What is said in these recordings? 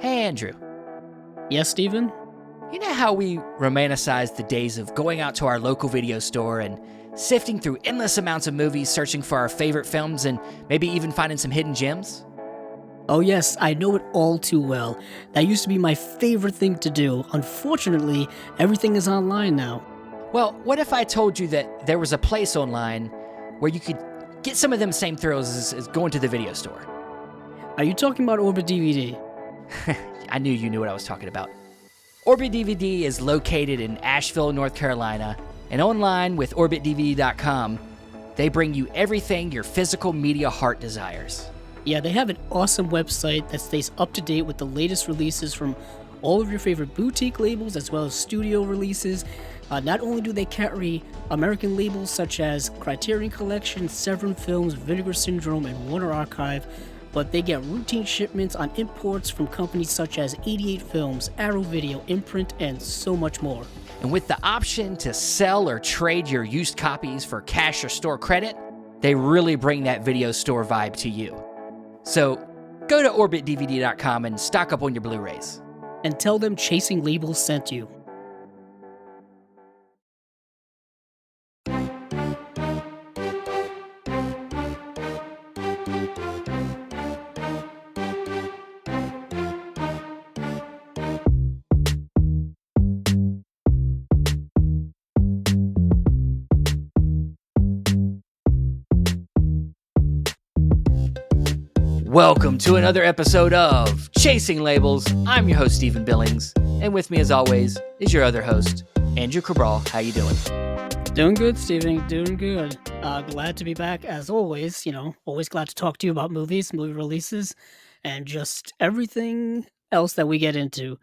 Hey, Andrew. Yes, Stephen? You know how we romanticize the days of going out to our local video store and sifting through endless amounts of movies, searching for our favorite films, and maybe even finding some hidden gems? Oh, yes, I know it all too well. That used to be my favorite thing to do. Unfortunately, everything is online now. Well, what if I told you that there was a place online where you could get some of them same thrills as going to the video store? Are you talking about Orbit DVD? I knew you knew what I was talking about. Orbit DVD is located in Asheville, North Carolina, and online with OrbitDVD.com, they bring you everything your physical media heart desires. Yeah, they have an awesome website that stays up to date with the latest releases from all of your favorite boutique labels as well as studio releases. Not only do they carry American labels such as Criterion Collection, Severin Films, Vinegar Syndrome, and Warner Archive, but they get routine shipments on imports from companies such as 88 Films, Arrow Video, Imprint, and so much more. And with the option to sell or trade your used copies for cash or store credit, they really bring that video store vibe to you. So go to OrbitDVD.com and stock up on your Blu-rays. And tell them Chasing Labels sent you. Welcome to another episode of Chasing Labels. I'm your host, Stephen Billings, and with me as always is your other host, Andrew Cabral. How you doing? Doing good, Stephen. Doing good. Glad to be back as always. Always glad to talk to you about movies, movie releases, and just everything else that we get into.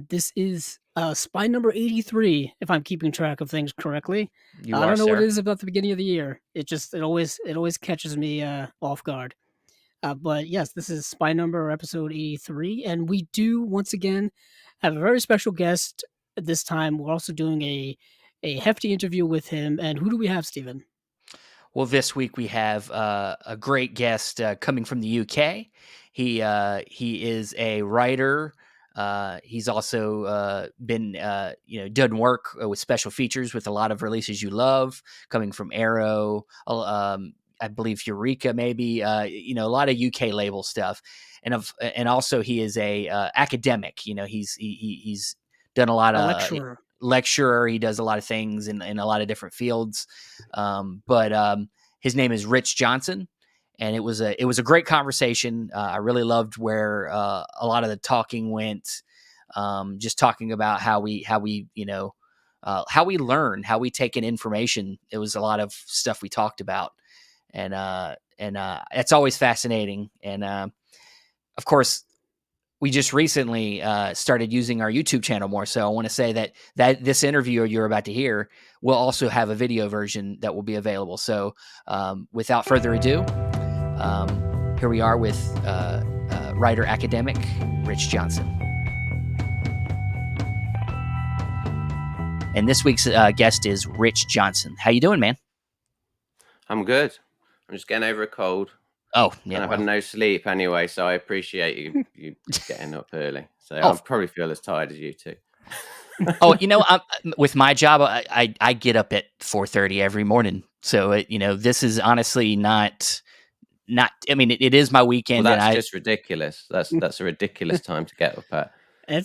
This is spy number 83, if I'm keeping track of things correctly. You I are, don't know what sir. it is about the beginning of the year. It always catches me off guard. But yes, this is spy number episode 83, and we do once again have a very special guest this time. We're also doing a hefty interview with him. And who do we have, Stephen? Well, this week we have a great guest coming from the UK. He is a writer. He's also been done work with special features with a lot of releases you love, coming from Arrow. I believe Eureka, maybe. A lot of UK label stuff, and also he is a academic. He's done a lot A of lecturer. lecturer. He does a lot of things in a lot of different fields. But his name is Rich Johnson, and it was a great conversation. I really loved where a lot of the talking went. Just talking about how we learn, how we take in information. It was a lot of stuff we talked about, and it's always fascinating. And of course, we just recently started using our YouTube channel more. So I want to say that this interview you're about to hear will also have a video version that will be available. So without further ado, here we are with writer academic Rich Johnson. And this week's guest is Rich Johnson. How you doing, man? I'm good. I'm just getting over a cold. Oh, yeah. And I've had no sleep anyway, so I appreciate you getting up early. So Oh. I'll probably feel as tired as you two. Oh, with my job, I get up at 4:30 every morning. So this is honestly not. I mean, it is my weekend. Well, that's just ridiculous. That's a ridiculous time to get up at.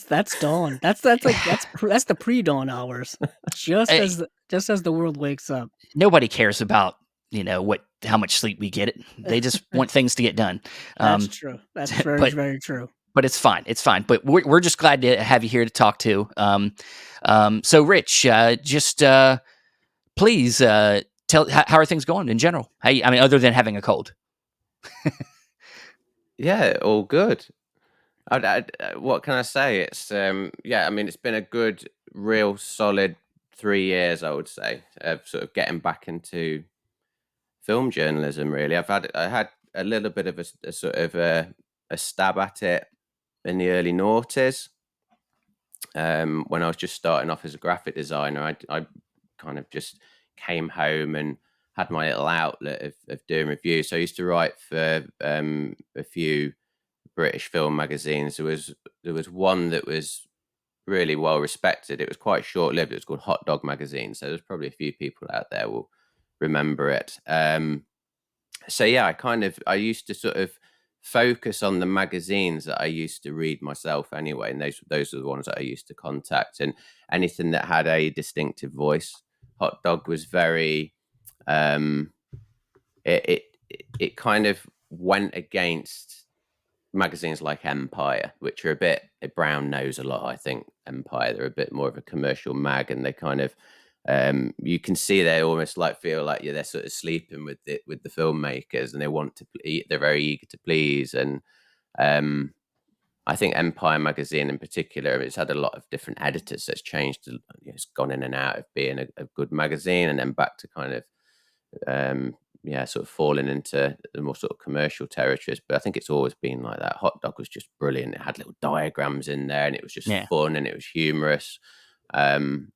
That's dawn. That's the pre-dawn hours. Just as the world wakes up. Nobody cares about how much sleep we get. They just want things to get done. That's true. That's very true. But it's fine. It's fine. But we're just glad to have you here to talk to. So Rich, just please tell how are things going in general? Other than having a cold. Yeah, all good. What can I say? It's it's been a good, real solid 3 years, I would say, of sort of getting back into film journalism. Really, I had a little bit of a sort of a stab at it in the early noughties, when I was just starting off as a graphic designer. I kind of just came home and had my little outlet of doing reviews. So I used to write for a few British film magazines. There was one that was really well respected. It was quite short lived. It was called Hot Dog Magazine. So there's probably a few people out there will remember it. So yeah, I used to sort of focus on the magazines that I used to read myself anyway, and those are the ones that I used to contact, and anything that had a distinctive voice. Hot Dog was very um, it kind of went against magazines like Empire, which are a bit brown nose a lot. I think Empire, they're a bit more of a commercial mag, and they kind of you can see they almost like feel like they're sort of sleeping with the filmmakers, and they want to they're very eager to please. And um, I think Empire magazine in particular, it's had a lot of different editors. So it's changed. It's gone in and out of being a good magazine, and then back to kind of um, yeah, sort of falling into the more sort of commercial territories. But I think it's always been like that. Hot Dog was just brilliant. It had little diagrams in there, and it was just Yeah. fun, and it was humorous. Um,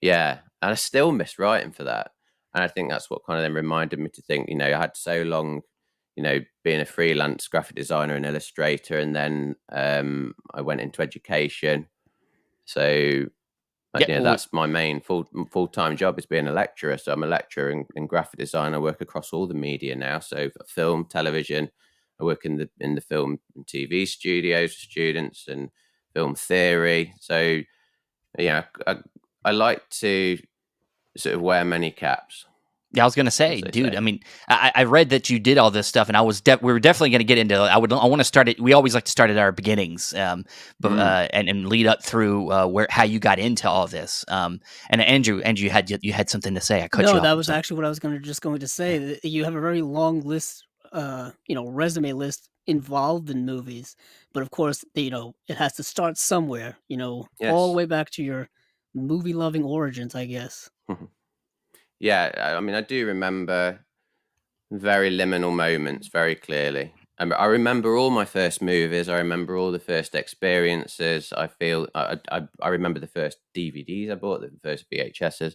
yeah, and I still miss writing for that. And I think that's what kind of then reminded me to think, I had so long, being a freelance graphic designer and illustrator, and then I went into education. So Yeah. that's my main full-time job, is being a lecturer. So I'm a lecturer in graphic design. I work across all the media now. So film, television. I work in the film and TV studios for students, and film theory. So I like to sort of wear many caps, Yeah, I was gonna as say, they dude. say. I mean, I read that you did all this stuff, and we were definitely gonna get into. I want to start it. We always like to start at our beginnings, but Mm. and lead up through how you got into all this. And Andrew, you had something to say. I cut No, you off. that I'm was sorry. actually what I was going to say. That you have a very long list, resume list involved in movies, but of course, it has to start somewhere. All the Yes. way back to your movie loving origins, I guess. Yeah. I mean, I do remember very liminal moments very clearly. I remember all my first movies. I remember all the first experiences. I remember the first DVDs I bought, the first VHSs.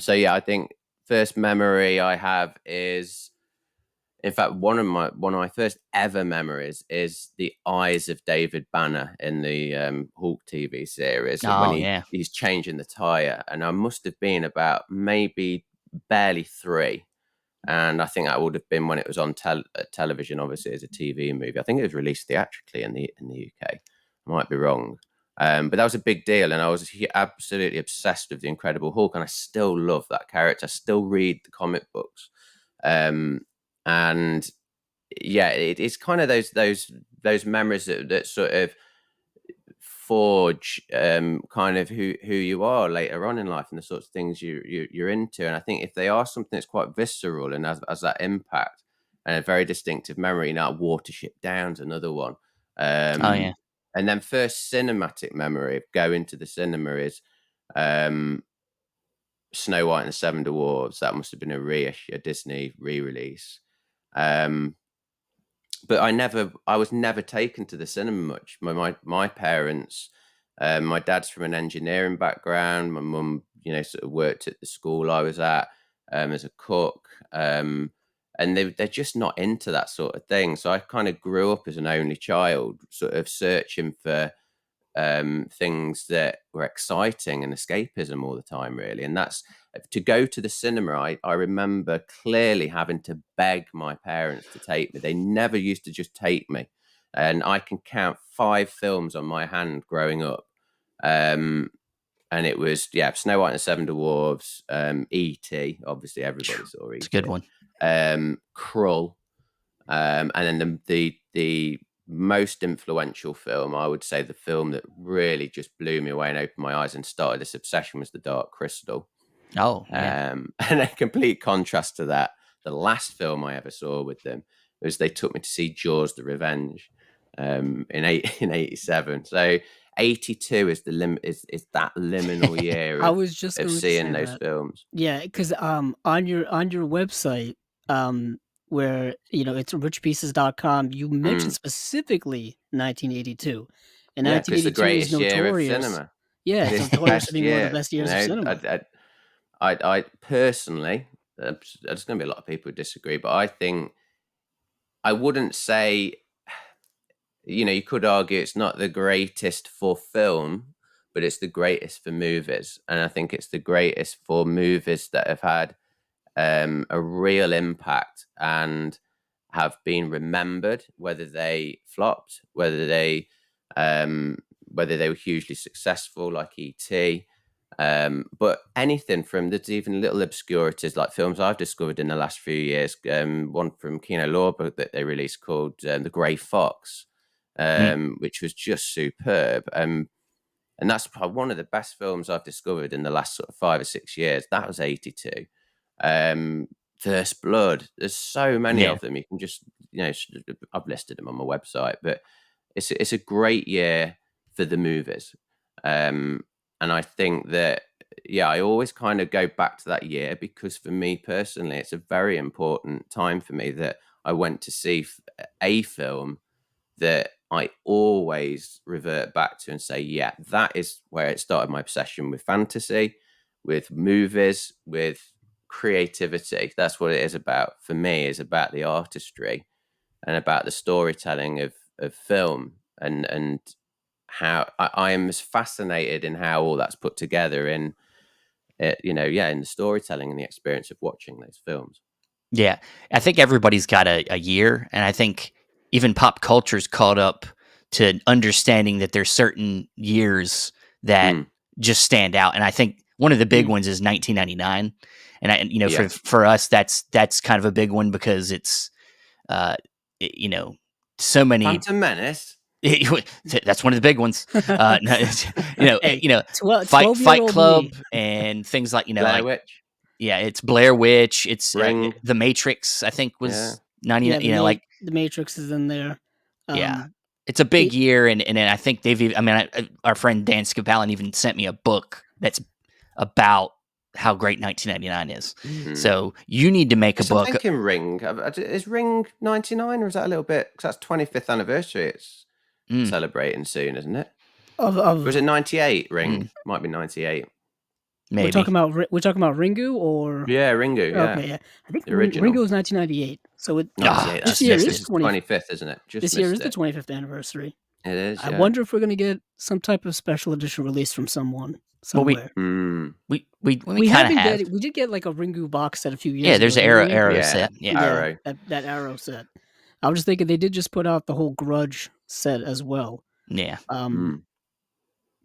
So yeah, I think first memory I have is, in fact, one of my first ever memories is the eyes of David Banner in the Hulk TV series when Oh yeah. he's changing the tire, and I must have been about maybe barely 3, and I think that would have been when it was on television, obviously as a TV movie. I think it was released theatrically in the UK. I might be wrong, but that was a big deal, and I was absolutely obsessed with the Incredible Hulk, and I still love that character. I still read the comic books, um, and yeah, it's kind of those memories that sort of forge kind of who you are later on in life, and the sorts of things you're into. And I think if they are something that's quite visceral and has that impact and a very distinctive memory, Watership Down's another one. Oh yeah. um and then first cinematic memory of going to the cinema is um Snow White and the Seven Dwarfs. That must have been a Disney re-release. um but I was never taken to the cinema much. My parents, my dad's from an engineering background. My mum, sort of worked at the school I was at as a cook, and they're just not into that sort of thing. So I kind of grew up as an only child, sort of searching for things that were exciting and escapism all the time, really. And that's to go to the cinema. I remember clearly having to beg my parents to take me. They never used to just take me. And I can count 5 films on my hand growing up. And it was, yeah, Snow White and the Seven Dwarfs, E.T., obviously everybody saw It's a good E.T., one. Krull, and then the most influential film, I would say, the film that really just blew me away and opened my eyes and started this obsession, was The Dark Crystal. Oh yeah. And a complete contrast to that, the last film I ever saw with them was they took me to see Jaws: The Revenge in '87. So 82 is the is that liminal year I of was just going to seeing say those that. films. Yeah, because on your website, where it's richpieces.com, you mentioned Mm. specifically 1982, and Yeah, because the 1982 is greatest year of notorious. cinema. Yeah, It it's is the notorious for best being one of the year. best years of cinema. I personally, there's going to be a lot of people who disagree, but I think I wouldn't say you could argue it's not the greatest for film, but it's the greatest for movies. And I think it's the greatest for movies that have had a real impact and have been remembered, whether they flopped, um, whether they were hugely successful, like E.T. But anything from there's even little obscurities like films I've discovered in the last few years. One from Kino Lorber that they released called The Grey Fox, Mm. which was just superb. And that's probably one of the best films I've discovered in the last sort of 5 or 6 years. That was 82. First Blood. There's so many Yeah. of them. You can just, I've listed them on my website, but it's a great year for the movies. And I think that, yeah, I always kind of go back to that year because for me personally, it's a very important time for me that I went to see a film that I always revert back to and say, yeah, that is where it started my obsession with fantasy, with movies, with creativity. That's what it is about for me, is about the artistry and about the storytelling of film and how I am as fascinated in how all that's put together in in the storytelling and the experience of watching those films. Yeah. I think everybody's got a year, and I think even pop culture's caught up to understanding that there's certain years that Mm, just stand out. And I think one of the big Mm. ones is 1999. And yeah. for us, that's kind of a big one because it's uh, so many. Phantom Menace. That's one of the big ones. No, Hey, Fight 12-year-old me. Club and things like Blair like Witch. yeah, it's Blair Witch. It's Ring. The Matrix. I think Yeah. was 99. Yeah, the Matrix is in there. Yeah, Um, it's a big it year, and I think they've. I mean, our friend Dan Scapalin even sent me a book that's about how great 1999 is. Mm. So you need to make a Yes, I'm book. thinking Ring. Is Ring 99 or is that a little bit? Because that's 25th anniversary. It's Mm, celebrating soon, isn't it? Or is of it 98? mm, Ring might be 98. maybe. we're talking about Ringu or Yeah, Ringu. Yeah, okay, yeah. I think the original. Ringu is 1998. So 98. this That's year it. is This is 25th, isn't it? Just this year is missed the it. 25th anniversary. It is. I Yeah. wonder if we're gonna get some type of special edition release from someone Well, somewhere. Mm. we We kind have of been have. getting. We did get like a Ringu box set a few Yeah, years ago, there's an didn't we? arrow Yeah. set. Yeah, Yeah, Arrow. that arrow set. I was just thinking they did just put out the whole Grudge set as well. yeah. Um, Mm.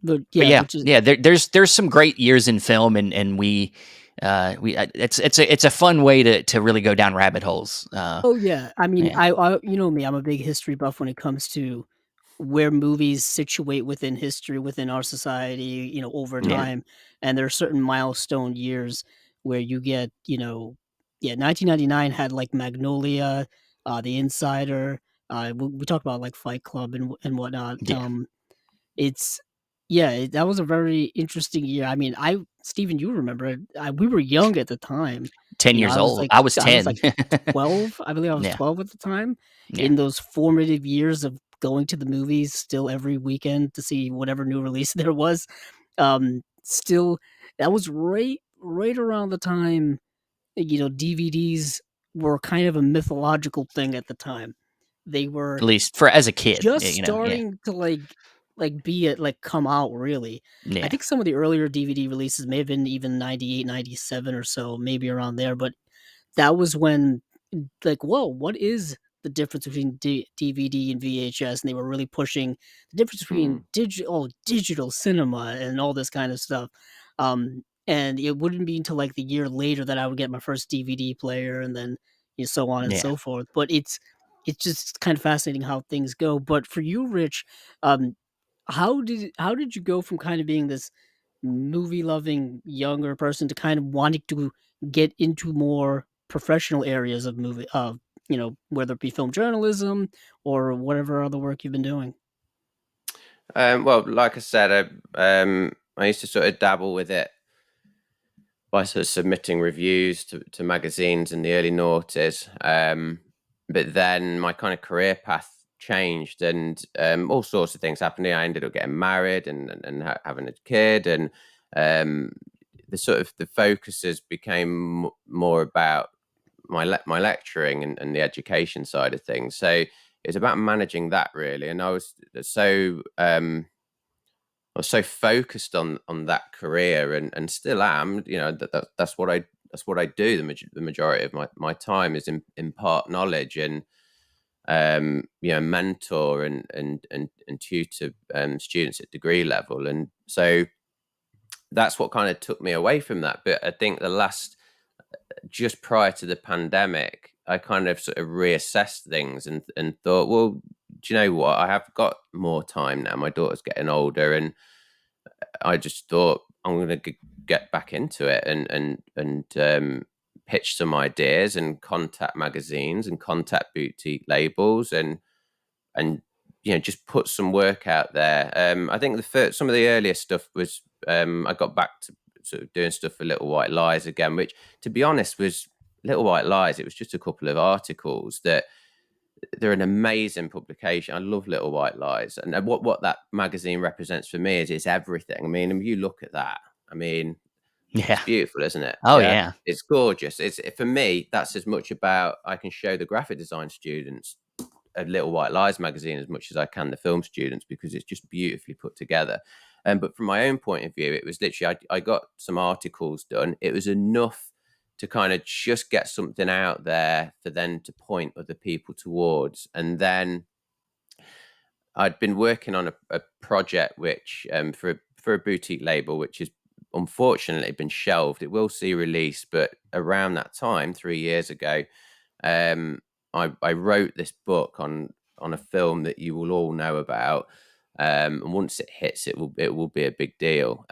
but But yeah, yeah, which is yeah. There's some great years in film, and we it's a fun way to really go down rabbit holes. oh yeah. I mean, Yeah, I you know me, I'm a big history buff when it comes to where movies situate within history, within our society, over Yeah. time. And there are certain milestone years where you get, yeah, 1999 had like Magnolia, The Insider. We talked about like Fight Club and whatnot. yeah. It's yeah, that was a very interesting year. I mean, Steven, you remember it. We were young at the time. 10 years old. I was I was 10. like 12. I believe I was Yeah, 12 at the time. yeah. In those formative years of going to the movies still every weekend to see whatever new release there was. Still, that was right around the time, DVDs were kind of a mythological thing at the time. They At were least for as a kid, just yeah, starting to be it like come out really. I yeah, think some of the earlier DVD releases may have been even 98, 97 or so, maybe around there, but that was when like, whoa, what is the difference between DVD and VHS? And they were really pushing the difference between Mm. digital cinema and all this kind of stuff. And it wouldn't be until like the year later that I would get my first DVD player, and then so on and yeah. so forth. But it's just kind of fascinating how things go. But for you, Rich, um, how did you go from kind of being this movie loving younger person to kind of wanting to get into more professional areas of movie whether it be film journalism or whatever other work you've been doing? Well, like I said, I used to sort of dabble with it by sort of submitting reviews to magazines in the early noughties. But then my kind of career path changed and all sorts of things happened. I ended up getting married and having a kid. And um, the sort of the focuses became more about my lecturing and the education side of things. So it's about managing that really. And so I was so focused on that career, and still am. You know, that's what I do. The majority of my time is impart knowledge and you know, mentor and tutor students at degree level. And so that's what kind of took me away from that. But I think the last, just prior to the pandemic, I kind of sort of reassessed things and thought, well, do you know what? I have got more time now. My daughter's getting older, and I just thought I'm going to get back into it and pitch some ideas and contact magazines and contact boutique labels and you know, just put some work out there. I think some of the earlier stuff was I got back to sort of doing stuff for Little White Lies again, which, to be honest, was Little White Lies. It was just a couple of articles that they're an amazing publication. I love Little White Lies, and what that magazine represents for me is it's everything. I mean, if you look at that, I mean, it's Yeah. beautiful, isn't it? Oh Yeah, yeah. it's gorgeous. It's, for me, that's as much about, I can show the graphic design students a Little White Lies magazine as much as I can the film students, because it's just beautifully put together. But from my own point of view, it was literally, I got some articles done. It was enough to kind of just get something out there for them to point other people towards. And then I'd been working on a project which for a boutique label, which has unfortunately been shelved. It will see release, but around that time, 3 years ago, um, I wrote this book on a film that you will all know about. And once it hits, it will be a big deal.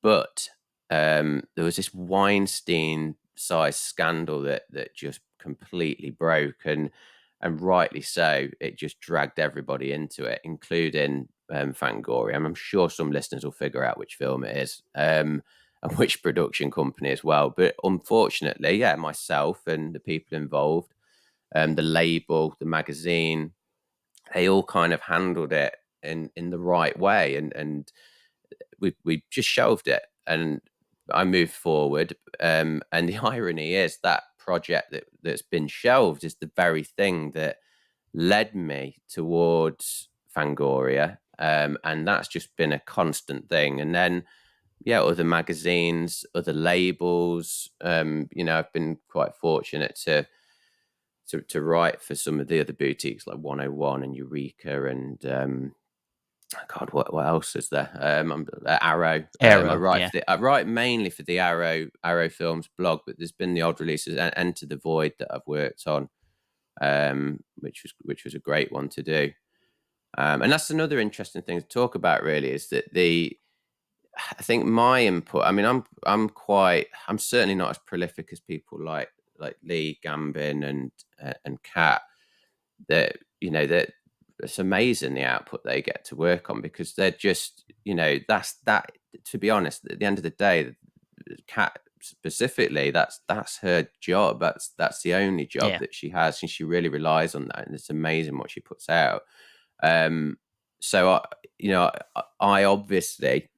But there was this Weinstein sized scandal that just completely broke, and rightly so. It just dragged everybody into it, including Fangoria. And I'm sure some listeners will figure out which film it is, and which production company as well. But unfortunately, yeah, myself and the people involved, the label, the magazine, they all kind of handled it in the right way, and we just shelved it, and I moved forward. And the irony is that project that's been shelved is the very thing that led me towards Fangoria, and that's just been a constant thing. And then, yeah, other magazines, other labels. You know, I've been quite fortunate to write for some of the other boutiques like 101 and Eureka and God, what else is there? Arrow. Arrow. Yeah. I write mainly for the Arrow Films blog, but there's been the odd releases, and Enter the Void that I've worked on, which was a great one to do. And that's another interesting thing to talk about. Really, is that I think my input. I mean, I'm certainly not as prolific as people like Lee Gambin and Kat. That, you know, that it's amazing the output they get to work on, because they're just, you know, that's that. To be honest, at the end of the day, Kat specifically, that's her job. That's the only job Yeah. that she has, and she really relies on that. And it's amazing what she puts out. So I obviously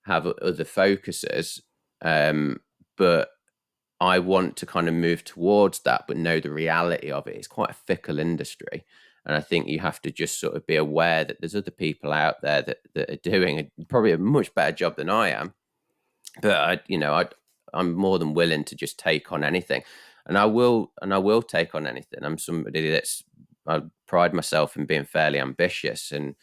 have other focuses, but I want to kind of move towards that, but know the reality of it. It's quite a fickle industry. And I think you have to just sort of be aware that there's other people out there that are doing probably a much better job than I am. But I'm more than willing to just take on anything. And I will take on anything. I'm somebody I pride myself in being fairly ambitious, and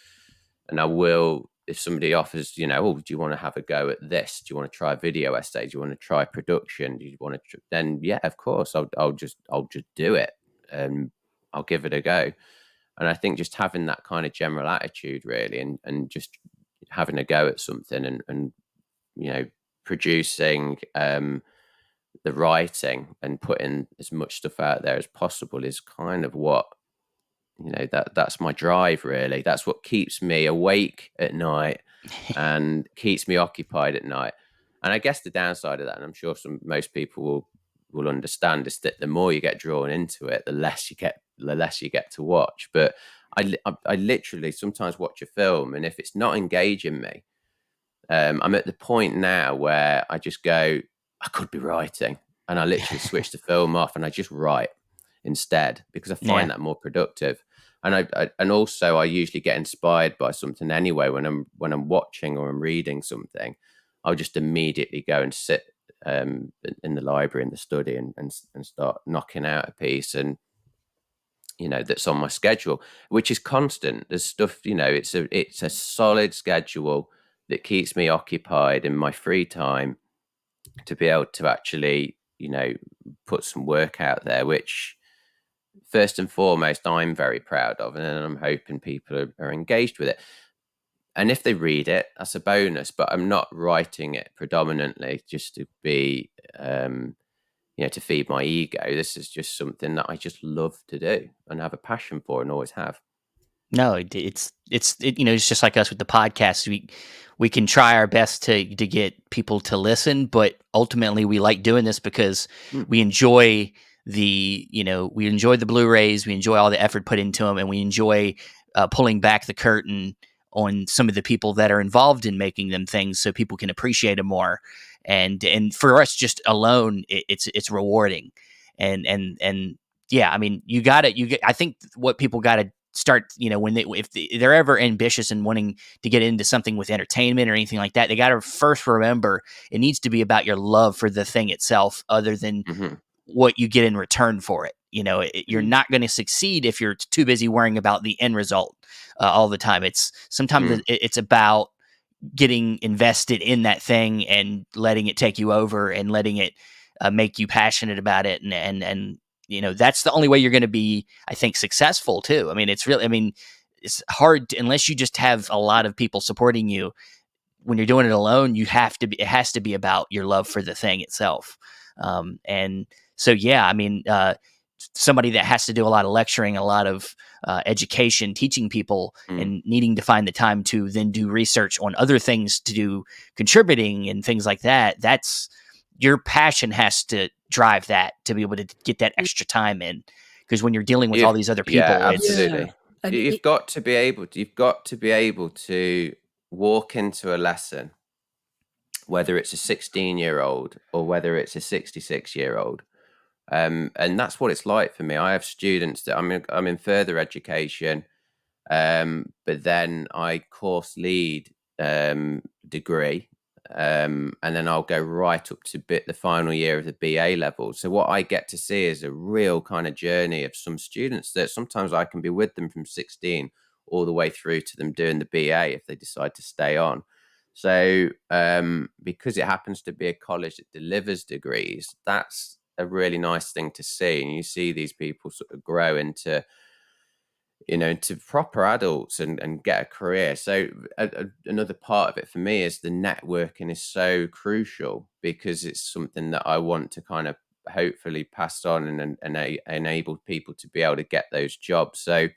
I will, if somebody offers, you know, oh, do you want to have a go at this? Do you want to try a video essay? Do you want to try production? Do you want to? Then yeah, of course, I'll just do it, and I'll give it a go. And I think just having that kind of general attitude, really, and just having a go at something, and you know, producing the writing and putting as much stuff out there as possible is kind of what, you know, that's my drive, really. That's what keeps me awake at night and keeps me occupied at night. And I guess the downside of that, and I'm sure most people will understand, is that the more you get drawn into it, the less you get to watch. But I literally sometimes watch a film, and if it's not engaging me, I'm at the point now where I just go, I could be writing, and I literally switch the film off and I just write. instead, because I Yeah. find that more productive. And and also I usually get inspired by something anyway when I'm watching or I'm reading something. I'll just immediately go and sit in the library, in the study, and start knocking out a piece, and that's on my schedule, which is constant. There's stuff, it's a solid schedule that keeps me occupied in my free time, to be able to actually put some work out there, which first and foremost I'm very proud of, and then I'm hoping people are engaged with it. And if they read it, that's a bonus. But I'm not writing it predominantly just to be to feed my ego. This is just something that I just love to do and have a passion for, and always have. No, it's just like us with the podcast. We can try our best to get people to listen, but ultimately we like doing this because Mm. we enjoy we enjoy the Blu-rays, we enjoy all the effort put into them, and we enjoy pulling back the curtain on some of the people that are involved in making them things, so people can appreciate them more. And for us, just alone, it's rewarding, and yeah, I mean, I think what people got to start, when they're ever ambitious and wanting to get into something with entertainment or anything like that, they got to first remember it needs to be about your love for the thing itself, other than Mm-hmm. what you get in return for it. You're Mm. not going to succeed if you're too busy worrying about the end result all the time. It's sometimes Mm. it's about getting invested in that thing and letting it take you over, and letting it make you passionate about it, and that's the only way you're going to be, I think, successful too. I mean, it's hard unless you just have a lot of people supporting you. When you're doing it alone, it has to be about your love for the thing itself. And so, yeah, I mean, somebody that has to do a lot of lecturing, a lot of education, teaching people, Mm. and needing to find the time to then do research on other things to do contributing and things like that. That's your passion has to drive that, to be able to get that extra time in. Because when you're dealing with all these other Yeah, people, Yeah. absolutely. And You've got to be able to walk into a lesson, whether it's a 16-year-old or whether it's a 66-year-old. And that's what it's like for me. I have students that I'm in further education, but then I course lead degree, and then I'll go right up to the final year of the BA level. So what I get to see is a real kind of journey of some students that sometimes I can be with them from 16 all the way through to them doing the BA if they decide to stay on. So because it happens to be a college that delivers degrees, that's a really nice thing to see. And you see these people sort of grow into to proper adults, and get a career. So another part of it for me is the networking is so crucial, because it's something that I want to kind of hopefully pass on, and enable people to be able to get those jobs. So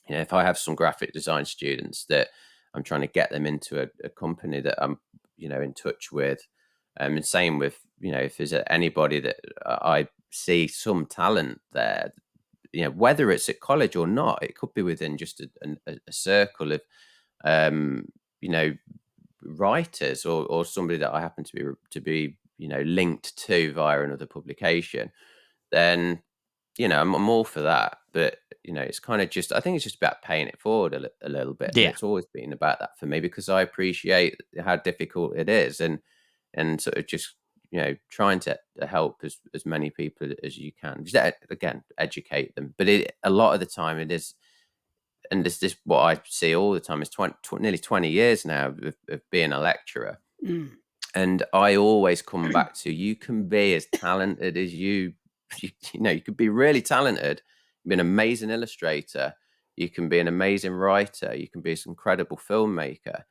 if I have some graphic design students that I'm trying to get them into a company that I'm in touch with, and same with if there's anybody that I see some talent there, whether it's at college or not, it could be within just a circle of, um, you know, writers, or somebody that I happen to be linked to via another publication. Then I'm all for that. But it's kind of just, I think it's just about paying it forward a little bit, and yeah, it's always been about that for me, because I appreciate how difficult it is, and sort of just trying to help as many people as you can. Just, again, educate them. But a lot of the time it is, and this what I see all the time, is nearly 20 years now of being a lecturer, mm, and I always come back to, you can be as talented as you could be really talented, be an amazing illustrator, you can be an amazing writer, you can be this incredible filmmaker,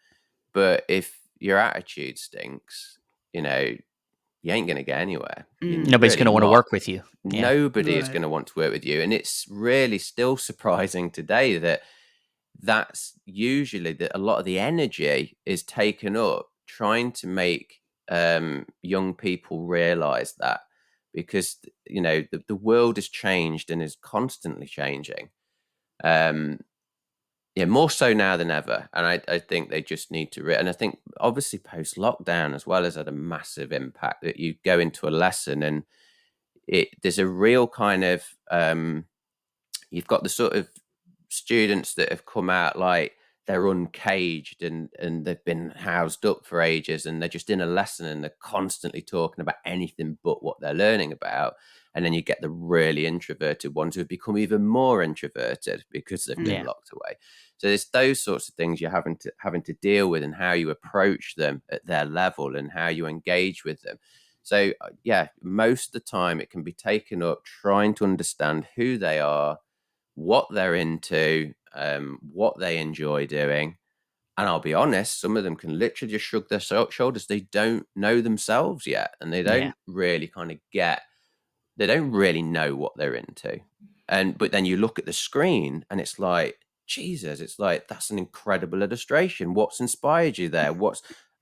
but if your attitude stinks, you know, you ain't going to get anywhere. You're mm, nobody's going really to want to not. work with you. Yeah, Nobody is right. going to want to work with you. And it's really still surprising today that that's usually that a lot of the energy is taken up trying to make young people realize that, because the world has changed and is constantly changing, yeah, more so now than ever. And I think they just need to and I think obviously post lockdown as well has had a massive impact, that you go into a lesson and there's a real kind of you've got the sort of students that have come out like they're uncaged and they've been housed up for ages, and they're just in a lesson and they're constantly talking about anything but what they're learning about. And then you get the really introverted ones who have become even more introverted because they've been Yeah. locked away. So there's those sorts of things you're having to deal with, and how you approach them at their level and how you engage with them. So yeah, most of the time it can be taken up trying to understand who they are, what they're into, what they enjoy doing. And I'll be honest, some of them can literally just shrug their shoulders. They don't know themselves yet, and they Yeah. don't really kind of get. They don't really know what they're into. But then you look at the screen, and it's like, Jesus, it's like that's an incredible illustration. What's inspired you there?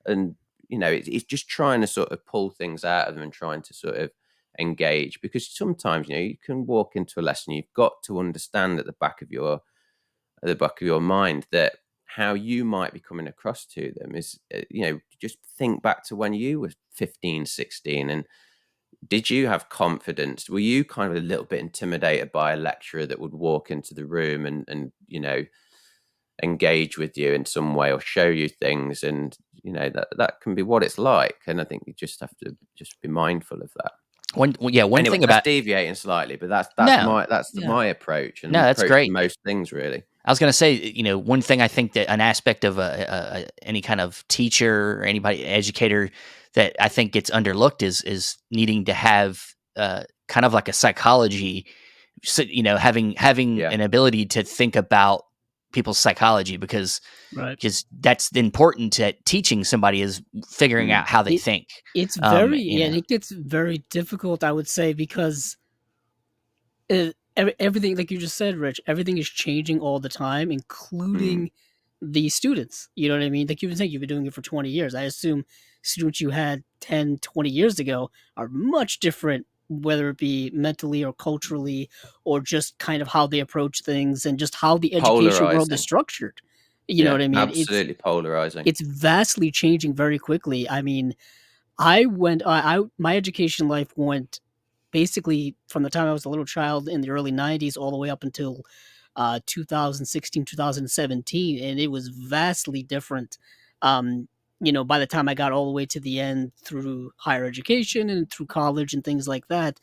And it's just trying to sort of pull things out of them and trying to sort of engage, because sometimes you can walk into a lesson, you've got to understand at the back of your mind that how you might be coming across to them is, just think back to when you were 15, 16, and did you have confidence? Were you kind of a little bit intimidated by a lecturer that would walk into the room and engage with you in some way or show you things? And that can be what it's like. And I think you just have to just be mindful of that. One Anyway, thing that's about deviating slightly, but that's no, my that's Yeah. my approach and no, that's approach to great. most things, really. I was going to say, one thing I think that an aspect of any kind of teacher or anybody educator that I think gets underlooked is needing to have kind of like a psychology, so, having Yeah. an ability to think about people's psychology, because Right. that's important to teaching somebody, is figuring Mm. out how they It think. it's Um, very you yeah, and know, it gets very difficult, I would say, because everything, like you just said, Rich, everything is changing all the time, Mm. including the students. You know what I mean? Like you've been saying, you've been doing it for 20 years. I assume students you had 10, 20 years ago are much different, whether it be mentally or culturally, or just kind of how they approach things and just how the education world is Polarizing. structured. You know Yeah, what I mean? It's absolutely polarizing. it's vastly changing very quickly. I mean, I my education life went basically from the time I was a little child in the early 90s all the way up until 2016, 2017, and it was vastly different. Um, by the time I got all the way to the end through higher education and through college and things like that,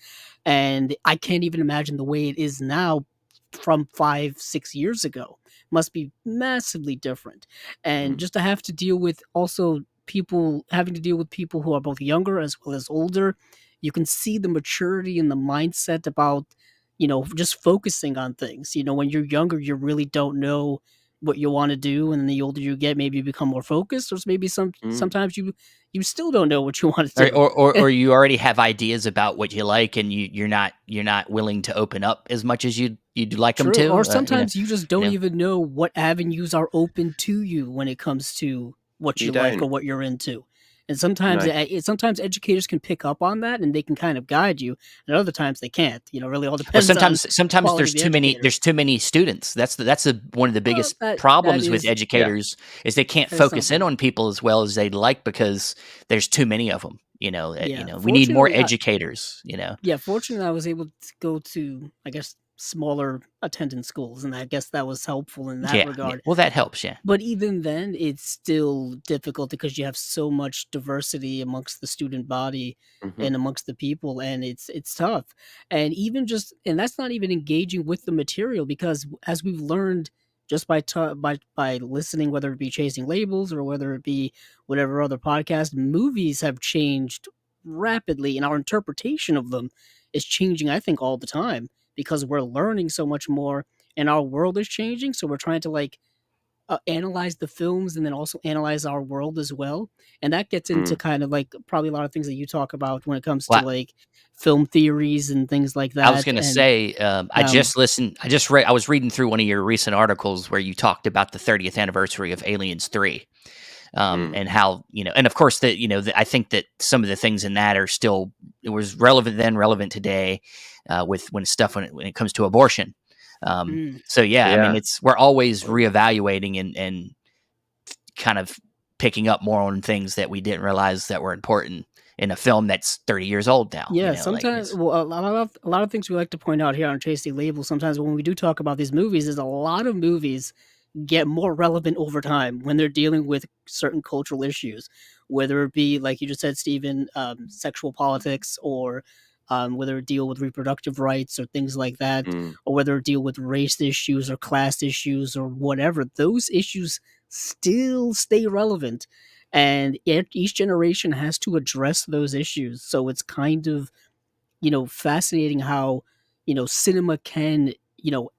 and I can't even imagine the way it is now from 5, 6 years ago. Must be massively different. And Mm. just to have to deal with also people having to deal with people who are both younger as well as older, you can see the maturity and the mindset about, just focusing on things. When you're younger, you really don't know what you want to do, and then the older you get, maybe you become more focused, or maybe Mm. sometimes you still don't know what you want to or, do. or or or you already have ideas about what you like, and you're not willing to open up as much as you'd like them True. Or to. sometimes you just You don't know, even know what avenues are open to you when it comes to what You you like or don't. what you're into. And sometimes No. sometimes educators can pick up on that and they can kind of guide you, and other times they can't. Really all Well, depends on sometimes quality of there's the too many educator. students. One of the Well, biggest that problems with is Yeah. educators is they can't that is focus in something. on people as well as they'd like, because there's too many of them. Yeah. We need more Fortunately, educators. fortunately, I was able to go to, I guess, smaller attendance schools, and I guess that was helpful in that Yeah, yeah. regard. Well, that helps. Yeah, But even then, it's still difficult because you have so much diversity amongst the student body Mhm. and amongst the people, and it's tough. And even just and that's not even engaging with the material, because as we've learned just by listening, whether it be Chasing Labels or whether it be whatever other podcast, movies have changed rapidly, and our interpretation of them is changing, I think, all the time, because we're learning so much more and our world is changing. So we're trying to analyze the films and then also analyze our world as well. And that gets into Mm. kind of like probably a lot of things that you talk about when it comes to well, like film theories and things like I was that. going to And say, I um, just listened. I was reading through one of your recent articles where you talked about the 30th anniversary of Aliens 3. Mm. And how, and of course that, I think that some of the things in that are still, it was relevant then, relevant today, with when it comes to abortion. mm, So yeah, I mean, Yeah. we're always reevaluating and kind of picking up more on things that we didn't realize that were important. in a film that's 30 years old now. Yeah, Like sometimes it's well, a lot of things we like to point out here on Tasty Labels, sometimes when we do talk about these movies, is a lot of movies get more relevant over time when they're dealing with certain cultural issues, whether it be, like you just said, Stephen, sexual politics, or whether it deal with reproductive rights or things like that, Mm. or whether it deal with race issues or class issues or whatever. Those issues still stay relevant, and each generation has to address those issues. So it's kind of, fascinating how, cinema can,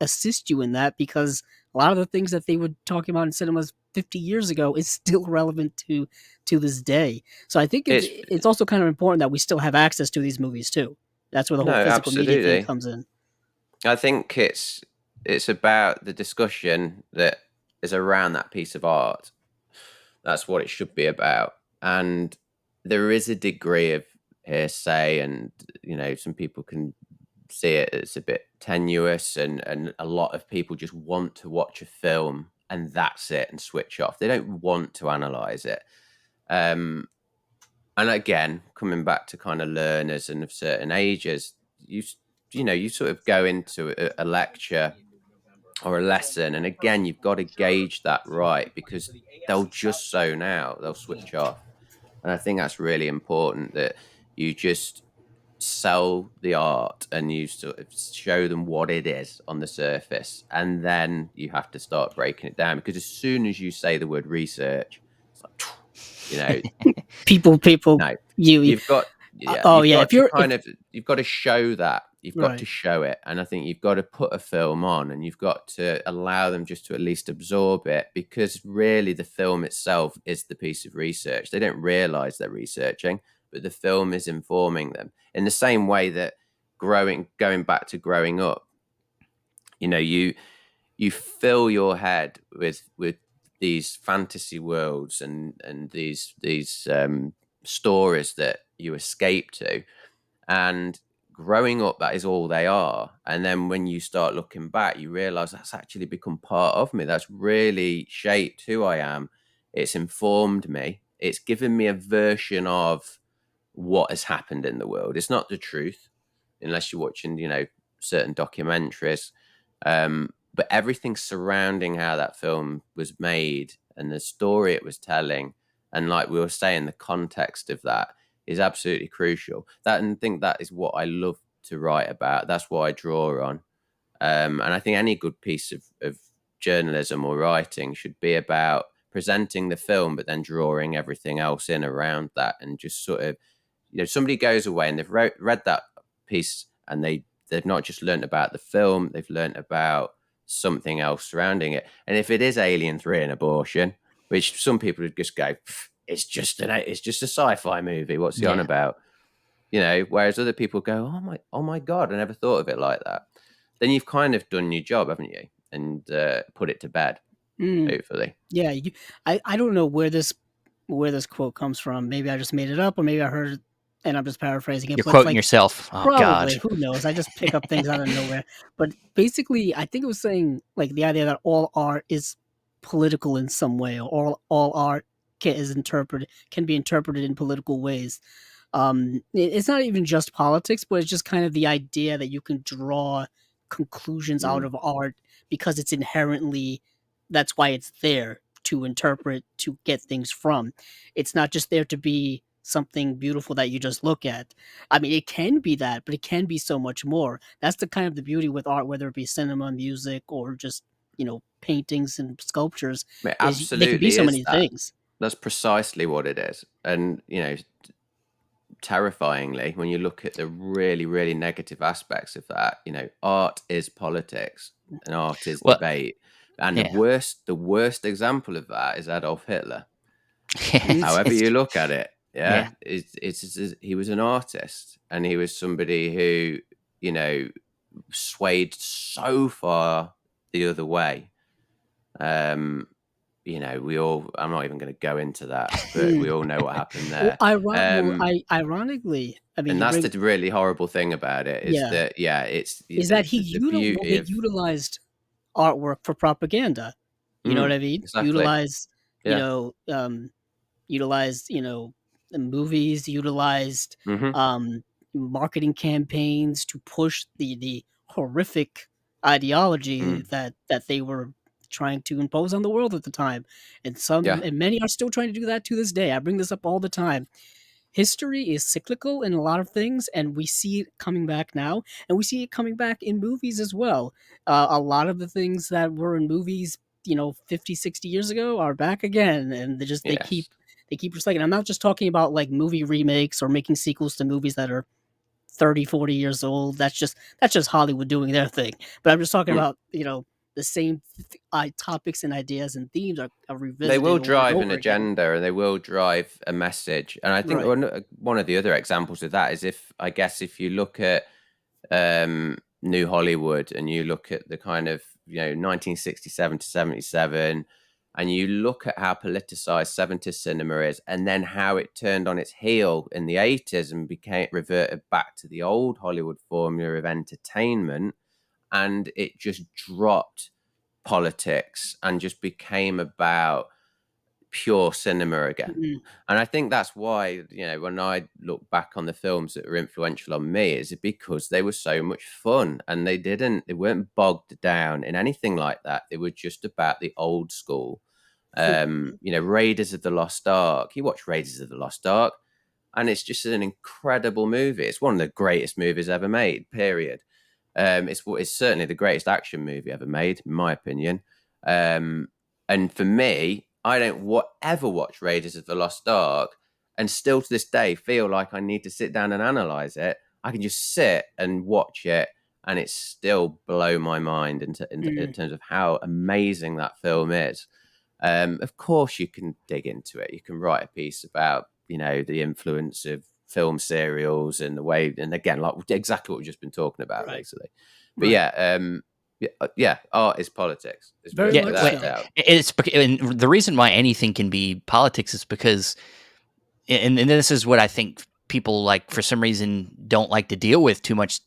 assist you in that, because a lot of the things that they were talking about in cinemas 50 years ago is still relevant to this day. So I think it's It's it's also kind of important that we still have access to these movies too. That's where the no, whole physical media thing absolutely. comes in. I think it's about the discussion that is around that piece of art. That's what it should be about. And there is a degree of hearsay, and some people can see it as a bit tenuous, and a lot of people just want to watch a film and that's it and switch off. They don't want to analyze it. Um, and again, coming back to kind of learners and of certain ages, you sort of go into a lecture or a lesson, and again, you've got to gauge that right, because they'll just zone out, they'll switch off. And I think that's really important, that you just sell the art and you sort of show them what it is on the surface, and then you have to start breaking it down, because as soon as you say the word research, it's like, you know People, no, you, you've got oh you've yeah, got if to you're if kind of you've got to show that. You've got to right. show it, and I think you've got to put a film on, and you've got to allow them just to at least absorb it, because really the film itself is the piece of research. They don't realize they're researching, but the film is informing them. In the same way that going back to growing up, you fill your head with these fantasy worlds, and these stories that you escape to, and growing up, that is all they are. And then when you start looking back, you realize that's actually become part of me. That's really shaped who I am. It's informed me. It's given me a version of what has happened in the world. It's not the truth, unless you're watching, certain documentaries. But everything surrounding how that film was made and the story it was telling, and like we were saying, the context of that is absolutely crucial. That, and I think that is what I love to write about. That's what I draw on. And I think any good piece of journalism or writing should be about presenting the film, but then drawing everything else in around that, and just sort of, somebody goes away and they've read that piece, and they've not just learned about the film, they've learned about something else surrounding it. And if it is Alien 3 and abortion, which some people would just go, it's just a sci-fi movie, what's he on yeah. about? Whereas other people go, oh my god, I never thought of it like that. Then you've kind of done your job, haven't you? And put it to bed, Mm. hopefully. Yeah, I don't know where this quote comes from. Maybe I just made it up, or maybe I heard it and I'm just paraphrasing it. You're But quoting like, yourself. Oh God. probably, who knows? I just pick up things out of nowhere. But basically, I think it was saying, like, the idea that all art is political in some way, or all art can be interpreted in political ways. It's not even just politics, but it's just kind of the idea that you can draw conclusions out Mm. of art because it's inherently, that's why it's there to interpret, to get things from. It's not just there to be something beautiful that you just look at. I mean, it can be that, but it can be so much more. That's the kind of the beauty with art, whether it be cinema, music, or just, paintings and sculptures, It is they can be absolutely so is many that. things. That's precisely what it is. And, terrifyingly, when you look at the really, really negative aspects of that, art is politics and art is Well, debate. And the yeah. worst, the worst example of that is Adolf Hitler. it's, However it's you look at it, yeah. yeah, he was an artist, and he was somebody who, you know, swayed so far the other way. Um, I'm not even going to go into that, but we Mm. all know what happened Well, there. Um, ironically, I mean, and you that's bring, the really horrible thing about it, is yeah, that, yeah, it's is that the beauty they of, utilized artwork for propaganda. You know what I mean? exactly, yeah. Utilized, you know, the movies utilized Hmm. um, marketing campaigns to push the horrific ideology Mm. that they were trying to impose on the world at the time, and Yeah. many are still trying to do that to this day. I bring this up all the time. History is cyclical in a lot of things, and we see it coming back now, and we see it coming back in movies as well. A lot of the things that were in movies, 50, 60 years ago are back again, and Yes. they keep recycling. I'm not just talking about like movie remakes or making sequels to movies that are 30, 40 years old. That's just Hollywood doing their thing. But I'm just talking Mm. about, the same topics and ideas and themes are They revisited will over and drive an over again. agenda, and they will drive a message. And I think Right. one of the other examples of that is, if you look at New Hollywood, and you look at the kind of 1967 to 77, and you look at how politicized 70s cinema is, and then how it turned on its heel in the 80s and became reverted back to the old Hollywood formula of entertainment, and it just dropped politics and just became about pure cinema again. Mhm. And I think that's why, when I look back on the films that were influential on me, is because they were so much fun, and they weren't bogged down in anything like that. They were just about the old school. Raiders of the Lost Ark. You watch Raiders of the Lost Ark, and it's just an incredible movie. It's one of the greatest movies ever made, period. It's certainly the greatest action movie ever made, in my opinion. Um, and for me, I don't ever watch Raiders of the Lost Ark, and still to this day feel like I need to sit down and analyze it. I can just sit and watch it, and it still blow my mind in Mhm. terms of how amazing that film is. Of course, you can dig into it. You can write a piece about the influence of film serials and the way, and again, like exactly what we've just been talking about, Right. basically. But Right. yeah, art is politics. Very Yeah, much Without a so. doubt. and the reason why anything can be politics is because, and this is what I think people like for some reason don't like to deal with too much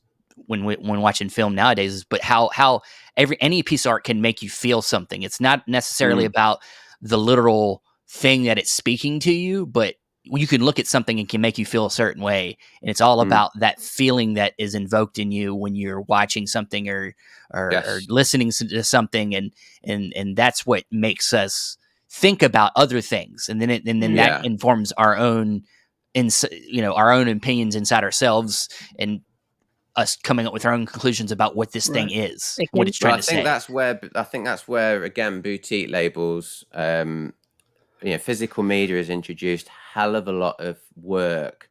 when watching film nowadays, is but how any piece of art can make you feel something. It's not necessarily Mm, about the literal thing that it's speaking to you, but you can look at something and can make you feel a certain way, and it's all mm, about that feeling that is invoked in you when you're watching something or yes. listening to something, and that's what makes us think about other things, and then that Mhm. Yeah. informs our own our own opinions inside ourselves, and us coming up with our own conclusions about what this thing Right. is, It what can it's Well, trying to say. I think that's where again boutique labels, physical media has introduced hell of a lot of work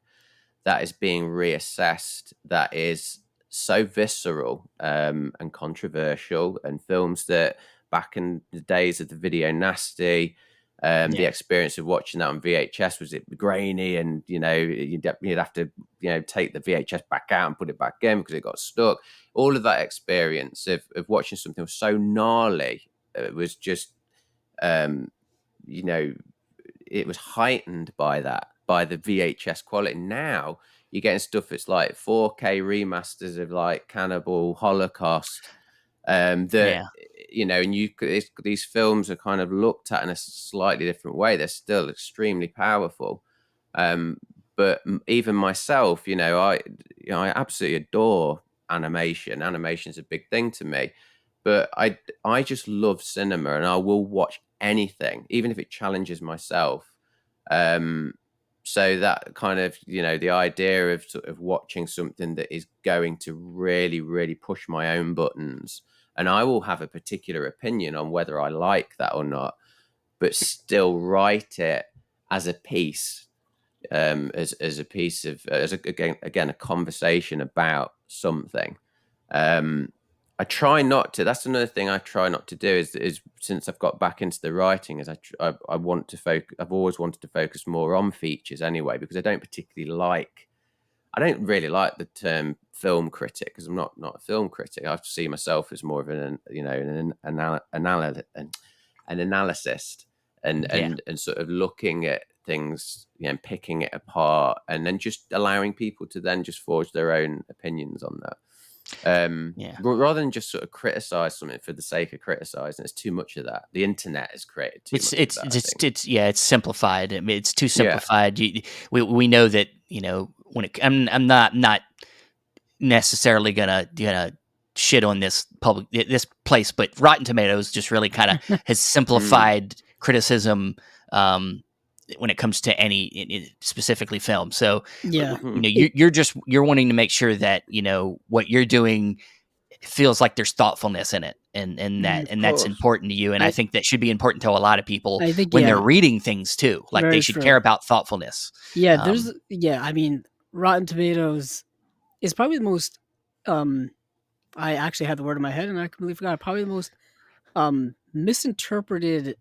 that is being reassessed, that is so visceral and controversial, and films that back in the days of the video nasty, the Yeah. experience of watching that on VHS was it grainy, and you'd have to take the VHS back out and put it back in because it got stuck. All of that experience of watching something was so gnarly. It was just um, you know it was heightened by the VHS quality. Now you're getting stuff that's like 4K remasters of like Cannibal Holocaust. That Yeah. and these films are kind of looked at in a slightly different way. They're still extremely powerful. Um, but even myself, I absolutely adore animation. Animation's a big thing to me, but I just love cinema, and I will watch anything, even if it challenges myself. Um, so that kind of the idea of sort of watching something that is going to really, really push my own buttons, and I will have a particular opinion on whether I like that or not, but still write it as a piece, as a piece of again a conversation about something. Um, I try not to. That's another thing I try not to do. Is since I've got back into the writing, is I want to focus. I've always wanted to focus more on features anyway, because I don't particularly like. I don't really like the term film critic, because I'm not a film critic. I see myself as more of an analyst, and Yeah. sort of looking at things, picking it apart, and then just allowing people to then just forge their own opinions on that. Yeah. Rather than just sort of criticize something for the sake of criticizing. It's too much of that. The internet has created too It's much of it's that, I it's think. it's yeah, it's simplified. I mean, it's too Yeah. simplified. We know that, when I'm not necessarily gonna shit on this place, but Rotten Tomatoes just really kind of has Mm, simplified criticism, um, when it comes to any specifically film. So, Yeah. mm, you're wanting to make sure that what you're doing feels like there's thoughtfulness in it, and that Mhm. of and that's course. important to you. And I I think that should be important to a lot of people I think when they're yeah, reading things too. Like they very should care true. about thoughtfulness. Yeah, Um, I mean, Rotten Tomatoes is probably the most I actually had the word in my head and I completely forgot. Probably the most misinterpreted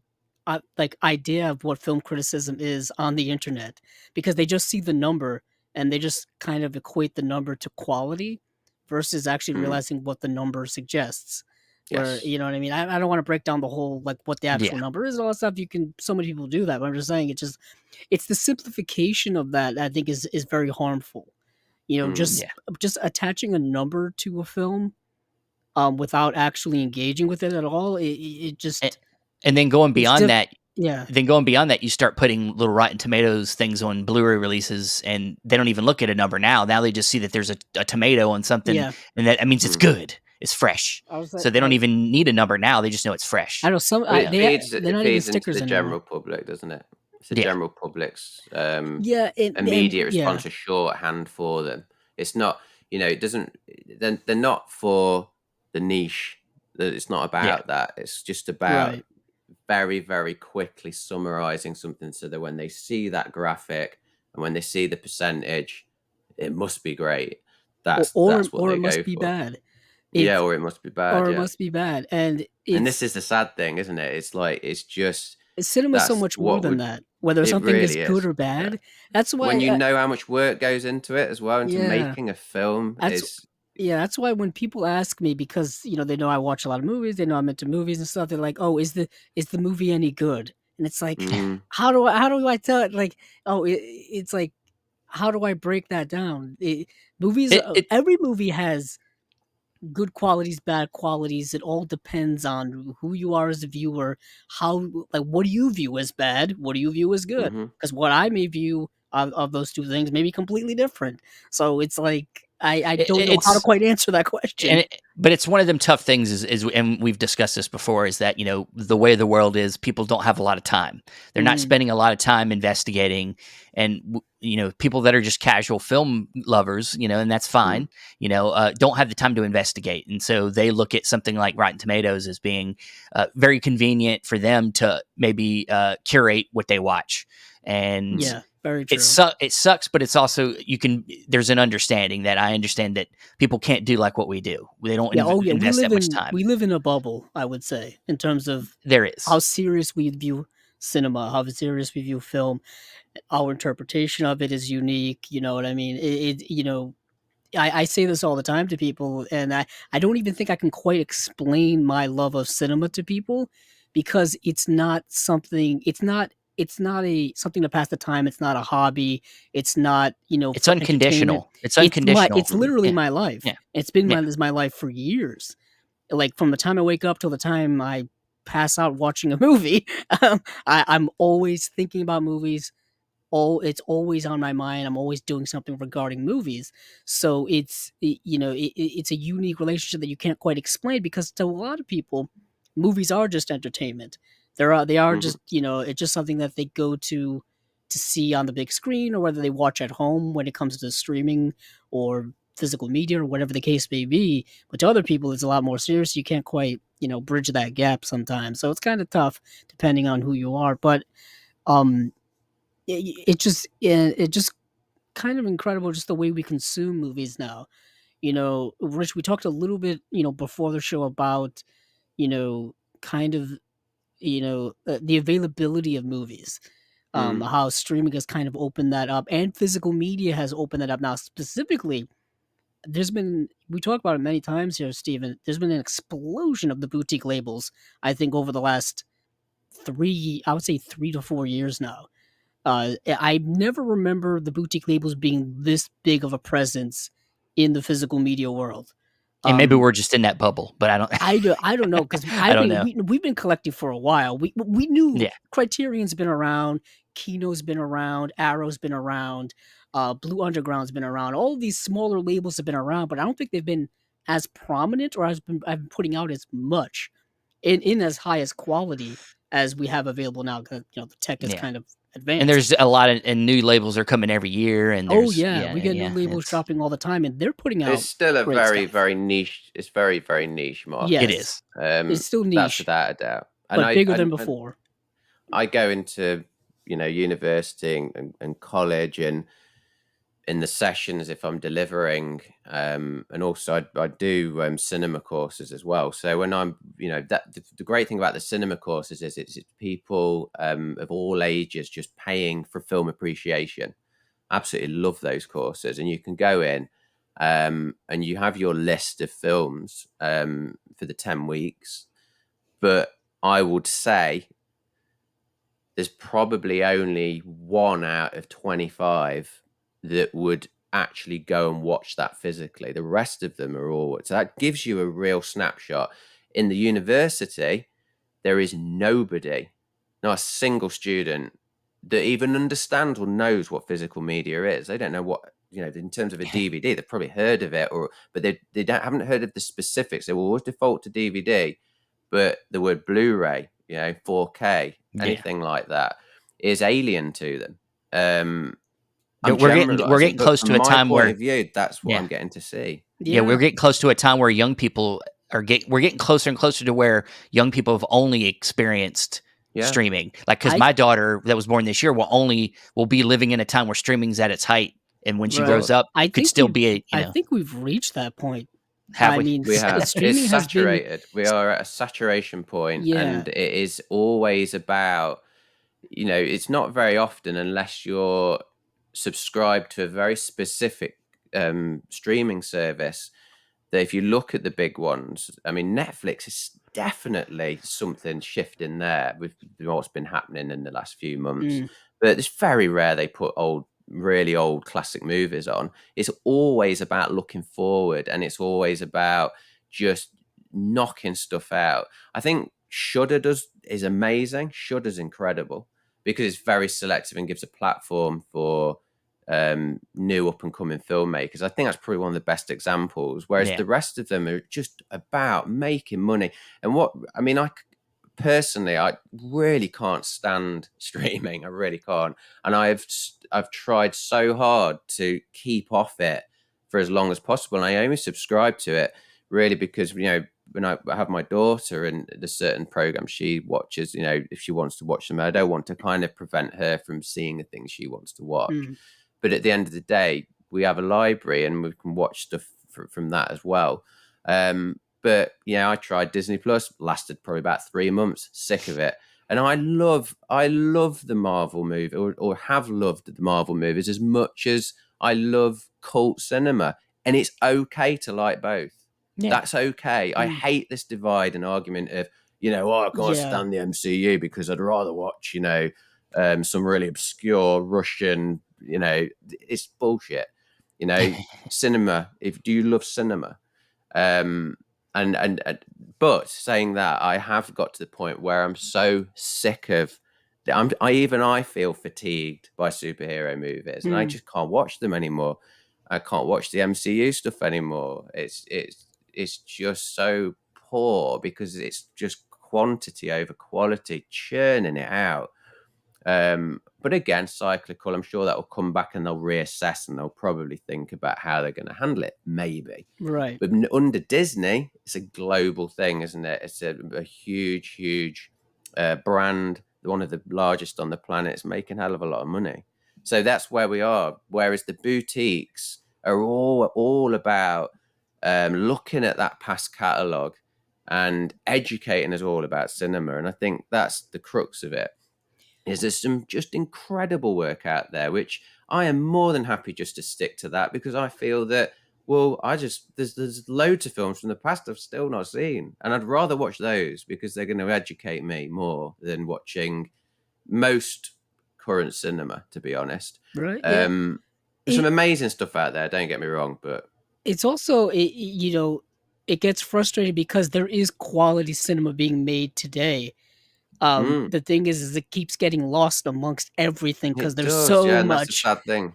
like idea of what film criticism is on the internet because they just see the number and they just kind of equate the number to quality versus actually Mm, realizing what the number suggests. Where yes. you know what I mean? I don't want to break down the whole like what the yeah, actual number is and all that stuff. You can so many people do that, but I'm just saying it's the simplification of that I think is very harmful. You know, Mm, yeah. just attaching a number to a film without actually engaging with it at all, it And, just and then going it's beyond diff that, yeah, you start putting little Rotten Tomatoes things on Blu-ray releases, and they don't even look at a number now. Now they just see that there's a tomato on something, yeah. and that means it's mm. good, it's fresh. I was like So they don't even need a number now. They just know it's I fresh. know some Well, they're it not even feeds into stickers the anymore. general public, doesn't it? It's the Yeah, general public's Yeah, and immediate yeah, response, a shorthand for them. It's not, it doesn't. They're not for the niche. It's not yeah. about that. It's just about right. very, very quickly summarizing something so that when they see that graphic and when they see the percentage, it must be great. That's what Or it they must go be for. bad. Yeah, It's or it must be bad. or it Yeah. must be bad, and And this it's is the sad thing, isn't it? It's like it's just cinema's so that's much more what than would that. Whether it something is really good is. or Yeah. bad, that's When why you know how much work goes into it as well, into yeah. making a film That's is yeah, that's why when people ask me because, they know I watch a lot of movies, they know I'm into movies and stuff, they're like, "Oh, is the movie any good?" And it's like, mm, how do I tell it? Like, oh, it's like, how do I break that down? Movies, It it every movie has good qualities, bad qualities. It all depends on who you are as a viewer. How like what do you view as bad? What do you view as good? mhm. Because what I may view of those two things may be completely different. So it's like I it don't know how to it's quite answer that question. but it's one of them tough things is and we've discussed this before, is that the way the world is, people don't have a lot of time. They're not Mm, spending a lot of time investigating, and people that are just casual film lovers, and that's Mm, fine, don't have the time to investigate, and so they look at something like Rotten Tomatoes as being very convenient for them to maybe curate what they watch. And mm. yeah, very it true. sucks. It sucks, but it's also there's an understanding that I understand that people can't do like what we do. They don't Yeah. Oh yeah, invest that much time. we live in a bubble. I would say in terms of There how is. serious we view cinema, how serious we view film. Our interpretation of it is unique. You know what I mean? I say this all the time to people, and I don't even think I can quite explain my love of cinema to people because it's not a something to pass the time. It's not a hobby. It's not It's for entertainment. unconditional. It's unconditional. It's literally Yeah. my life. Yeah. It's been Yeah. my life for years. Like from the time I wake up till the time I pass out watching a movie, I'm always thinking about movies it's always on my mind. I'm always doing something regarding movies. So it's a unique relationship that you can't quite explain because to a lot of people, movies are just entertainment. They are Mhm, just it's just something that they go to see on the big screen or whether they watch at home when it comes to streaming or physical media or whatever the case may be. But to other people, it's a lot more serious. You can't quite bridge that gap sometimes. So it's kind of tough depending on who you are. But um it just kind of incredible just the way we consume movies now. Rich, we talked a little bit, before the show about, you know, kind of, the availability of movies. mm, How streaming has kind of opened that up and physical media has opened that up. Now, specifically, we talked about it many times here, Steven. There's been an explosion of the boutique labels, I think, over the last I would say 3 to 4 years now. I never remember the boutique labels being this big of a presence in the physical media world. And maybe we're just in that bubble, but I don't I don't know, 'cause I I don't mean, know. we've been collecting for a while. We knew Yeah. Criterion's been around, Kino's been around, Arrow's been around, Blue Underground's been around. All of these smaller labels have been around, but I don't think they've been as prominent or have been putting out as much in as high as quality as we have available now, 'cause, the tech has Yeah. kind of And advanced. there's a lot of and new labels are coming every year, and Oh, there's yeah, we yeah, get new yeah, labels it's dropping all the time, and they're putting It's out still a great very, stuff. very niche. It's very, very niche it market. Yes, is. it's still That's niche, without a doubt. And but I, bigger than and, before. I go into university and college and in the sessions if I'm delivering, and also I do cinema courses as well. So when I'm that the great thing about the cinema courses is it's people of all ages just paying for film appreciation. Absolutely love those courses, and you can go in and you have your list of films for the 10 weeks, but I would say there's probably only 1 out of 25 that would actually go and watch that physically. The rest of them are all, so that gives you a real snapshot. In the university, there is nobody, not a single student that even understands or knows what physical media is. They don't know what, in terms of a DVD, they've probably heard of it, but they haven't heard of the specifics. They will always default to DVD, but the word Blu-ray, 4K, Yeah. anything like that is alien to them. Yeah, I'm we're generalizing, getting but close from to a my time point where of view, that's what yeah. I'm getting to see. Yeah, we're Yeah, getting close to a time where young people we're getting closer and closer to where young people have only experienced Yeah. streaming. Like, because I my daughter that was born this year will be living in a time where streaming's at its height, and when she right. grows up, I could think still be a I think we've reached that point. have I we? mean, We have. It's streaming has been saturated. We are at a saturation point, yeah, and it is always about, it's not very often unless you're subscribed to a very specific streaming service that if you look at the big ones, I mean, Netflix is definitely something shifting there with what's been happening in the last few months. mm, But it's very rare they put really old classic movies on. It's always about looking forward, and it's always about just knocking stuff out. I think Shudder is amazing. Shudder's incredible because it's very selective and gives a platform for new up and coming filmmakers. I think that's probably one of the best examples. Whereas Yeah. the rest of them are just about making money. And what I mean, personally, I really can't stand streaming. I really can't. And I've tried so hard to keep off it for as long as possible. And I only subscribe to it really because when I have my daughter and the certain programs she watches, if she wants to watch them, I don't want to kind of prevent her from seeing the things she wants to watch. mm, But at the end of the day, we have a library and we can watch stuff from that as well. But I tried Disney Plus, lasted probably about 3 months, sick of it. And I love the Marvel movie, or have loved the Marvel movies as much as I love cult cinema. And it's okay to like both. yeah, That's okay. I mm, hate this divide and argument of, I can't yeah, stand the MCU because I'd rather watch, some really obscure Russian, it's bullshit. Cinema. Do you love cinema? Um, and but saying that, I have got to the point where I'm so sick of. I feel fatigued by superhero movies, and I mm, just can't watch them anymore. I can't watch the MCU stuff anymore. It's just so poor because it's just quantity over quality, churning it out. But again, cyclical. I'm sure that will come back and they'll reassess and they'll probably think about how they're going to handle it. Maybe. right, But under Disney, it's a global thing, isn't it? It's a huge, huge brand, one of the largest on the planet. It's making a hell of a lot of money. So that's where we are. Whereas the boutiques are all about looking at that past catalogue and educating us all about cinema. And I think that's the crux of it. Is there's some just incredible work out there, which I am more than happy just to stick to that because I feel that, well, there's loads of films from the past I've still not seen, and I'd rather watch those because they're going to educate me more than watching most current cinema, to be honest. right, yeah. There's some It amazing stuff out there. Don't get me wrong, but it's also, it gets frustrating because there is quality cinema being made today. Mm, The thing is it keeps getting lost amongst everything because it there's does, so yeah, and that's the much. sad thing.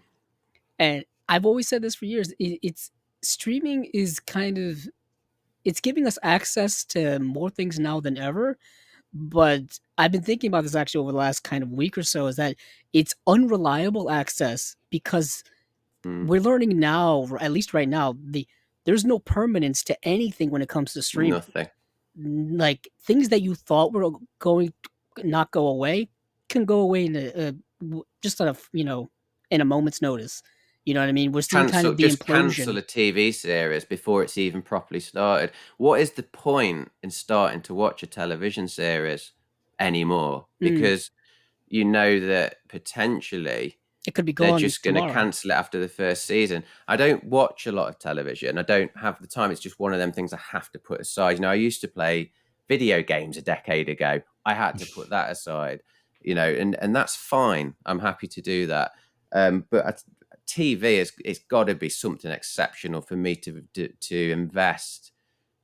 And I've always said this for years. It's streaming is kind of it's giving us access to more things now than ever. But I've been thinking about this actually over the last kind of week or so. Is that it's unreliable access because Mm, we're learning now, or at least right now, there's no permanence to anything when it comes to streaming. nothing. Like things that you thought were going to not go away can go away in just on a in a moment's notice. You know what I mean? We're seeing kind Cancel of the just cancel implosion. a TV series before it's even properly started. What is the point in starting to watch a television series anymore? Mm, Because you know that potentially it could be they're gone just gonna tomorrow. cancel it after the first season. I don't watch a lot of television. I don't have the time. It's just one of them things I have to put aside. I used to play video games a decade ago. I had to put that aside, and that's fine. I'm happy to do that. But TV is it's got to be something exceptional for me to invest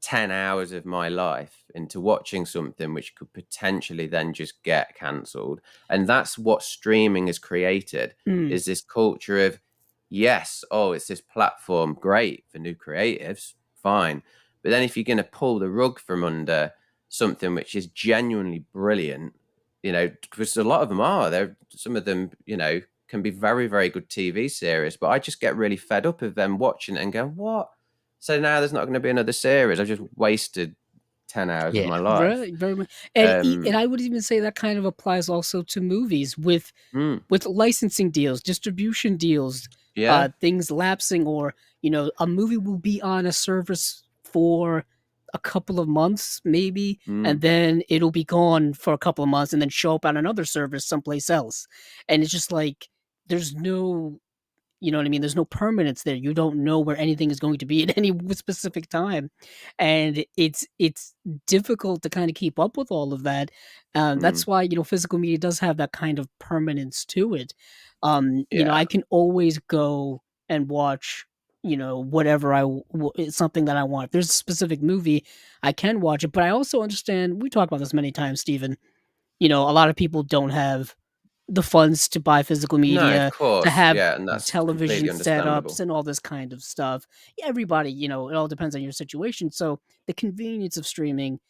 10 hours of my life into watching something which could potentially then just get cancelled. And that's what streaming has created, Mm, is this culture of, yes, oh, it's this platform, great for new creatives, fine. But then if you're going to pull the rug from under something which is genuinely brilliant, because a lot of them are, there, some of them, can be very, very good TV series, but I just get really fed up of them watching it and go, what? So now there's not going to be another series. I've just wasted 10 hours of Yeah. my life. very, very much. And Um, I would even say that kind of applies also to movies mm, with licensing deals, distribution deals, yeah. things lapsing, or a movie will be on a service for a couple of months, maybe, Mm, and then it'll be gone for a couple of months, and then show up on another service someplace else, and it's just like there's no you know what I mean? There's no permanence there. You don't know where anything is going to be at any specific time, and it's difficult to kind of keep up with all of that. mm, That's why physical media does have that kind of permanence to it. yeah. I can always go and watch whatever it's something that I want. If there's a specific movie, I can watch it. But I also understand. We talked about this many times, Stephen. A lot of people don't have the funds to buy physical No, of media, to course. have Yeah. And that's television completely setups understandable. and all this kind of stuff. Everybody, it all depends on your situation. So the convenience of streaming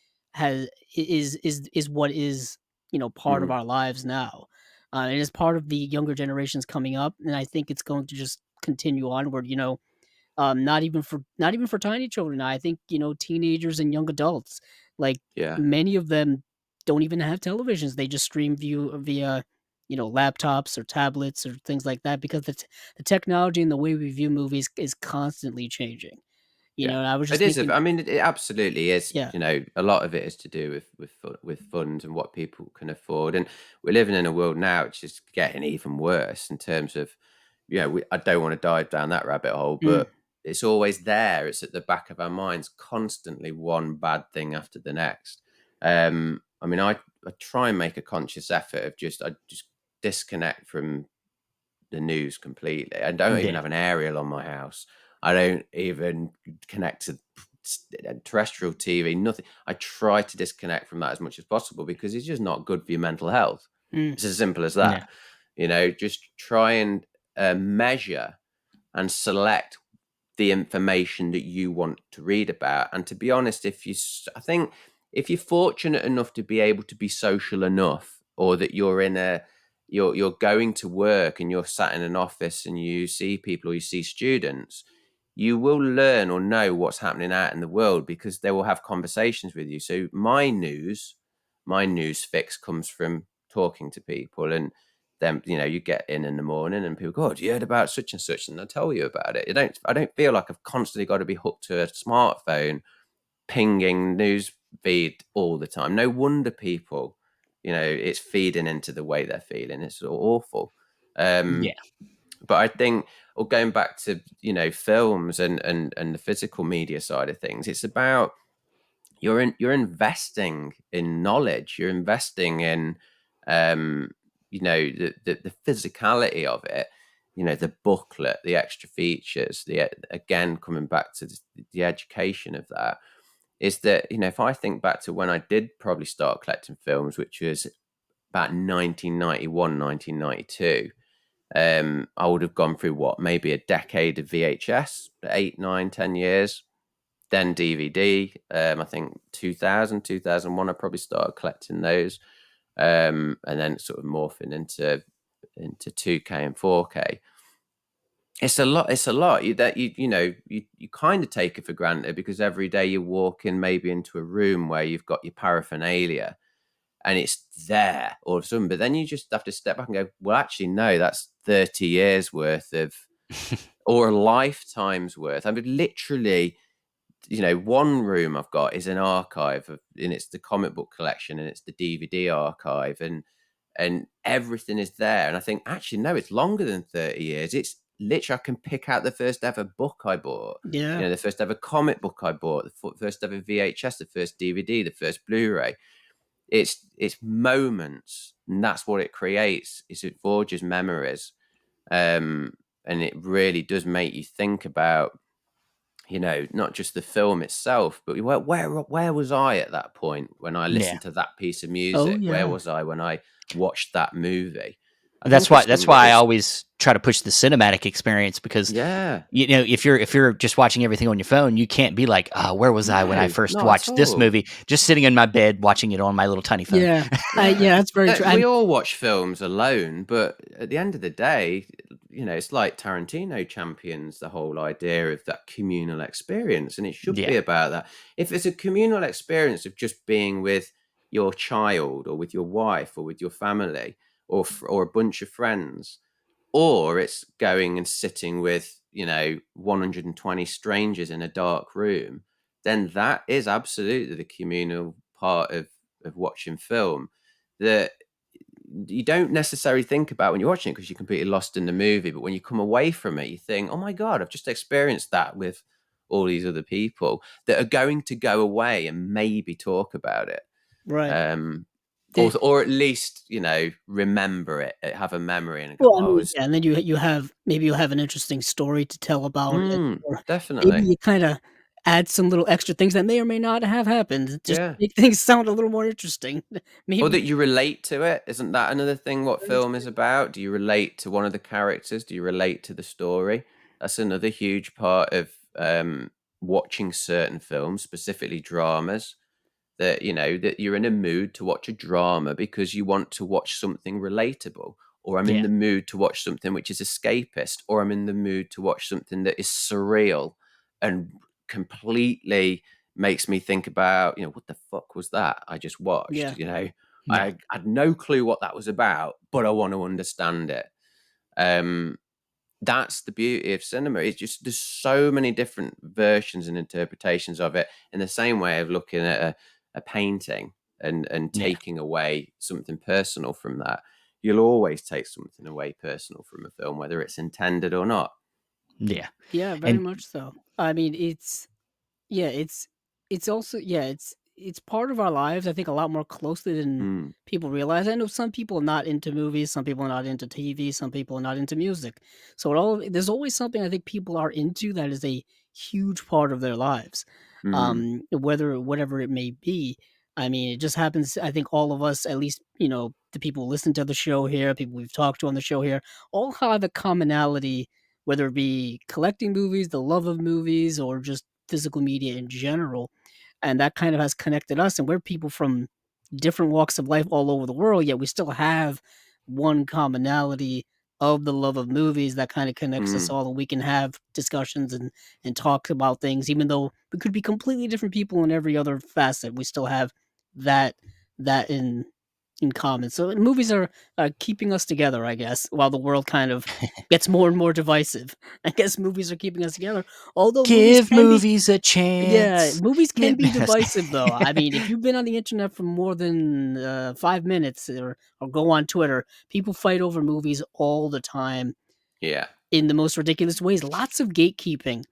is what is part of Mm, our lives now. It is part of the younger generations coming up, and I think it's going to just continue onward. Not even for tiny children. I think, teenagers and young adults, like yeah. many of them don't even have televisions. They just stream via, laptops or tablets or things like that because the technology and the way we view movies is constantly changing. Yeah, And I was it just is. thinking, I mean, it absolutely is. yeah. A lot of it is to do with funds and what people can afford. And we're living in a world now which is getting even worse in terms of, I don't want to dive down that rabbit hole, Mm, but it's always there. It's at the back of our minds, constantly one bad thing after the next. I mean, I try and make a conscious effort of I just disconnect from the news completely. I don't even Yeah. have an aerial on my house. I don't even connect to terrestrial TV, nothing. I try to disconnect from that as much as possible because it's just not good for your mental health. mm, It's as simple as Yeah. that. Just try and measure and select the information that you want to read about. And to be honest, I think if you're fortunate enough to be able to be social enough, or that you're going to work and you're sat in an office and you see people or you see students, you will learn or know what's happening out in the world because they will have conversations with you. So my news fix comes from talking to people, and then you get in the morning and people go, "Oh, have you heard about such and such?" And they'll tell you about it. I don't feel like I've constantly got to be hooked to a smartphone pinging news feed all the time. No wonder people, it's feeding into the way they're feeling. It's awful. Yeah. um but I think, or going back to films and the physical media side of things, it's about you're investing in knowledge, you're investing in um the physicality of it. the booklet, the extra features, again, coming back to the education of that, is that, if I think back to when I did probably start collecting films, which was about 1991, 1992, I would have gone through maybe a decade of VHS, 8, 9, 10 years, then DVD. I think 2000, 2001, I probably started collecting those, and then sort of morphing into 2K and 4K. It's a lot. It's a lot you kind of take it for granted, because every day you walk in maybe into a room where you've got your paraphernalia and it's there all of a sudden. But then you just have to step back and go, well, actually, no, that's 30 years worth of, or a lifetime's worth. I mean, literally, one room I've got is an archive and it's the comic book collection and it's the DVD archive, and everything is there. And I think, actually, no, it's longer than 30 years. It's literally, I can pick out the first ever book I bought, Yeah. the first ever comic book I bought, the first ever VHS, the first DVD, the first Blu-ray. It's moments, and that's what it creates. It forges memories, and it really does make you think about, not just the film itself, but where was I at that point when I Yeah. listened to that piece of Oh, music? Where yeah. was I when I watched that movie? I That's think why it's that's something that why I is, always try to push the cinematic experience, because yeah, if you're just watching everything on your phone, you can't be like, where was I when I no, first not at watched this all. movie? Just sitting in my bed watching it on my little tiny phone. Yeah. Yeah. Yeah, that's very true. We all watch films alone, but at the end of the day, it's like Tarantino champions the whole idea of that communal experience, and it should be Yeah. about that. If it's a communal experience of just being with your child or with your wife or with your family, or a bunch of friends, or it's going and sitting with 120 strangers in a dark room, then that is absolutely the communal part of watching film that you don't necessarily think about when you're watching it, because you're completely lost in the movie. But when you come away from it, you think, oh my God, I've just experienced that with all these other people that are going to go away and maybe talk about it. Right. um The or at least, remember it, have a memory and go, Well, I oh, mean, yeah, and then you have maybe you'll have an interesting story to tell about it, or maybe definitely. you kinda add some little extra things that may or may not have happened just to Yeah. make things sound a little more interesting. Or Maybe that you relate to it. Isn't that another thing what very film is true. about? Do you relate to one of the characters? Do you relate to the story? That's another huge part of watching certain films, specifically dramas, that that you're in a mood to watch a drama because you want to watch something relatable, or I'm in Yeah. the mood to watch something which is escapist, or I'm in the mood to watch something that is surreal and completely makes me think about, what the fuck was that I just watched? Yeah. Yeah. I had no clue what that was about, but I want to understand it. um that's the beauty of cinema. It's just, there's so many different versions and interpretations of it, in the same way of looking at a painting and Yeah. taking away something personal from that. You'll always take something away personal from a film, whether it's intended or not. Yeah. Yeah, very And much so. I mean, yeah, it's also yeah, it's part of our lives, I think, a lot more closely than Mm, people realize. I know some people are not into movies, some people are not into TV, some people are not into music. So there's always something I think people are into that is a huge part of their lives. mm, Whether whatever it may be. I mean, it just happens, I think all of us, at least, the people who listen to the show here, people we've talked to on the show here, all have a commonality, whether it be collecting movies, the love of movies, or just physical media in general. And that kind of has connected us. And we're people from different walks of life all over the world, yet we still have one commonality of the love of movies that kind of connects us mm, all. And we can have discussions and talk about things, even though we could be completely different people in every other facet. We still have that that in common. So movies are keeping us together, I guess, while the world kind of gets more and more divisive. I guess movies are keeping us together. Although movies give can be movies a yeah, chance. movies can Give be divisive though. I mean, if you've been on the internet for more than 5 minutes or go on Twitter, people fight over movies all the time yeah. in the most ridiculous ways. Lots of gatekeeping.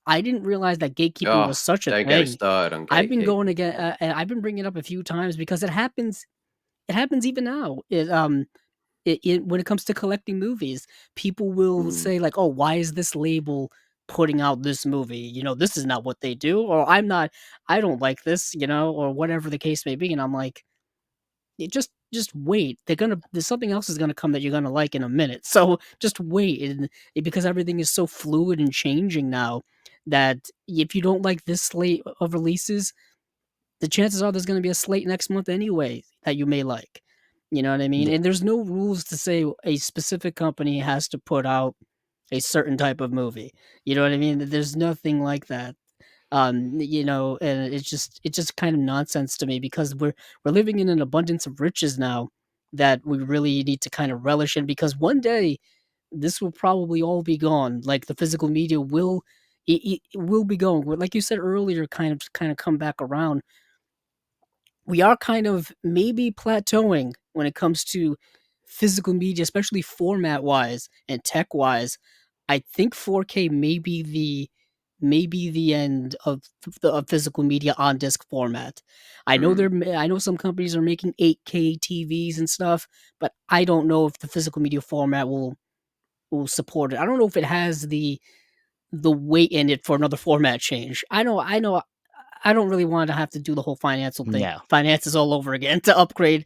I didn't realize that gatekeeping Oh, was such a don't get me thing. started on I've been going gatekeeping. again, and I've been bringing it up a few times because it happens even now. when it comes to collecting movies, people will Mm. say like, "Oh, why is this label putting out this movie? You know, this is not what they do," or I don't like this," or whatever the case may be, and I'm like, just wait. There's something else is gonna come that you're gonna like in a minute. So just wait, and because everything is so fluid and changing now, that if you don't like this slate of releases, the chances are there's gonna be a slate next month anyway that you may like. You know what I mean? Yeah. And there's no rules to say a specific company has to put out a certain type of movie. You know what I mean? There's nothing like that. And it's just kind of nonsense to me because we're living in an abundance of riches now that we really need to kind of relish in, because one day this will probably all be gone. Like the physical media it will be going. Like you said earlier, kind of come back around. We are kind of maybe plateauing when it comes to physical media, especially format wise and tech wise. I think 4K may be the end of physical media on disc format. Mm. I know some companies are making 8K TVs and stuff, but I don't know if the physical media format will support it. I don't know if it has the weight in it for another format change. I don't really want to have to do the whole No. finances all over again to upgrade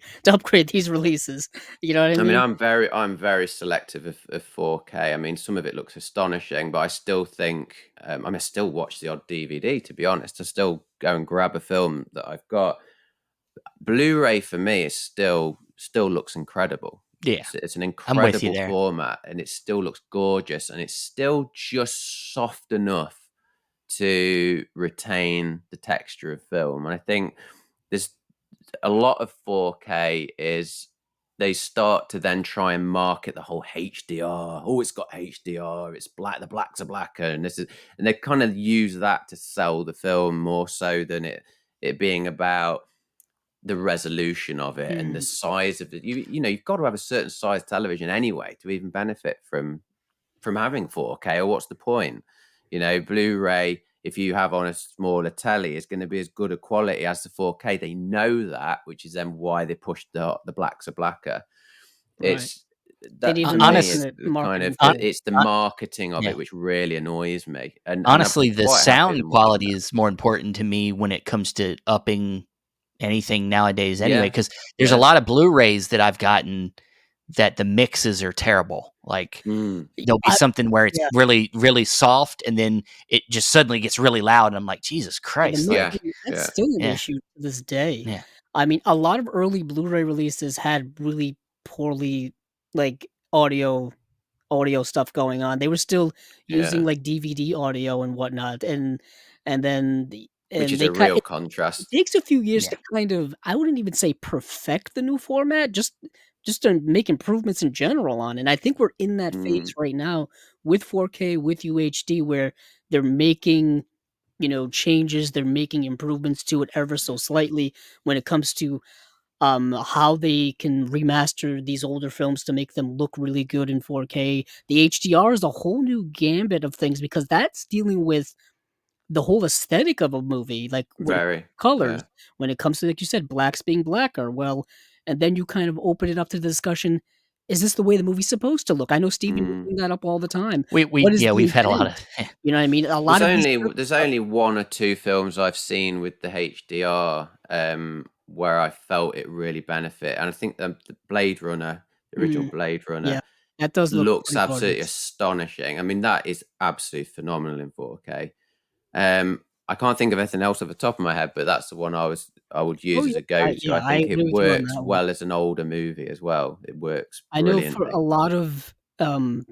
these releases. You know what I I mean, mean? I'm very selective of 4K. I mean, some of it looks astonishing, but I still think, I mean, I still watch the odd DVD, to be honest. I still go and grab a film that I've got. Blu-ray for me is still looks incredible. Yeah. It's an I'm with you incredible there. format, and it still looks gorgeous, and it's still just soft enough to retain the texture of film. And I think there's a lot of 4K is they start to then try and market the whole HDR. Oh, it's got HDR. It's black. The blacks are blacker, and this is, and they kind of use that to sell the film more so than it being about the resolution of it and the Mm, size of it. You know, you've got to have a certain size television anyway to even benefit from having 4K, or what's the point? You know, Blu-ray, if you have on a smaller telly, is going to be as good a quality as the 4K. They know that, which is then why they push the blacks are blacker. right. It's They that need for an me Honest is alternate the kind marketing of hon the, tool. it's the hon marketing of yeah. it which really annoys me, and I'm Honestly, the quite happy sound them watching quality that. is more important to me when it comes to upping anything nowadays anyway, Yeah, because there's a yeah. lot of Blu-rays that I've gotten that the mixes are terrible. Like, Mm. there'll be I something where it's Yeah, really, really soft, and then it just suddenly gets really loud, and I'm like, "Jesus the Christ," Yeah, like mixing, that's yeah, still an yeah, issue to this day. yeah, I mean, a lot of early Blu-ray releases had really poorly, like, audio stuff going on. They were still using, yeah. like, DVD audio and whatnot, and then Which is they a cut real it contrast. takes a few years yeah. to kind of, I wouldn't even say perfect the new format, just to make improvements in general on it, and I think we're in that phase Mm. right now with 4K, with UHD, where they're making, changes, they're making improvements to it ever so slightly when it comes to how they can remaster these older films to make them look really good in 4K. The HDR is a whole new gambit of things because that's dealing with the whole aesthetic of a movie, like when it comes Very, to colors, yeah. when it comes to, like you said, blacks being blacker. Well, and then you kind of open it up to the discussion. Is this the way the movie's supposed to look? I know, Steven, you Mm. bring that up all the time. We What is yeah, the we've had a lot intent? of You know what I mean? A lot of these films There's are only 1 or 2 films I've seen with the HDR, where I felt it really benefit, and I think the Blade Runner, the original mm, Blade yeah, Runner, that does look looks pretty absolutely gorgeous. astonishing. I mean, that is absolutely phenomenal in 4K. I can't think of anything else off the top of my head, but that's the one I would Oh, use as yeah, a go-to. I I think agree it with you on works that one. well as an older movie as well. It works I know for a brilliantly. lot of, and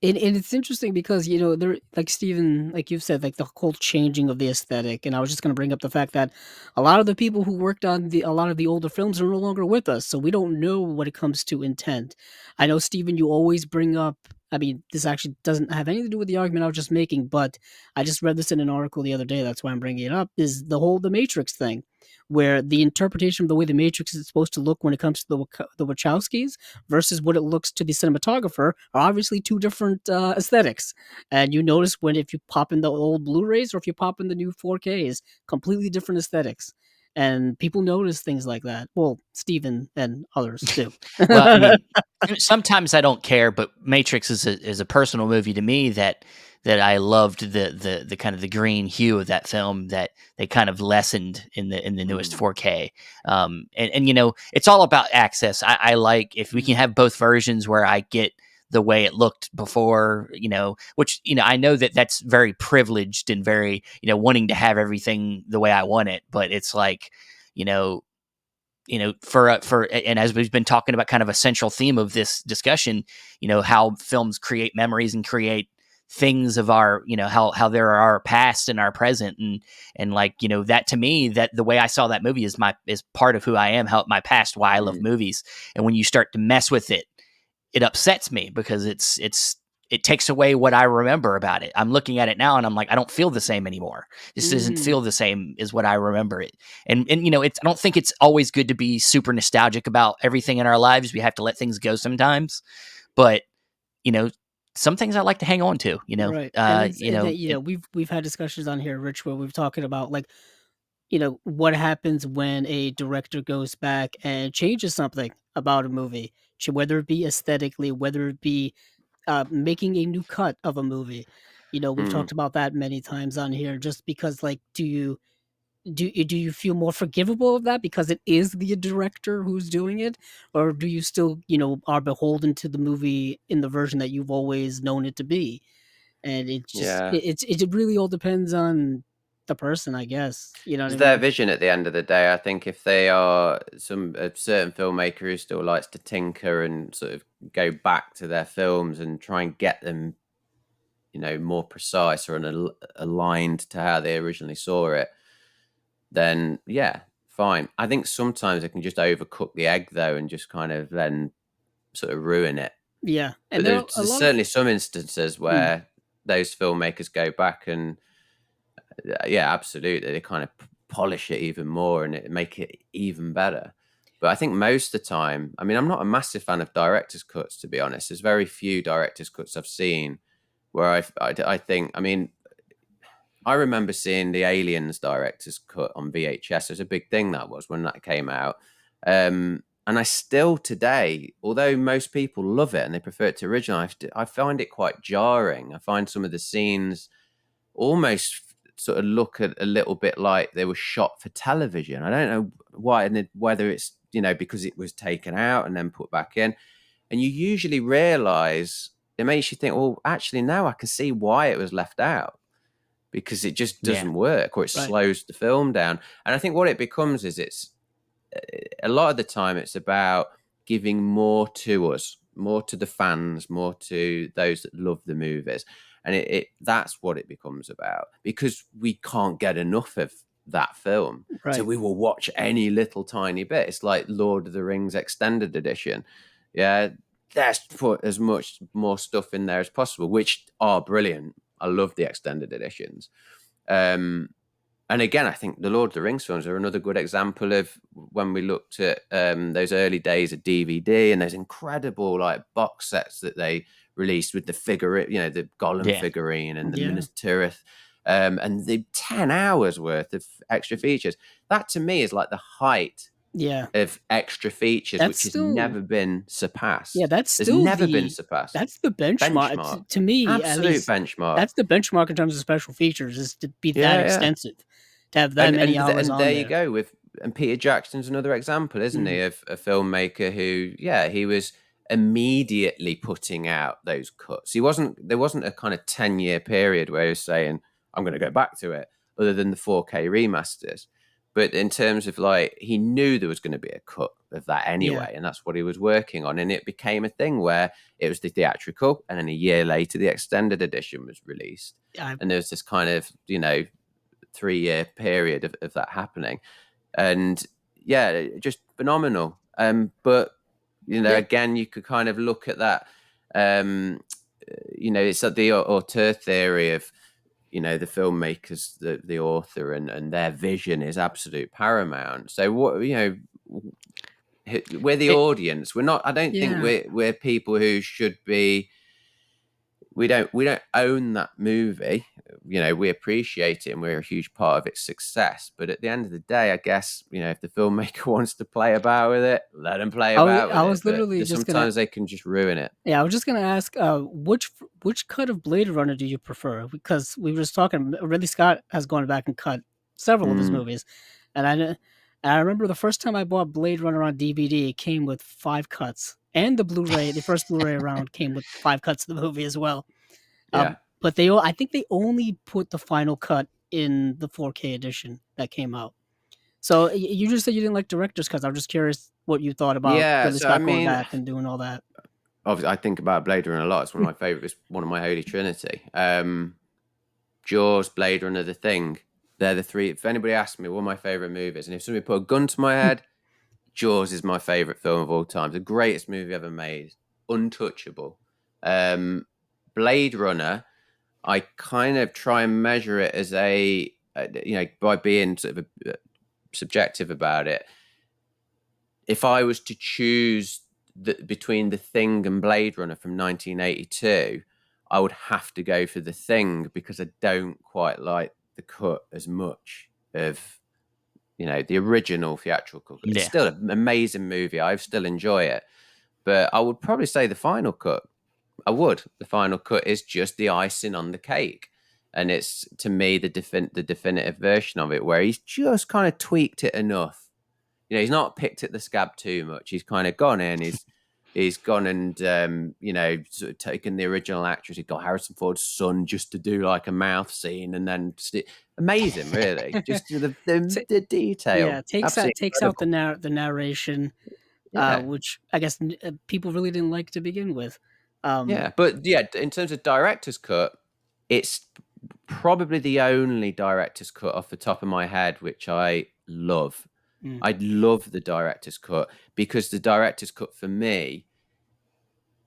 it's interesting because, there, like Steven, like you've said, like the whole changing of the aesthetic, and I was just gonna bring up the fact that a lot of the people who worked on a lot of the older films are no longer with us, so we don't know what it comes to intent. I know, Steven, you always bring up, I mean, this actually doesn't have anything to do with the argument I was just making, but I just read this in an article the other day, that's why I'm bringing it up, is the Matrix thing, where the interpretation of the way the Matrix is supposed to look when it comes to the Wachowskis versus what it looks to the cinematographer are obviously two different aesthetics. And you notice when if you pop in the old Blu-rays or if you pop in the new 4Ks, completely different aesthetics. and people notice things like that. Well, Steven and others do. Well, I mean, sometimes I don't care, but Matrix is a personal movie to me that I loved the kind of the green hue of that film that they kind of lessened in the newest Mm. 4K. And it's all about access. I like if we can have both versions where I get the way it looked before, which I know that that's very privileged and very wanting to have everything the way I want it, but it's like you know for and as we've been talking about, kind of a central theme of this discussion, how films create memories and create things of our, how there are our past and our present, and like that, to me, that the way I saw that movie is part of who I am, how my past, why I love Mm. movies. And when you start to mess with it, it upsets me because it takes away what I remember about it. I'm looking at it now and I'm like, I don't feel the same anymore. This doesn't Mm, feel the same as what I remember it. And it's, I don't think it's always good to be super nostalgic about everything in our lives. We have to let things go sometimes, but you know, some things I like to hang on to. right. And then, we've had discussions on here, Rich, where we've talking about like, what happens when a director goes back and changes something about a movie, whether it be aesthetically, whether it be making a new cut of a movie. We've Mm. talked about that many times on here. Just because, like, do you feel more forgivable of that because it is the director who's doing it, or do you still are beholden to the movie in the version that you've always known it to be? And it just Yeah. it really all depends on the person, I guess. You know what It's I their mean? vision at the end of the day. I think if they are a certain filmmaker who still likes to tinker and sort of go back to their films and try and get them, more precise or aligned to how they originally saw it, then yeah, fine. I think sometimes they can just overcook the egg though, and just kind of then sort of ruin it. Yeah, But and there are there's, a there's lot of certainly some instances mm, where those filmmakers go back and yeah, absolutely. They kind of polish it even more and make it even better. But I think most of the time, I mean, I'm not a massive fan of director's cuts, to be honest. There's very few director's cuts I've seen where I think, I mean, I remember seeing the Aliens director's cut on VHS. It was a big thing that was when that came out. And I still today, although most people love it and they prefer it to original, I find it quite jarring. I find some of the scenes almost sort of look a little bit like they were shot for television. I don't know why, and whether it's because it was taken out and then put back in. And you usually realize it makes you think, well, actually, now I can see why it was left out because it just Yeah. doesn't work or it right, slows the film down. And I think what it becomes is it's a lot of the time it's about giving more to us, more to the fans, more to those that love the movies. And it that's what it becomes about because we can't get enough of that film. So right, we will watch any little tiny bit. It's like Lord of the Rings extended edition. Yeah, let's put as much more stuff in there as possible, which are brilliant. I love the extended editions. Um, and again, I think the Lord of the Rings films are another good example of when we looked at those early days of DVD and those incredible like box sets that they released with the figure, the Gollum Yeah. figurine and the yeah, Minas Tirith, and the 10 hours worth of extra features. That to me is like the height yeah. of extra features, That's which has still never been Yeah, surpassed. that's There's still never been the surpassed. that's the benchmark Benchmark, to me, at absolute least. benchmark. That's the benchmark in terms of special features, is to be that Yeah, yeah. extensive, to have that And many and hours and on there you there. go with and Peter Jackson's another example, isn't Mhm. he, of a filmmaker who, yeah, he was immediately putting out those cuts. There wasn't a kind of 10-year period where he was saying, I'm going to go back to it, other than the 4K remasters. But in terms of like, he knew there was going to be a cut of that Yeah, anyway, and that's what he was working on. And it became a thing where it was the theatrical, and then a year later, the extended edition was released. I And there was this kind of, 3-year period of that happening. And yeah, just phenomenal. But yeah, again, you could kind of look at that. Um, it's like the auteur theory of the filmmakers, the author, and their vision is absolute paramount. So what we're the It, audience. We're not. I don't think yeah, we're people who should be we don't own that movie. We appreciate it and we're a huge part of its success. But at the end of the day, I guess, if the filmmaker wants to play about with it, let them play about I with it. was But literally just gonna sometimes they can just ruin it. Yeah, I was just gonna ask, which cut of Blade Runner do you prefer? Because we were just talking, Ridley Scott has gone back and cut several of his Mm, movies, and I remember the first time I bought Blade Runner on DVD, it came with 5 cuts, and the first Blu-ray around came with 5 cuts of the movie as well. yeah. But I think they only put the final cut in the 4K edition that came out. So you just said you didn't like director's cuts. I'm just curious what you thought about Yeah. Ridley So, I Scott going mean, back and doing all that. obviously, I think about Blade Runner a lot. It's one of my favorites, one of my holy trinity. Jaws, Blade Runner, The Thing. They're the three. If anybody asks me what my favorite movies, and if somebody put a gun to my head, Jaws is my favorite film of all time. The greatest movie ever made, untouchable. Um, Blade Runner, I kind of try and measure it as by being sort of subjective about it. If I was to choose between The Thing and Blade Runner from 1982, I would have to go for The Thing because I don't quite like the cut as much of the original theatrical. It's Yeah. still an amazing movie. I still enjoy it, but I would probably say the final cut. I would. The final cut is just the icing on the cake, and it's to me the definitive version of it, where he's just kind of tweaked it enough. He's not picked at the scab too much. He's kind of gone in. He's gone and sort of taken the original actress. He got Harrison Ford's son just to do like a mouth scene, and then amazing, really. Just the Yeah, detail, absolutely takes out incredible. the narration, Yeah, which I guess people really didn't like to begin with. Um, yeah. But yeah, in terms of director's cut, it's probably the only director's cut off the top of my head which I love. mm, I love the director's cut because the director's cut for me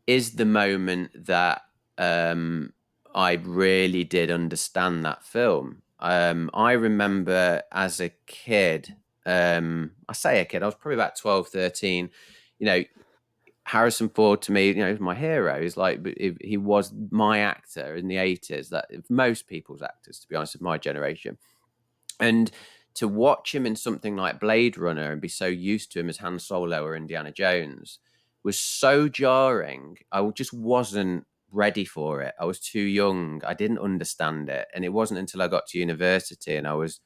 is the moment that I really did understand that film. I remember as a kid, I say a kid, I was probably about 12, 13. You know, Harrison Ford to me, is my hero. He's like, he was my actor in the 80s, that most people's actors, to be honest, of my generation. And to watch him in something like Blade Runner and be so used to him as Han Solo or Indiana Jones was so jarring. I just wasn't ready for it. I was too young. I didn't understand it. And it wasn't until I got to university and I was,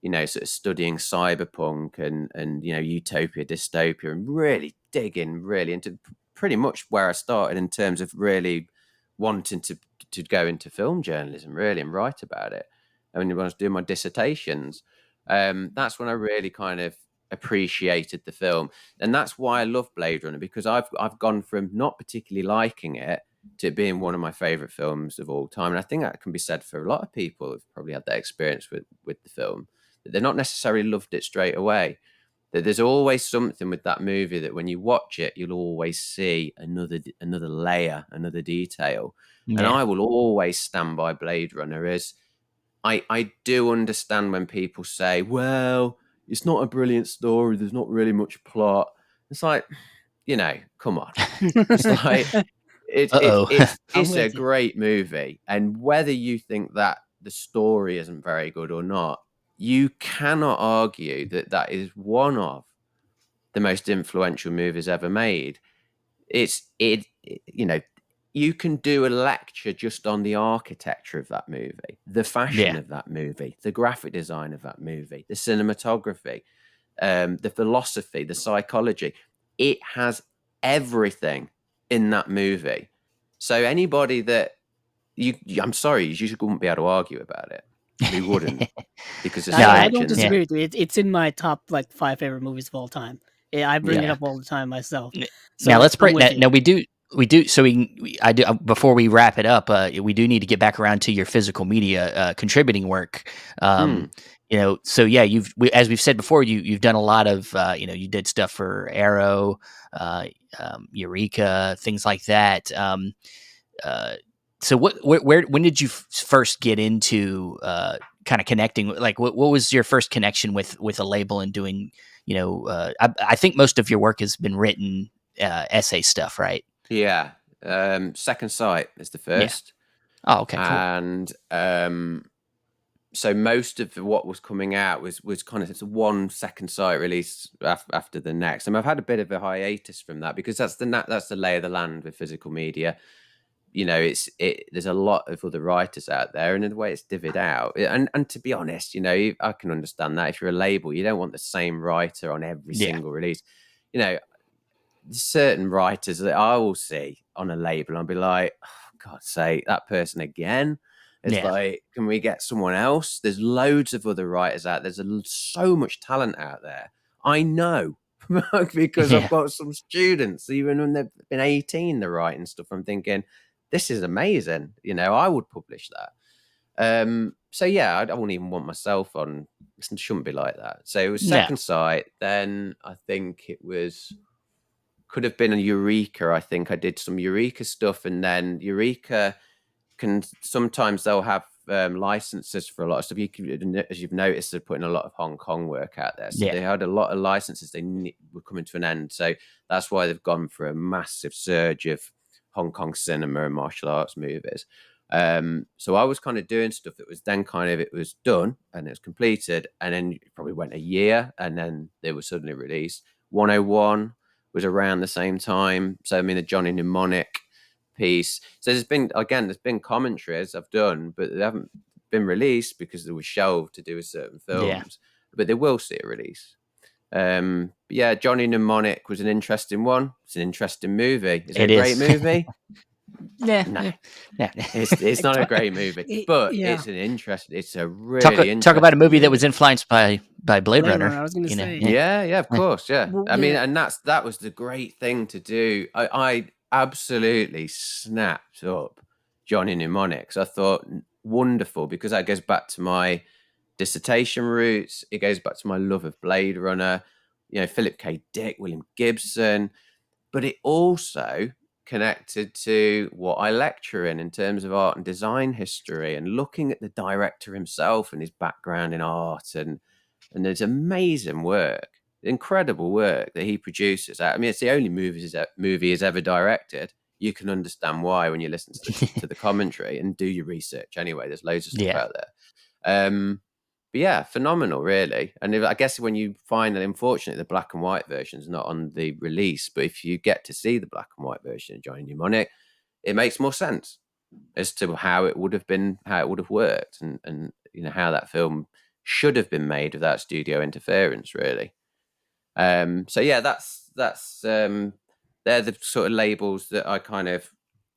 sort of studying cyberpunk and utopia, dystopia, and really digging really into pretty much where I started in terms of really wanting to go into film journalism, really, and write about it. I mean, when I was doing my dissertations, that's when I really kind of appreciated the film, and that's why I love Blade Runner, because I've gone from not particularly liking it to it being one of my favorite films of all time, and I think that can be said for a lot of people who've probably had that experience with the film, that they're not necessarily loved it straight away. That there's always something with that movie that when you watch it, you'll always see another layer, another detail. And Yeah. I will always stand by Blade Runner as I do understand when people say, well, it's not a brilliant story, there's not really much plot. It's like, come on. It's like it's it's Uh-oh. it's I'm it's a with you. great movie. And whether you think that the story isn't very good or not, you cannot argue that that is one of the most influential movies ever made. It's it you know you can do a lecture just on the architecture of that movie, the fashion Yeah. of that movie, the graphic design of that movie, the cinematography, the philosophy, the psychology. It has everything in that movie. So anybody that I'm sorry, you just wouldn't be able to argue about it. We wouldn't, because there's No, so I much don't in yeah. there. disagree with you. It's in my top like 5 favorite movies of all time. Yeah, I bring it Yeah. up all the time myself. N- Now So let's I'm break. with Now, you. now we do. So I do before we wrap it up. We do need to get back around to your physical media contributing work. Mm. So yeah, as we've said before, you've done a lot of you did stuff for Arrow, uh, Eureka, things like that. Uh, so where when did you first get into kind of connecting? Like, what was your first connection with a label and doing? I think most of your work has been written essay stuff, right? Yeah. Second Sight is the Yeah. first. Oh, okay, cool. and so most of what was coming out was kind of, it's one second sight release after the next. And I've had a bit of a hiatus from that because that's the lay of the land with physical media. There's a lot of other writers out there, and in the way it's divvied out, and to be honest, I can understand that. If you're a label, you don't want the same writer on every Yeah, single release. you know Certain writers that I will see on a label and I'll be like, oh, God's sake, that person again. It's yeah, like, can we get someone else? There's loads of other writers out there. There's so much talent out there. I know because I've yeah, got some students, even when they've been 18, they're writing stuff. I'm thinking, this is amazing. I would publish that. So yeah, I wouldn't even want myself on. It shouldn't be like that. So it was yeah, Second Sight. Then I think it could have been a Eureka. I think I did some Eureka stuff, and then Eureka can sometimes they'll have licenses for a lot of stuff. As you've noticed, they're putting a lot of Hong Kong work out there, so yeah, they had a lot of licenses. Were coming to an end, so that's why they've gone for a massive surge of Hong Kong cinema and martial arts movies. So I was kind of doing stuff that was then it was done and it was completed, and then it probably went a year, and then they were suddenly released. 101 was around the same time. So I mean, the Johnny Mnemonic piece. So there's been commentaries I've done, but they haven't been released because they were shelved to do with certain yeah. films. But they will see a release. Yeah, Johnny Mnemonic was an interesting one. It's an interesting movie. Is it a It great is. movie? Yeah, No, yeah, yeah. it's not a great movie, but Yeah, it's a talk really talk about a interesting movie that movie. was influenced by Blade Blade Runner. Runner. I was gonna say. Yeah, Yeah, of yeah, course, yeah. Well, I mean, yeah. and that was the great thing to do. I absolutely snapped up Johnny Mnemonics. I thought wonderful because that goes back to my dissertation roots. It goes back to my love of Blade Runner. Philip K. Dick, William Gibson, but it also connected to what I lecture in terms of art and design history, and looking at the director himself and his background in art, and there's amazing work, incredible work that he produces. I mean, it's the only movie he's ever directed. You can understand why when you listen to the commentary and do your research. Anyway, there's loads of stuff yeah, out there. But yeah, phenomenal, really. And I guess when you find that, unfortunately, the black and white version is not on the release, but if you get to see the black and white version of Johnny Mnemonic, it makes more sense as to how it would have been, how it would have worked, and how that film should have been made without studio interference, really. So yeah, they're the sort of labels that I kind of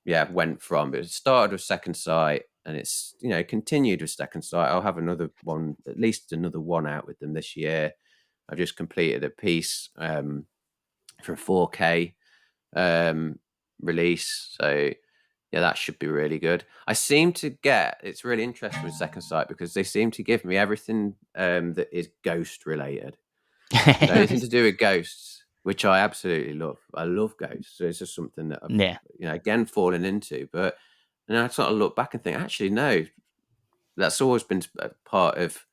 went from. It started with Second Sight, and it's continued with Second Sight. I'll have another one, at least another one out with them this year. I've just completed a piece for a 4K release, so yeah, that should be really good. I seem to get, it's really interesting with Second Sight because they seem to give me everything that is ghost related. So anything to do with ghosts, which I absolutely love. I love ghosts. So it's just something that I've, yeah. again, fallen into. But I sort of look back and think, actually, no, that's always been a part of,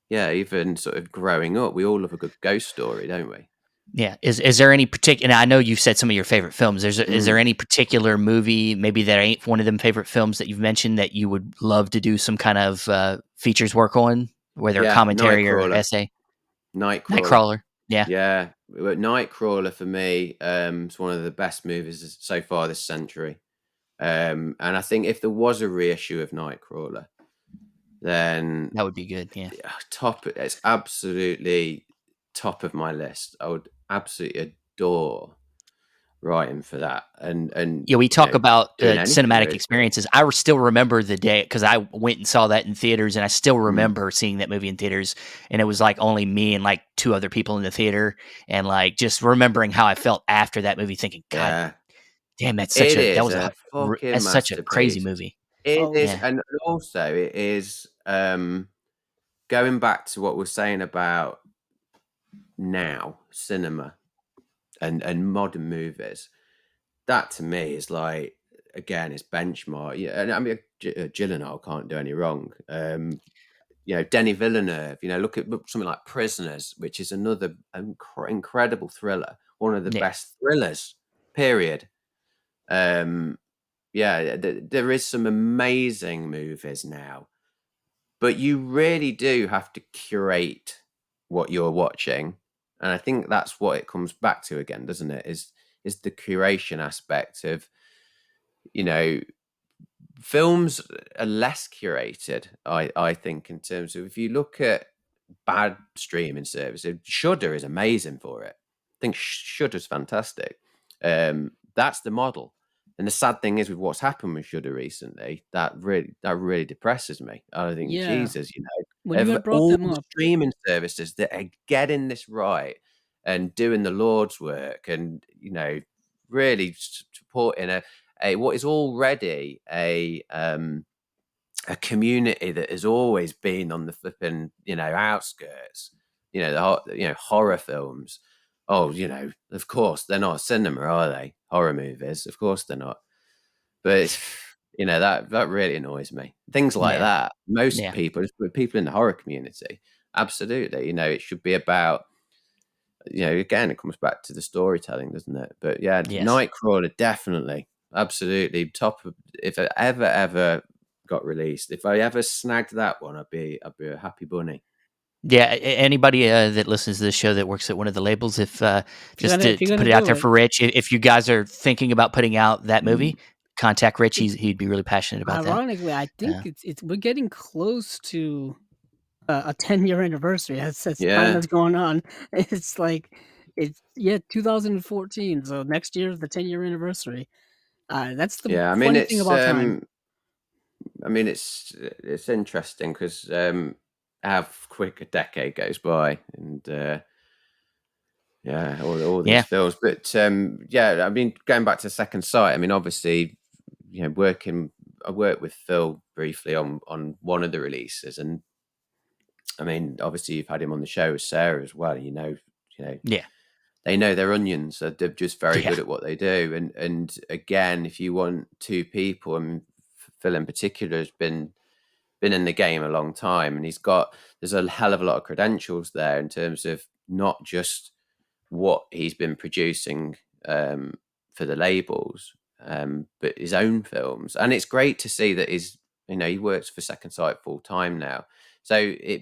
even sort of growing up. We all love a good ghost story, don't we? Yeah. Is there any particular? I know you've said some of your favorite films. Is there Mm. any particular movie, maybe that ain't one of them favorite films that you've mentioned that you would love to do some kind of features work on, whether a Yeah, commentary or Nightcrawler. essay? Nightcrawler. Nightcrawler. Yeah. Yeah, but Nightcrawler for me is one of the best movies so far this century. And I think if there was a reissue of Nightcrawler, then That would be good. Yeah. it's absolutely top of my list. I would absolutely adore writing for that, and Yeah, we talk about doing anything cinematic really for it. experiences. I still remember the day because I went and saw that in theaters, and I still Mm. remember seeing that movie in theaters. And it was like only me and like two other people in the theater, and like just remembering how I felt after that movie, thinking, "God Yeah, damn, it is a fucking that's such a crazy masterpiece. movie." It Oh, is, Yeah, and also it is going back to what we're saying about now cinema and modern movies. That to me is like, again, it's benchmark. Yeah, and I mean, Gyllenhaal can't do any wrong. Denis Villeneuve. Look at something like Prisoners, which is another incredible thriller, one of the yeah, best thrillers. Period. Um, Yeah, there is some amazing movies now, but you really do have to curate what you're watching, and I think that's what it comes back to again, doesn't it? Is the curation aspect of, you know, films are less curated, I think, in terms of if you look at bad streaming services, Shudder is amazing for it. I think Shudder's fantastic. That's the model. And the sad thing is with what's happened with Shudder recently, that really depresses me. I think, Yeah. Jesus, When you of had brought all them the up, streaming services that are getting this right and doing the Lord's work and, really supporting a what is already a community that has always been on the flipping, outskirts, horror films. Oh, of course they're not cinema, are they? Horror movies, of course they're not. But it's, that really annoys me. Things like Yeah, that. Most yeah, people in the horror community, absolutely. It should be about, again, it comes back to the storytelling, doesn't it? But yeah, yes. Nightcrawler, definitely, absolutely top of. If it ever got released, if I ever snagged that one, I'd be a happy bunny. Yeah, anybody that listens to this show that works at one of the labels, if just if you're to put gonna it out do there it, for Rich, if you guys are thinking about putting out that movie, contact Rich. it's He'd be really passionate about that. ironically, I think Uh, it's we're getting close to a 10-year anniversary as time Yeah, that's going on. It's like it's 2014, so next year is the 10-year anniversary. That's the yeah. funny thing about time. It's interesting because how quick a decade goes by, and yeah, all these yeah, films. But yeah, going back to Second Sight. Obviously, working. I worked with Phil briefly on one of the releases, and obviously you've had him on the show with Sarah as well. You know, yeah, they know their onions. So they're just very yeah, good at what they do. And again, if you want two people, and Phil in particular has been in the game a long time, and there's a hell of a lot of credentials there in terms of not just what he's been producing for the labels, but his own films. And it's great to see that he works for Second Sight full time now. So a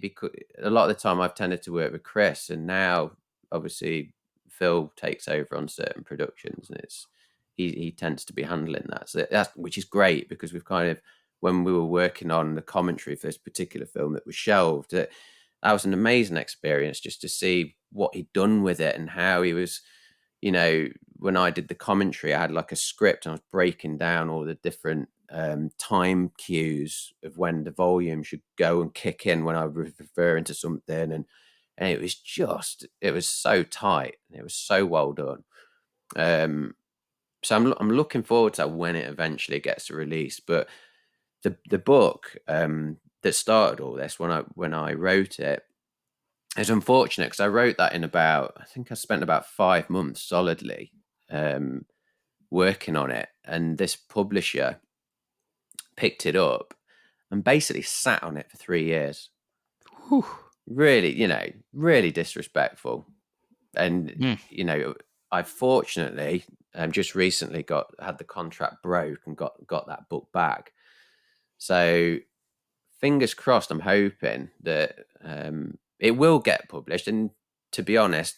lot of the time I've tended to work with Chris, and now obviously Phil takes over on certain productions, and he tends to be handling that. So which is great because we've kind of, when we were working on the commentary for this particular film that was shelved, that was an amazing experience just to see what he'd done with it and how he was, when I did the commentary, I had like a script and I was breaking down all the different time cues of when the volume should go and kick in when I was referring to something. And it was so tight and it was so well done. So I'm looking forward to when it eventually gets released. But the book that started all this, when I wrote it, it's unfortunate because I wrote that I think I spent about 5 months solidly um, working on it, and this publisher picked it up and basically sat on it for 3 years. Whew. Really, really disrespectful. And Mm. I fortunately just recently had the contract broke and got that book back. So fingers crossed. I'm hoping that it will get published. And to be honest,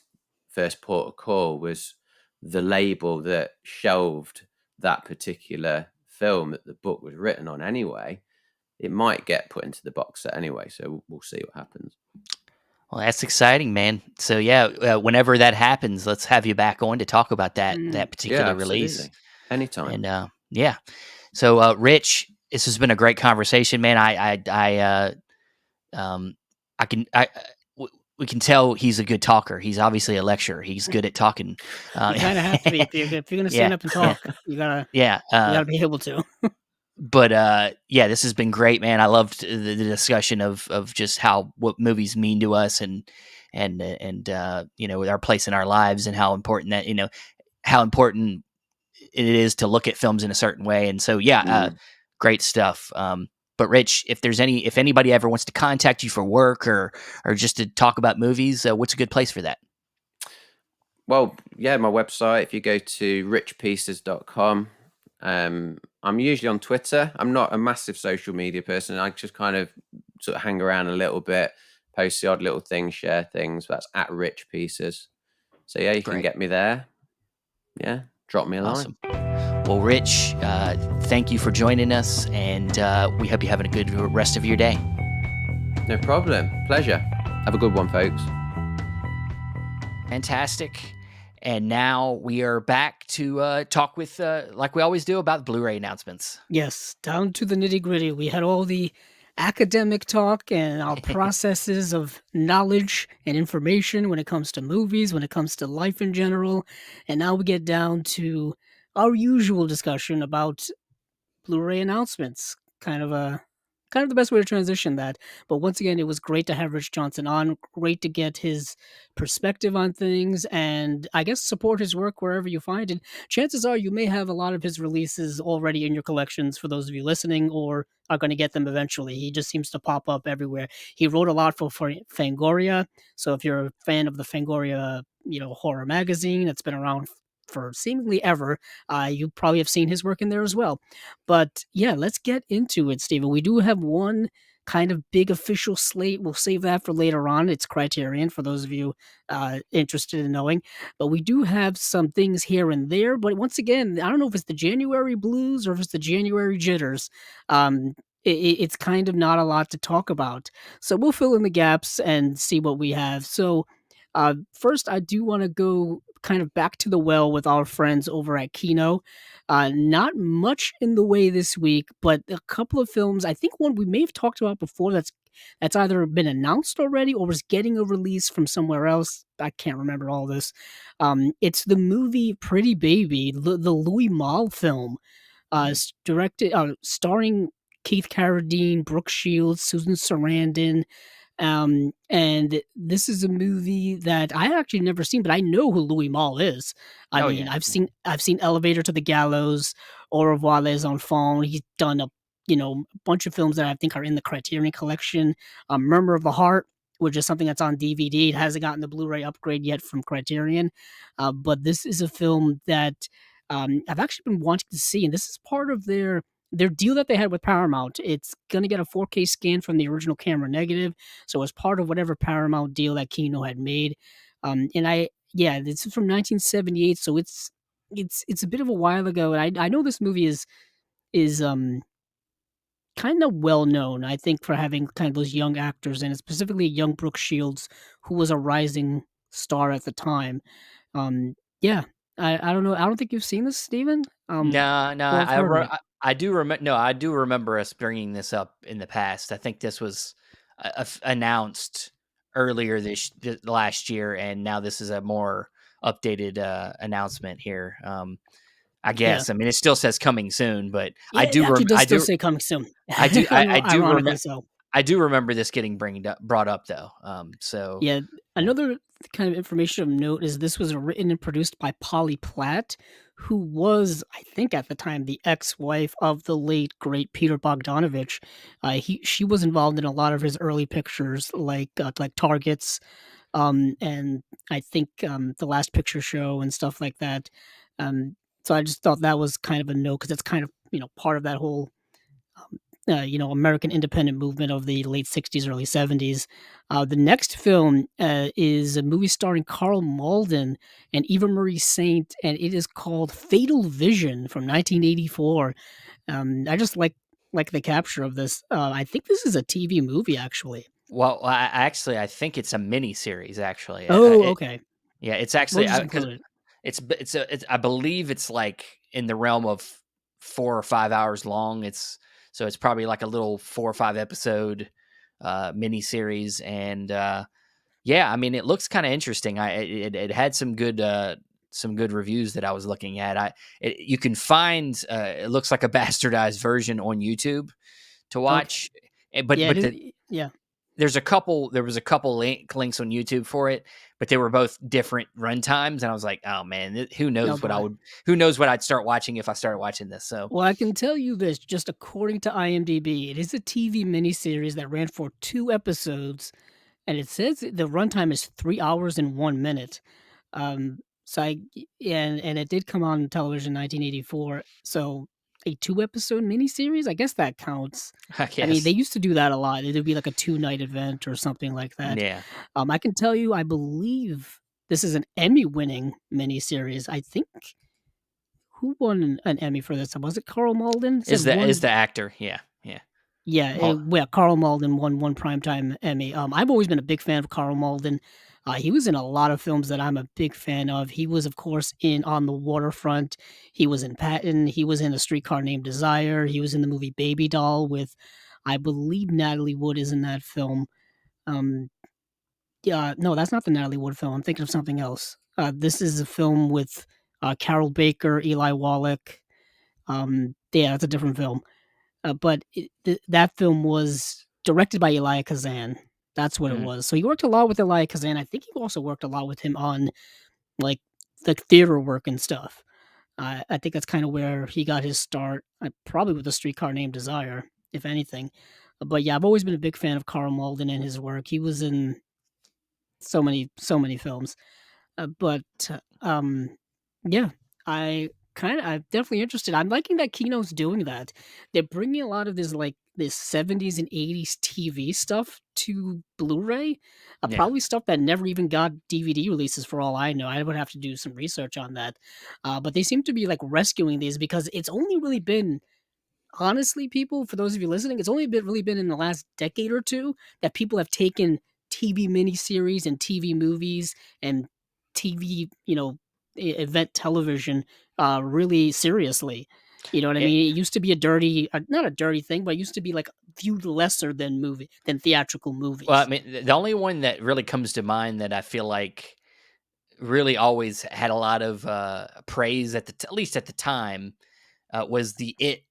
First Port of Call was the label that shelved that particular film that the book was written on anyway. It might get put into the box set anyway, so we'll see what happens. Well, that's exciting, man. So yeah, whenever that happens, let's have you back on to talk about that Mm. Yeah, particular release. absolutely. Anytime. And yeah, so Rich, this has been a great conversation, man. Um, I can we can tell he's a good talker. He's obviously a lecturer. He's good at talking. You kind of have to be if you're gonna Yeah, stand up and yeah, talk. yeah. You gotta be able to. But yeah, this has been great, man. I loved the discussion of just what movies mean to us and our place in our lives and how important how important it is to look at films in a certain way. And so yeah, Mm. great stuff. But Rich, if anybody ever wants to contact you for work or just to talk about movies, what's a good place for that? Well, yeah, my website, if you go to richpieces.com, I'm usually on Twitter. I'm not a massive social media person. I just kind of sort of hang around a little bit, post the odd little things, share things. That's at Rich Pieces. So yeah, you can Great. get me there. Yeah, drop me a line. Awesome. Well, Rich, thank you for joining us, and we hope you're having a good rest of your day. No problem. Pleasure. Have a good one, folks. Fantastic. And now we are back to talk with, like we always do, about Blu-ray announcements. Yes, down to the nitty gritty. We had all the academic talk and our processes of knowledge and information when it comes to movies, when it comes to life in general. And now we get down to our usual discussion about Blu-ray announcements. Kind of the best way to transition that. But once again, it was great to have Rich Johnson on. Great to get his perspective on things, and I guess support his work wherever you find it. Chances are you may have a lot of his releases already in your collections for those of you listening, or are going to get them eventually. He just seems to pop up everywhere. He wrote a lot for Fangoria, so if you're a fan of the Fangoria, horror magazine that's been around for seemingly ever, you probably have seen his work in there as well. But yeah, let's get into it, Stephen. We do have one kind of big official slate. We'll save that for later on. It's Criterion for those of you interested in knowing. But we do have some things here and there. But once again, I don't know if it's the January blues or if it's the January jitters. It's kind of not a lot to talk about. So we'll fill in the gaps and see what we have. So first, I do want to go kind of back to the well with our friends over at Kino. Not much in the way this week, but a couple of films. I think one we may have talked about before that's either been announced already or was getting a release from somewhere else. I can't remember all this. It's the movie Pretty Baby, the Louis Malle film, directed, starring Keith Carradine, Brooke Shields, Susan Sarandon, and this is a movie that I actually never seen, but I know who Louis Malle is. I Oh mean, yeah. I've seen Elevator to the Gallows, Au revoir les enfants. He's done a bunch of films that I think are in the Criterion collection. Murmur of the Heart, which is something that's on DVD. It hasn't gotten the Blu-ray upgrade yet from Criterion, but this is a film that I've actually been wanting to see, and this is part of their deal that they had with Paramount. It's gonna get a 4K scan from the original camera negative, so as part of whatever Paramount deal that Kino had made. And yeah, this is from 1978, so it's a bit of a while ago. And I know this movie is kind of well known, I think, for having kind of those young actors in it, specifically young Brooke Shields, who was a rising star at the time. Yeah, I don't know. I don't think you've seen this, Steven? No, no, Or have heard of it. I do remember. No, I do remember us bringing this up in the past. I think this was announced earlier last year, and now this is a more updated announcement here. I Yeah. guess. I mean, it still says coming soon, but Yeah, it actually does still say coming soon. I do Ironically so. I do remember this getting brought up though. Yeah, another kind of information of note is this was written and produced by Polly Platt, who was, I think at the time, the ex-wife of the late great Peter Bogdanovich. She was involved in a lot of his early pictures, like Targets, and I think the Last Picture Show and stuff like that. So I just thought that was kind of a note because it's kind of part of that whole American independent movement of the late 60s, early 70s. The next film is a movie starring Carl Malden and Eva Marie Saint, and it is called Fatal Vision from 1984. I just like the capture of this. I think this is a TV movie, actually. well, I think it's a mini series. Actually, Oh, okay. yeah, it's We'll actually just because include it. it's I believe it's like in the realm of 4 or 5 hours long. So it's probably like a little 4 or 5 episode mini series, and yeah, I mean it looks kind of interesting. It had some good reviews that I was looking at. You can find it looks like a bastardized version on YouTube to Okay. watch, but Yeah, it is. the Yeah. there was a couple links on YouTube for it, but they were both different run times, and I was like, oh man, No boy. who knows what I'd start watching if I started watching this. So Well, I can tell you this, just according to IMDb, it is a TV miniseries that ran for 2 episodes, and it says the runtime is 3 hours and 1 minute. So I and it did come on television in 1984. So a 2-episode miniseries. I guess that counts. I I mean, they guess. used to do that a lot. It'd be like a 2-night event or something like that. Yeah. I can tell you, I believe this is an Emmy-winning miniseries. I think who won an Emmy for this? Was it Carl Malden? It said Is one. the actor. Yeah. Yeah. Yeah, Mal- Carl Malden won one primetime Emmy. I've always been a big fan of Carl Malden. He was in a lot of films that I'm a big fan of. He was, of course, in On the Waterfront. He was in Patton. He was in A Streetcar Named Desire. He was in the movie Baby Doll with, I believe, Natalie Wood is in that film. Um, yeah, no, that's not the Natalie Wood film. I'm thinking of something else. This is a film with Carol Baker, Eli Wallach. Yeah, that's a different film. But that film was directed by Elia Kazan. That's what it mhm. was. So he worked a lot with Elia Kazan. I think he also worked a lot with him on like the theater work and stuff. I think that's kind of where he got his start. Probably with a streetcar named Desire, if anything. But yeah, I've always been a big fan of Carl Malden and his work. He was in so many films. But, yeah, I'm definitely interested. I'm liking that Kino's doing that. They're bringing a lot of this 70s and 80s TV stuff to Blu-ray, Yeah. probably stuff that never even got DVD releases for all I know. I would have to do some research on that. But they seem to be, like, rescuing these because it's only really been honestly, people, for those of you listening, it's only really been in the last decade or 2 that people have taken TV miniseries and TV movies and TV, event television, really seriously. You know what I It, mean? It used to be a dirty not a dirty thing, but it used to be, like, viewed lesser than theatrical well, I movies. mean, the only one that really comes to mind that I feel like really always had a lot of praise at least at the time was the It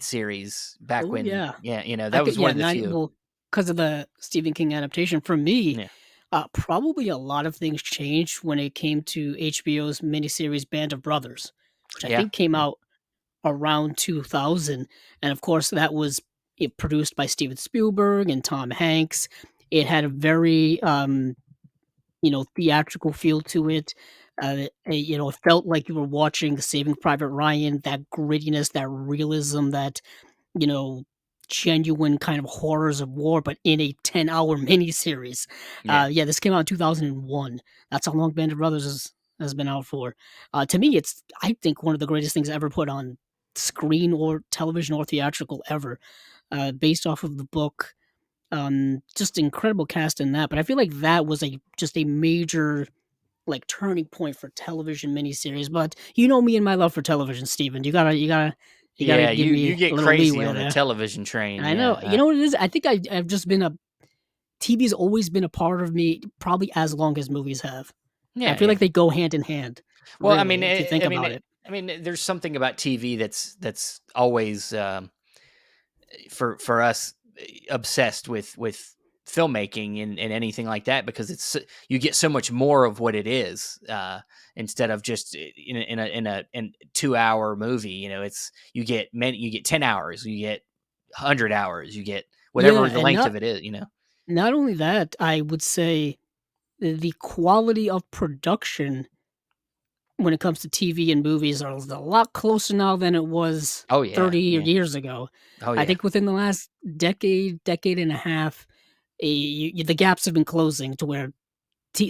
series back Oh, when, yeah. yeah, I that think was one yeah, of the 9 few. well, because of the Stephen King adaptation. For me, Yeah. probably a lot of things changed when it came to HBO's miniseries Band of Brothers, which I Yeah. think came Yeah. out around 2000, and of course, that was, produced by Steven Spielberg and Tom Hanks. It had a very, theatrical feel to it. It felt like you were watching Saving Private Ryan, that grittiness, that realism, that you know, genuine kind of horrors of war, but in a 10-hour miniseries. Yeah. Yeah, this came out in 2001. That's how long Band of Brothers has been out for. To me, it's I think one of the greatest things ever put on screen or television or theatrical ever, based off of the book. Just incredible cast in that. But I feel like that was just a major like turning point for television miniseries. But you know me and my love for television, Steven. You gotta Yeah. give You me a get little crazy leeway on the there. television train. And I know, Yeah. what it is? I think I've just been a TV's always been a part of me probably as long as movies have. I Yeah. feel Yeah. like they go hand in hand, Well, I mean, really, if you think about it. there's something about TV that's always for us obsessed with filmmaking and anything like that because you get so much more of what it is instead of just in 2 hour movie. It's you get 10 hours, you get 100 hours, you get Yeah, whatever the and length not of it is. not only that, I would say the quality of production when it comes to TV and movies are a lot closer now than it was Oh yeah, 30 yeah. years ago. Oh I yeah. think within the last decade and a half, the gaps have been closing to where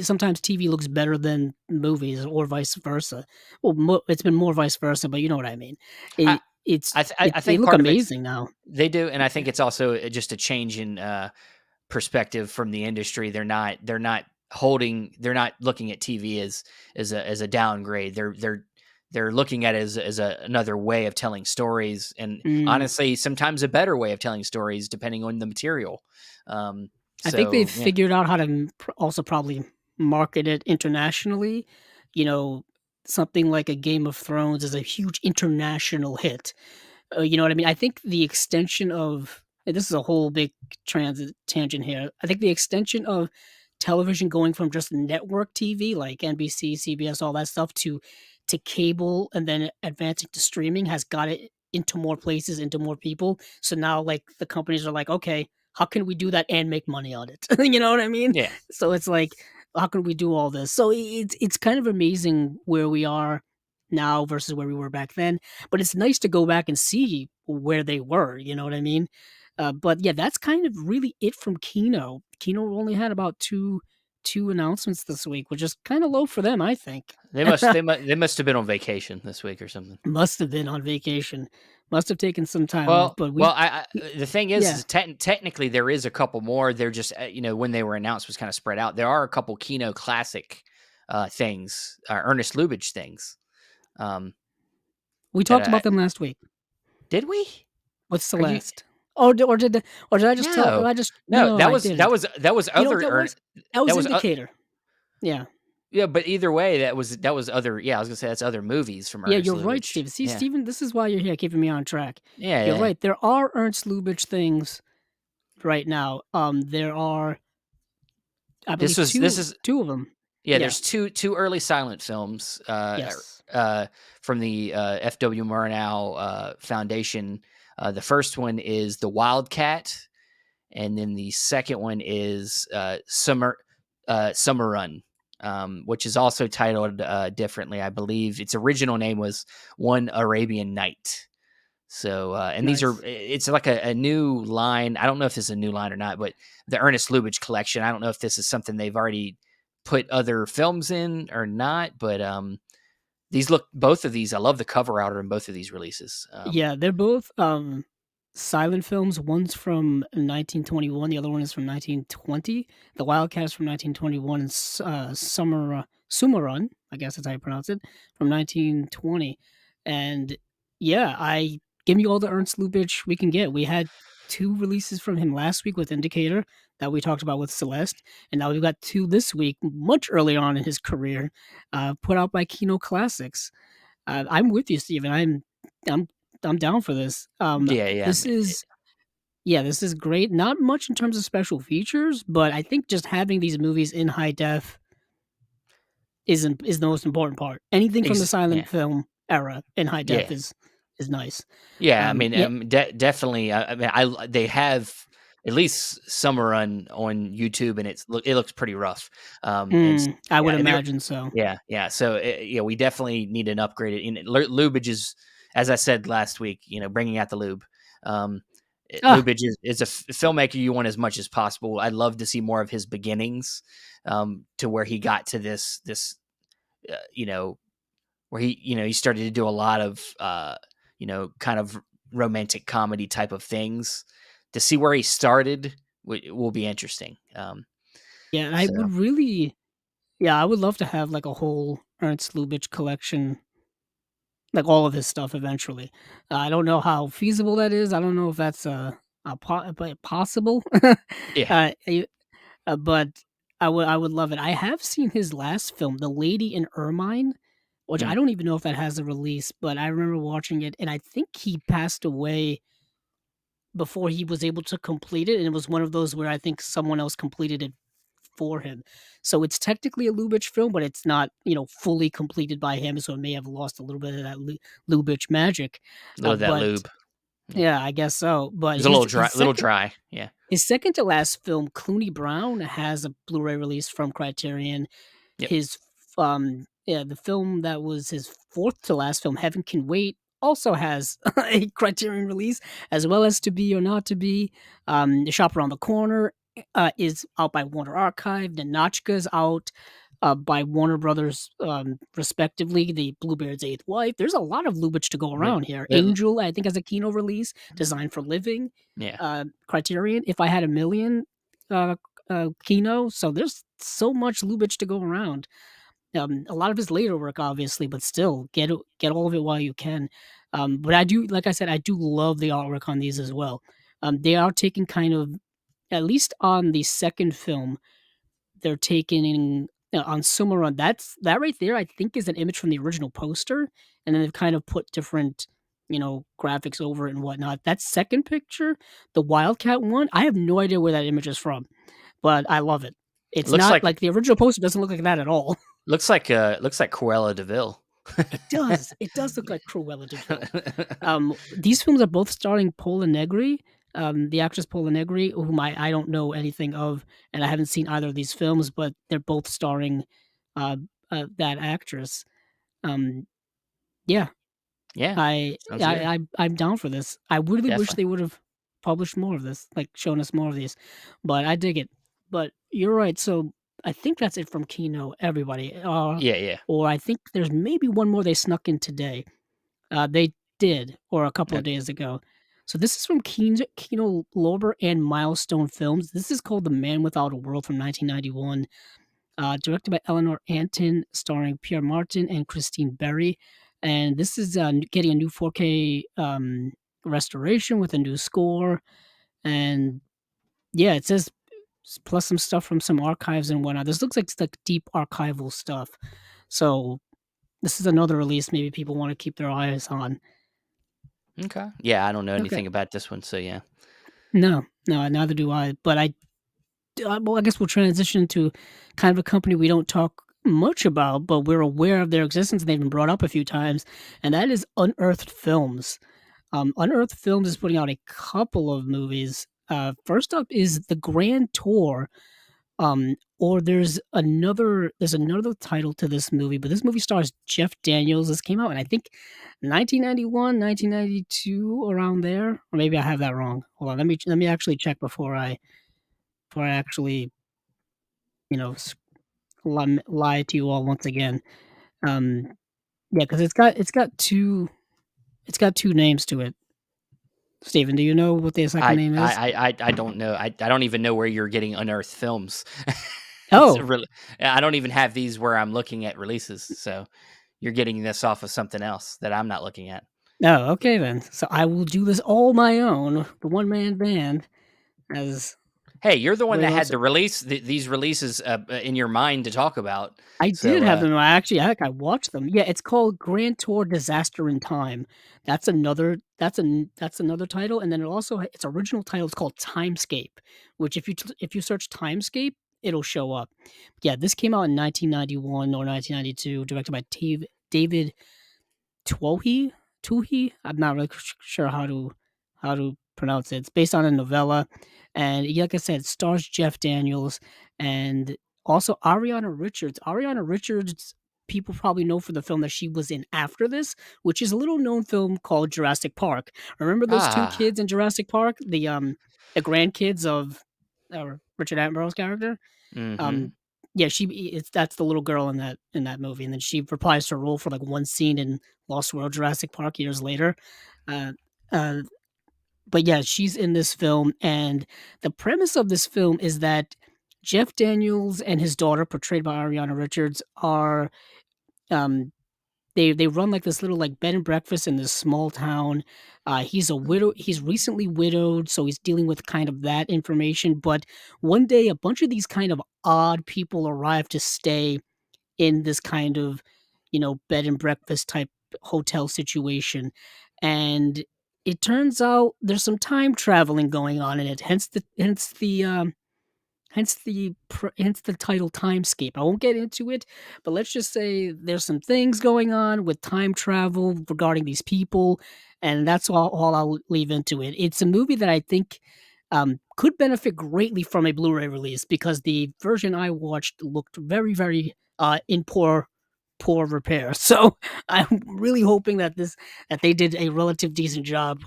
sometimes TV looks better than movies or vice versa. Well, it's been more vice versa, but you know what I mean. I I They think look part of it's amazing now. they do, and I think it's also just a change in perspective from the industry. They're not looking at TV as a downgrade. They're looking at it as another way of telling stories, and Mm. honestly, sometimes a better way of telling stories depending on the material. Um, I think they've so yeah, figured out how to also probably market it internationally. You know, something like a Game of Thrones is a huge international hit. You know what I mean? I think the extension of and this is a whole big transit tangent here. I think the extension of television going from just network TV like NBC, CBS, all that stuff to cable and then advancing to streaming has got it into more places, into more people. So now like the companies are like, okay, how can we do that and make money on it? You know what I mean? yeah, So it's like, how can we do all this? So it's kind of amazing where we are now versus where we were back then. But it's nice to go back and see where they were. You know what I mean? But yeah, that's kind of really it from Kino. Kino only had about two announcements this week, which is kind of low for them, I think. They must have been on vacation this week or something. Must have been on vacation. Must have taken some time off, Well, but well, we the thing yeah. is technically there is a couple more. They're just when they were announced was kind of spread out. There are a couple Kino classic things, Ernest Lubitsch things. Um, We that talked about them last week did we? with Are you Celeste. Oh, or did I just tell no I just no no, I didn't. that was You know what other that was? That that was was Indicator. Yeah. yeah, but either way that was other I was gonna say that's other movies from Yeah, Ernest you're right, Lubitsch. Steven. See, Yeah, Steven, this is why you're here keeping me on track. yeah, You're yeah. right, there are Ernst Lubitsch things right now. There are, I This believe, was this 2 is 2 of them. Yeah, Yeah. there's two early silent films, Yes. from the, F.W. Murnau, Foundation. The first one is The Wildcat, and then the second one is, Summer Run, which is also titled, differently. I believe its original name was One Arabian Night. So, and these are Nice. it's like a new line. I don't know if this is a new line or not, but the Ernest Lubitsch collection. I don't know if this is something they've already put other films in or not, but these look both of these. I love the cover art in both of these releases. Yeah, they're both, silent films. One's from 1921, the other one is from 1920. The Wildcat is from 1921, and Sumaran, I guess that's how you pronounce it, from 1920. And, yeah, I give me all the Ernst Lubitsch we can get. We had 2 releases from him last week with Indicator that we talked about with Celeste, and now we've got 2 this week, much early on in his career, put out by Kino Classics. I'm with you, Steven. I'm I'm down for this. Yeah, yeah, This is yeah, this is great. Not much in terms of special features, but I think just having these movies in high def is the most important part. Anything from the yeah, silent film era in high def yeah. is nice. Yeah, I mean, Yeah. definitely. I mean, they have at least Summer on YouTube, and it looks pretty rough. I would Yeah, and they're imagine so. yeah, yeah. So yeah, we definitely need an upgrade. And Lubitsch is, as I said last week, bringing out the lube. Ah, Lubitsch is a filmmaker you want as much as possible. I'd love to see more of his beginnings, to where he got to this, uh, you know, where he started to do a lot of kind of romantic comedy type of things. To see where he started will be interesting. yeah, and I So would really yeah, I would love to have, like, a whole Ernst Lubitsch collection, like, all of his stuff eventually. I don't know how feasible that is. I don't know if that's, possible. yeah, I but I would love it. I have seen his last film, The Lady in Ermine, which I mm, don't even know if that has a release, but I remember watching it, and I think he passed away before he was able to complete it, and it was one of those where I think someone else completed it for him. So it's technically a Lubitsch film, but it's not, fully completed by him, so it may have lost a little bit of that Lubitsch magic. little of that But lube. Yeah, yeah, I guess so. But it's a little dry. Little dry. Yeah. his second to last film, Clooney Brown, has a Blu-ray release from Criterion. Yep. Yeah, the film that was his fourth to last film, Heaven Can Wait, also has a Criterion release, as well as To Be or Not to Be. The Shop Around the Corner is out by Warner Archive. The Notchka's out by Warner Brothers, respectively. The Bluebeard's Eighth Wife. There's a lot of Lubitsch to go Li- around here. li- Angel, I think, has a Kino release. Designed for Living. Yeah. Criterion. If I Had a Million, uh, Kino. So there's so much Lubitsch to go around. A lot of his later work, obviously, but still get all of it while you can. But I do, like I said, I do love the artwork on these as well. They are taking kind of, at least on the second film, they're taking on Sumaron. That right there. I think is an image from the original poster, and then they've kind of put different, graphics over it and whatnot. That second picture, the Wildcat one, I have no idea where that image is from, but I love it. It's Looks not like like the original poster doesn't look like that at all. looks like Cruella Deville. It does. It does look like Cruella de Vil. These films are both starring Paula Negri, the actress Paula Negri, whom I don't know anything of, and I haven't seen either of these films, but they're both starring, uh, that actress. Um, Yeah, Yeah, I sounds good. I'm down for this. I really wish Definitely. they would've published more of this, like, shown us more of these, but I dig it. But you're right, so I think that's it from Kino, everybody, Yeah, yeah. or I think there's maybe one more they snuck in today. They did, or a couple of Okay. days ago. So this is from Kino Lorber and Milestone Films. This is called The Man Without a World from 1991, directed by Eleanor Anton, starring Pierre Martin and Christine Berry. And this is getting a new 4K restoration with a new score. And yeah, it says plus some stuff from some archives and whatnot. This looks like it's like deep archival stuff. So this is another release maybe people want to keep their eyes on. Okay. Yeah, I don't know Okay. anything about this one, so yeah. No, no, neither do I. But well, I guess we'll transition to kind of a company we don't talk much about, but we're aware of their existence. And they've been brought up a few times, and that is Unearthed Films. Unearthed Films is putting out a couple of movies. First up is the Grand Tour. Or there's another title to this movie, but this movie stars Jeff Daniels. This came out in I think 1991, 1992, around there. Or maybe I have that wrong. Hold on, let me actually check before I actually, you know, lie to you all once again. Um, yeah, because it's got two names to it. Steven, do you know what the second I name is? I I don't know. I don't even know where you're getting unearthed films. It's Oh, really I don't even have these where I'm looking at releases, so you're getting this off of something else that I'm not looking at. no, okay then. So I will do this all my own, the one man band, as Hey, you're the one everybody that had loves it. the release these releases in your mind to talk about. I did So have them. I think I watched them. Yeah, it's called Grand Tour Disaster in Time. That's another title, and then its original title is called Timescape, which if you search Timescape, it'll show up. Yeah, this came out in 1991 or 1992, directed by David Twohy? Twohy? I'm not really sure how to pronounce it. It's based on a novella, and like I said, it stars Jeff Daniels and also Ariana Richards. Ariana Richards, people probably know for the film that she was in after this, which is a little known film called Jurassic Park. Remember those two ah, kids in Jurassic Park? The grandkids of Richard Attenborough's character? mhm. Um, yeah, that's the little girl in that movie, and then she reprised her role for, like, one scene in Lost World Jurassic Park years later. Uh, uh, but yeah, she's in this film, and the premise of this film is that Jeff Daniels and his daughter, portrayed by Ariana Richards, um, they run, like, this little, like, bed and breakfast in this small town. He's recently widowed, so he's dealing with kind of that information, but one day, a bunch of these kind of odd people arrive to stay in this kind of, bed and breakfast type hotel situation, and it turns out there's some time traveling going on in it, hence the title Timescape. I won't get into it, but let's just say there's some things going on with time travel regarding these people, and that's all I'll leave into it. It's a movie that I think could benefit greatly from a Blu-ray release because the version I watched looked very, very in poor repair. So I'm really hoping that they did a relative decent job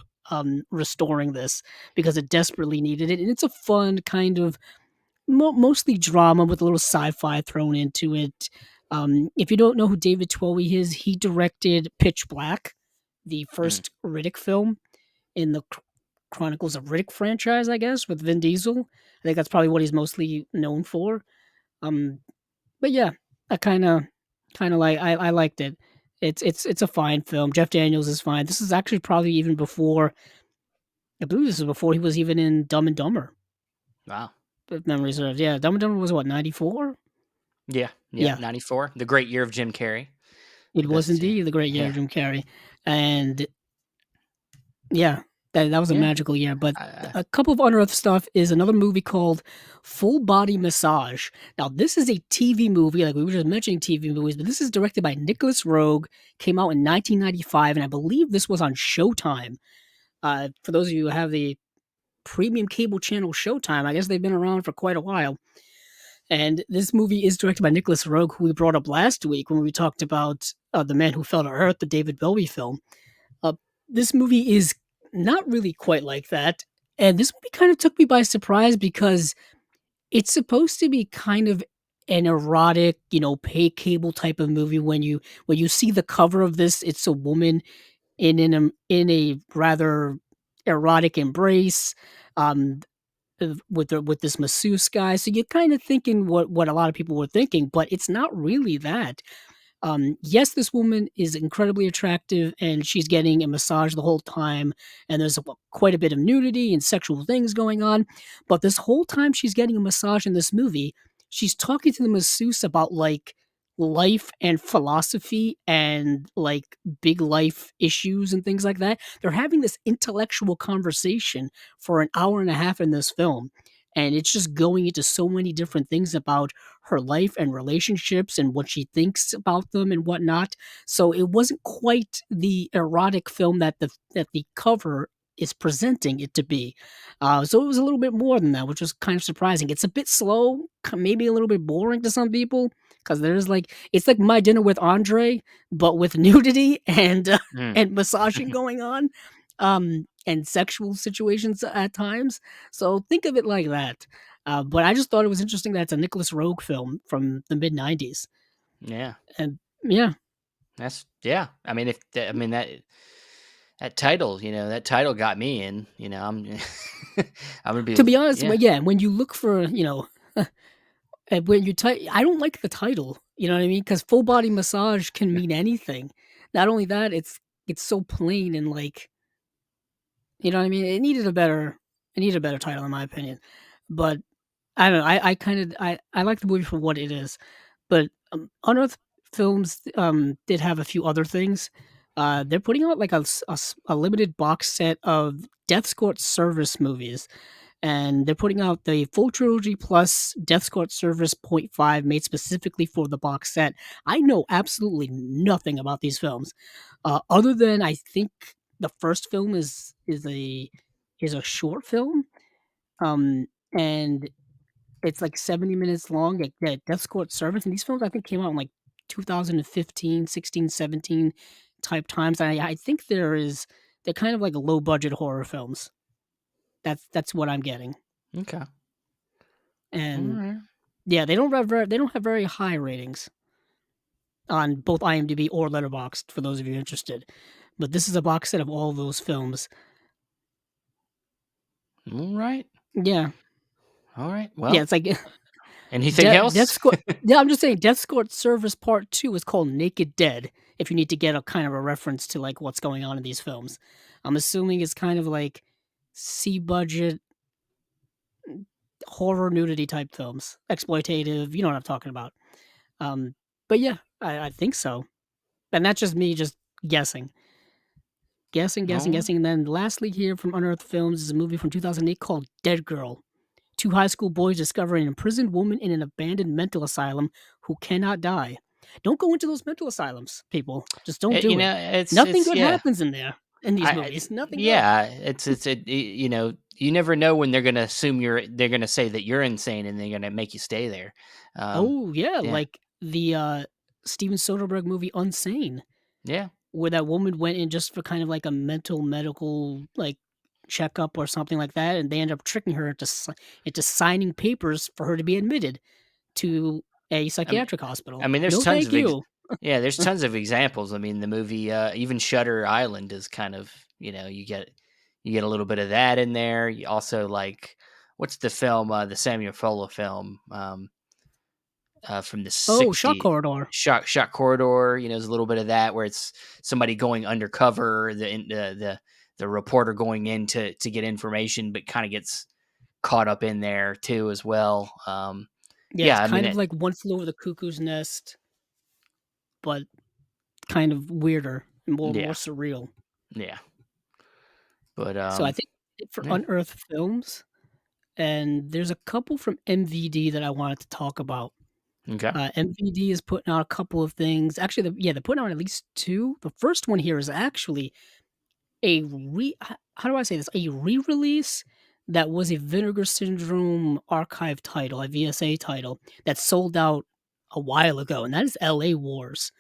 restoring this because it desperately needed it, and it's a fun kind of mostly drama with a little sci-fi thrown into it. If you don't know who David Twohy is, he directed Pitch Black, the Mm. first Riddick film in the Chronicles of Riddick franchise, I guess, with Vin Diesel. I think that's probably what he's mostly known for. Um, but yeah, I kind of I liked it. It's a fine film. Jeff Daniels is fine. This is actually probably even before I believe this is before he was even in Dumb and Dumber. Wow. If memory serves. Yeah, Dumb and Dumber was what, 94? Yeah, yeah, Yeah, 94, the great year of Jim Carrey. it The was best, yeah. indeed the great year of Yeah, Jim Carrey, and yeah, that was a yeah. magical year. But I a couple of unearthed stuff is another movie called Full Body Massage. Now, this is a TV movie, like we were just mentioning TV movies, but this is directed by Nicholas Roeg. Came out in 1995, and I believe this was on Showtime. For those of you who have the premium cable channel Showtime, I guess they've been around for quite a while. And this movie is directed by Nicholas Roeg, who we brought up last week when we talked about The Man Who Fell to Earth, the David Bowie film. Uh, this movie is not really quite like that, and this movie kind of took me by surprise because it's supposed to be kind of an erotic, pay cable type of movie. When you see the cover of this, it's a woman in a rather erotic embrace, um, with this masseuse guy. So you're kind of thinking what a lot of people were thinking, but it's not really that. Yes, this woman is incredibly attractive and she's getting a massage the whole time. And there's quite a bit of nudity and sexual things going on. But this whole time she's getting a massage in this movie, she's talking to the masseuse about like life and philosophy and like big life issues and things like that. They're having this intellectual conversation for an hour and a half in this film. And it's just going into so many different things about her life and relationships and what she thinks about them and whatnot. So it wasn't quite the erotic film that the cover is presenting it to be. So it was a little bit more than that, which was kind of surprising. It's a bit slow, maybe a little bit boring to some people, because there's like it's like My Dinner with Andre, but with nudity and Mm. and massaging going on, and sexual situations at times. So think of it like that. But I just thought it was interesting that it's a Nicholas Rogue film from the mid '90s, Yeah. and yeah. That's yeah. I mean, if I mean that title, that title got me in. I'm I'm gonna be To be honest, yeah. but yeah, when you look for and when you type, I don't like the title. You know what I mean? Because full body massage can mean anything. Not only that, it's so plain and like what I mean. It needed a better title in my opinion, but I don't know. I kind of I like the movie for what it is, but Unearthed Films did have a few other things. They're putting out like a limited box set of Death Escort Service movies, and they're putting out the full trilogy plus Death Escort Service Point Five made specifically for the box set. I know absolutely nothing about these films, other than I think the first film is a short film, um, and it's like 70 minutes long. Yeah, Death Squad Service, and these films I think came out in like 2015, 16, 17 type times. I think they're kind of like low budget horror films. That's what I'm getting. Okay. All And right. yeah, they don't have very high ratings on both IMDb or Letterboxd for those of you interested. But this is a box set of all those films. All right. Yeah. All right. Yeah, Well, it's like anything Death else? Squad. Yeah, I'm just saying Death Squad Service Part 2 is called Naked Dead, if you need to get a kind of a reference to, like, what's going on in these films. I'm assuming it's kind of like C-budget horror nudity type films, exploitative, you know what I'm talking about. Um, but yeah, I think so. And that's just me just guessing. Guessing, guessing, Oh, guessing, and then lastly here from Unearthed Films is a movie from 2008 called Dead Girl. Two high school boys discover an imprisoned woman in an abandoned mental asylum who cannot die. Don't go into those mental asylums, people. Just don't do it. Nothing it's good yeah. happens in there in these I movies. Nothing good. yeah. You never know when they're gonna assume they're gonna say that you're insane and they're gonna make you stay there. Um, Oh yeah, yeah. like the Steven Soderbergh movie Unsane, Yeah. where that woman went in just for kind of like a mental medical like checkup or something like that, and they end up tricking her into signing papers for her to be admitted to a I mean, psychiatric hospital. there's No, tons thank of you. yeah, there's tons of examples. I mean, the movie, even Shutter Island is kind of, you get a little bit of that in there. You also like, what's the film, the Samuel Fuller film, from the Oh, Shock 60s, Corridor. Shot Corridor. There's a little bit of that where it's somebody going undercover, the reporter going in to get information, but kind of gets caught up in there too as well. Yeah, it's Yeah, I mean kind of it. like One Flew Over the Cuckoo's Nest, but kind of weirder and more Yeah, surreal. yeah, but So I think for yeah, Unearthed Films, and there's a couple from MVD that I wanted to talk about. okay. MVD is putting out a couple of things. Actually, they're putting out at least two. The first one here is actually how do I say this? A re-release that was a Vinegar Syndrome archive title, a VSA title that sold out a while ago, and that is LA Wars.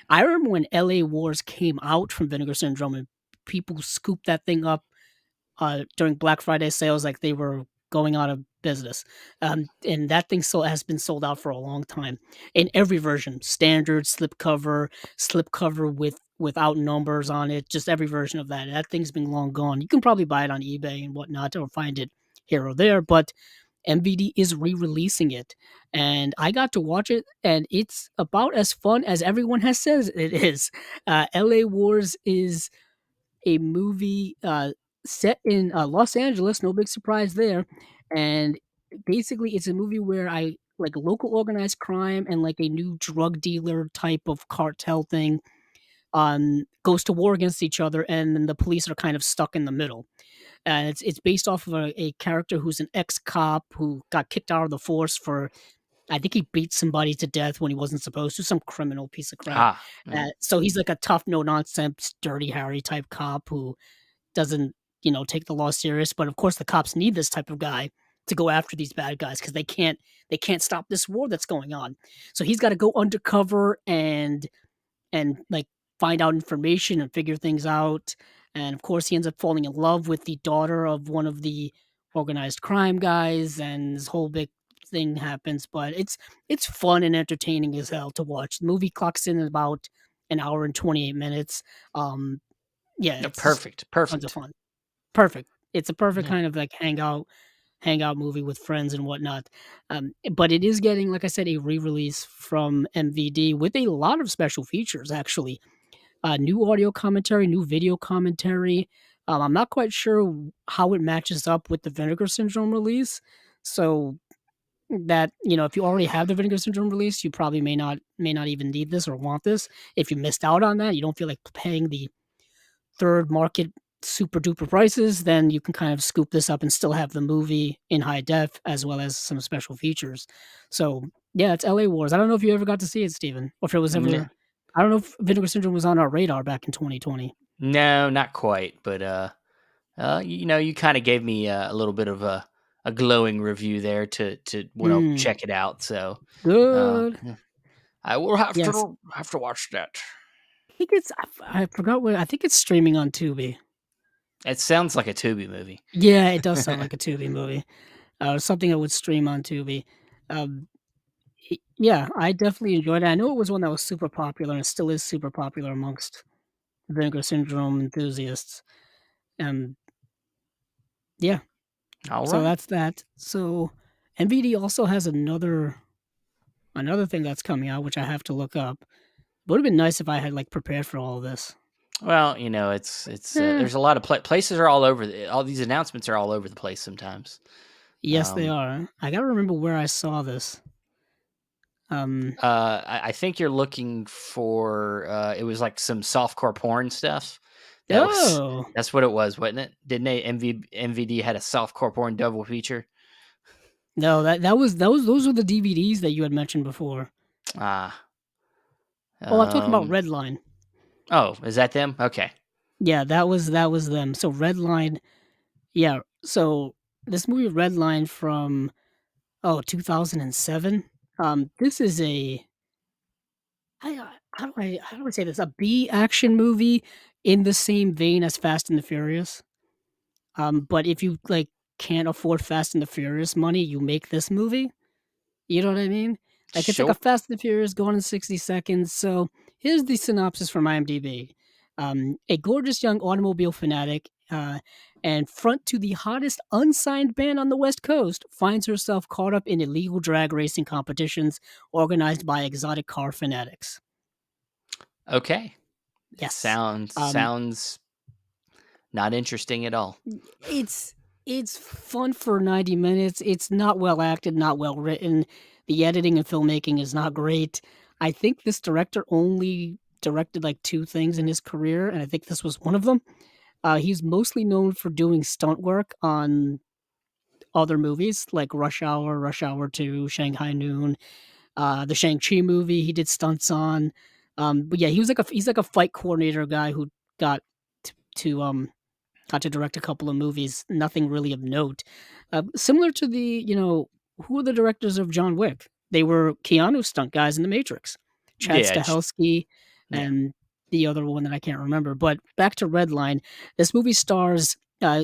I remember when LA Wars came out from Vinegar Syndrome and people scooped that thing up during Black Friday sales like they were going out of business. And that thing has been sold out for a long time in every version, standard, slipcover without numbers on it, just every version of that. That thing's been long gone. You can probably buy it on eBay and whatnot or find it here or there, but MVD is re-releasing it, and I got to watch it, and it's about as fun as everyone has says it is. LA Wars is a movie, set in, Los Angeles, no big surprise there, and basically, it's a movie where I like, local organized crime and, like, a new drug dealer type of cartel thing, goes to war against each other, and then the police are kind of stuck in the middle, and it's based off of a character who's an ex-cop who got kicked out of the force for I think he beat somebody to death when he wasn't supposed to, some criminal piece of crap, Ah, mm, so he's like a tough, no nonsense, dirty Harry type cop who doesn't, take the law serious, but of course the cops need this type of guy to go after these bad guys because they can't stop this war that's going on. So he's gotta go undercover and, like, find out information and figure things out, and of course, he ends up falling in love with the daughter of one of the organized crime guys, and this whole big thing happens, but it's fun and entertaining as hell to watch. The movie clocks in at about an hour and 28 minutes. Um, yeah, no, it's just perfect, tons of perfect. fun. Perfect. It's a perfect Yeah. kind of, like, hangout movie with friends and whatnot. But it is getting, like I said, a re-release from MVD with a lot of special features, actually. New audio commentary, new video commentary. I'm not quite sure how it matches up with the Vinegar Syndrome release. So that, if you already have the Vinegar Syndrome release, you probably may not even need this or want this. If you missed out on that, you don't feel like paying the third market super duper prices, then you can kind of scoop this up and still have the movie in high def as well as some special features. So yeah, it's LA Wars. I don't know if you ever got to see it, Steven, or if it was N- ever I don't know if Vinegar Syndrome was on our radar back in 2020. no, not quite, but you kind of gave me a little bit of a glowing review there to want to Mm, check it out. So, good. yeah, I will have Yes. to watch that. I forgot where I think it's streaming on Tubi. It sounds like a Tubi movie. Yeah, it does sound like a Tubi movie. Something that would stream on Tubi. Um, yeah, I definitely enjoyed it. I know it was one that was super popular and still is super popular amongst Vinegar Syndrome enthusiasts. Um, yeah, All so right. that's that. So MVD also has another thing that's coming out, which I have to look up. Would have been nice if I had like prepared for all of this. Well, it's Eh, there's a lot of places are all over. All these announcements are all over the place sometimes. yes, they Um, are. I gotta remember where I saw this. Um, I think you're looking for it was like some softcore porn stuff. That was oh that's what it was, wasn't it? Didn't they MVD had a softcore porn double feature? no, that was those were the DVDs that you had mentioned before. Ah, Oh, I'm talking about um, Redline. oh, is that them? Okay. Yeah, that was them. So Redline, yeah. So this movie Redline from 2007. This is a how do I say this? A B action movie in the same vein as Fast and the Furious. But if you like can't afford Fast and the Furious money, you make this movie. You know what I mean? Like it's like a Sure. Fast and the Furious going in 60 seconds. So here's the synopsis from IMDb. A gorgeous young automobile fanatic and front to the hottest unsigned band on the West Coast finds herself caught up in illegal drag racing competitions organized by exotic car fanatics. Okay. It Yes. Um, sounds not interesting at all. it's it's fun for 90 minutes. It's not well acted, not well written. The editing and filmmaking is not great. I think this director only directed like 2 things in his career, and I think this was one of them. He's mostly known for doing stunt work on other movies like Rush Hour, Rush Hour 2, Shanghai Noon, the Shang-Chi movie he did stunts on. But yeah, he's like a fight coordinator guy who got to got to direct a couple of movies, nothing really of note. Similar to who are the directors of John Wick? They were Keanu stunt guys in The Matrix. Chad Yeah. Stahelski. Yeah. and the other one that I can't remember. But back to Redline, this movie stars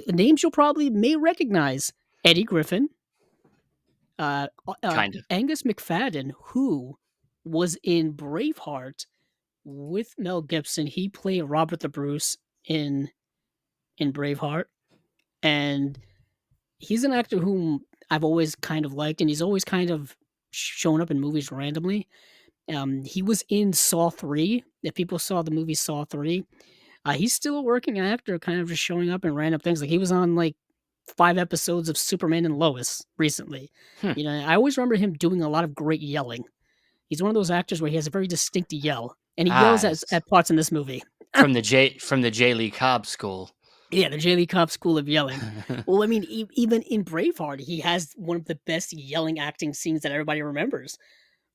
names you'll probably may recognize: Eddie Griffin, Kind of. Angus McFadden, who was in Braveheart with Mel Gibson. He played Robert the Bruce in Braveheart, and he's an actor whom I've always kind of liked, and he's always kind of shown up in movies randomly. He was in Saw 3. If people saw the movie Saw 3, he's still a working actor, kind of just showing up in random things. Like he was on like 5 episodes of Superman and Lois recently. Hmm. You know, I always remember him doing a lot of great yelling. He's one of those actors where he has a very distinct yell, and he yells Eyes at parts in this movie. from the J. Lee Cobb school. Yeah, the J. Lee Cobb School of Yelling. Well, I mean, even in Braveheart, he has one of the best yelling acting scenes that everybody remembers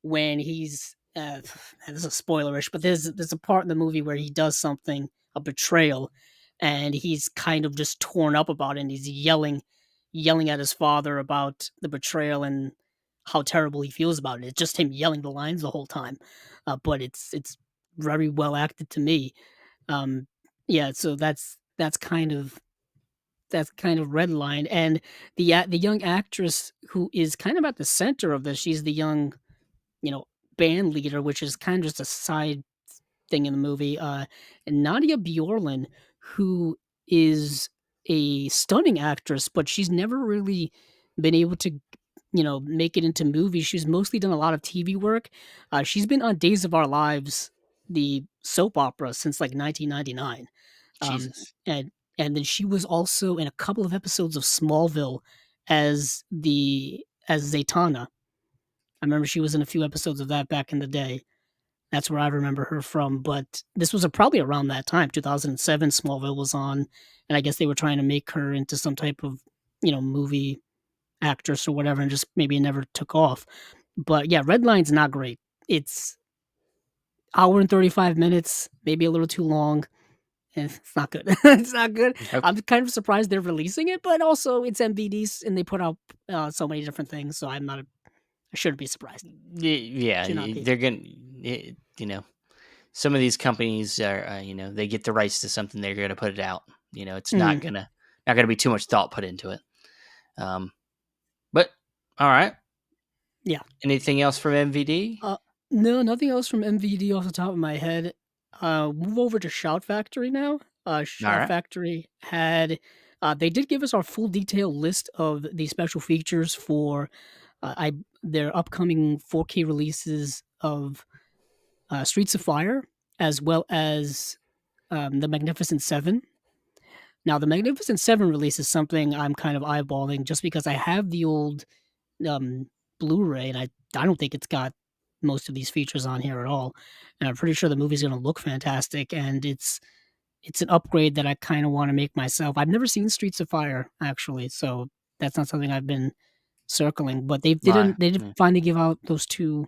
when he's this is spoilerish, but there's a part in the movie where he does something, a betrayal, and he's kind of just torn up about it, and he's yelling at his father about the betrayal and how terrible he feels about it. It's just him yelling the lines the whole time, but it's very well acted to me. Um, yeah, so that's kind of Redline, and the young actress who is kind of at the center of this, she's the young, you know, band leader, which is kind of just a side thing in the movie. Nadia Bjorlin, who is a stunning actress, but she's never really been able to, you know, make it into movies. She's mostly done a lot of TV work. She's been on Days of Our Lives, the soap opera, since like 1999. Um, Jesus. and and then she was also in a couple of episodes of Smallville as Zatanna. I remember she was in a few episodes of that back in the day. That's where I remember her from, but this was, probably around that time, 2007, Smallville was on, and I guess they were trying to make her into some type of, you know, movie actress or whatever, and just maybe it never took off. But yeah, Redline's not great. It's hour and 35 minutes, maybe a little too long, and it's not good. It's not good. Okay. I'm kind of surprised they're releasing it, but also it's MVDs and they put out, so many different things, so I shouldn't be surprised. Yeah, Should not be. they're gonna, you know, some of these companies are, they get the rights to something, they're gonna put it out. It's Mm, not gonna be too much thought put into it. Um, but all right. yeah. Anything else from MVD? Uh, no, nothing else from MVD off the top of my head. Move over to Shout Factory now. All Shout right. Factory had they did give us our full detailed list of the special features for I their upcoming 4K releases of Streets of Fire, as well as the Magnificent Seven. Now, the Magnificent Seven release is something I'm kind of eyeballing just because I have the old um, Blu-ray, and I don't think it's got most of these features on here at all. And I'm pretty sure the movie's gonna look fantastic, and it's an upgrade that I kind of want to make myself. I've never seen Streets of Fire actually, so that's not something I've been circling. But My, they did finally give out those two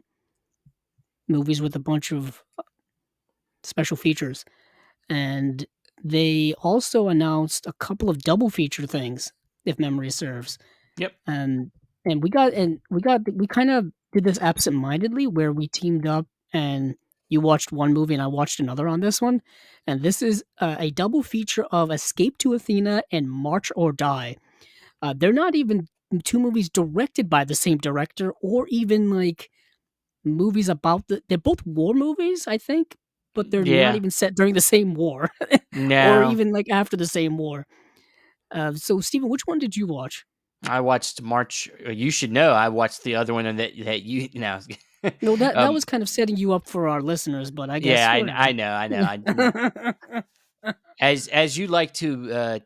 movies with a bunch of special features, and they also announced a couple of double feature things, if memory serves. yep. And we kind of did this absent-mindedly where we teamed up and you watched one movie and I watched another on this one. And this is a double feature of Escape to Athena and March or Die. They're not even two movies directed by the same director or even like movies about they're both war movies, I think, but they're not Yeah. even set during the same war or No, even like after the same war. So Steven, which one did you watch? I watched March. You should know. I watched the other one, and that you know. No, that um, was kind of setting you up for our listeners, but I yeah, guess whatever. I know, I know. As you like to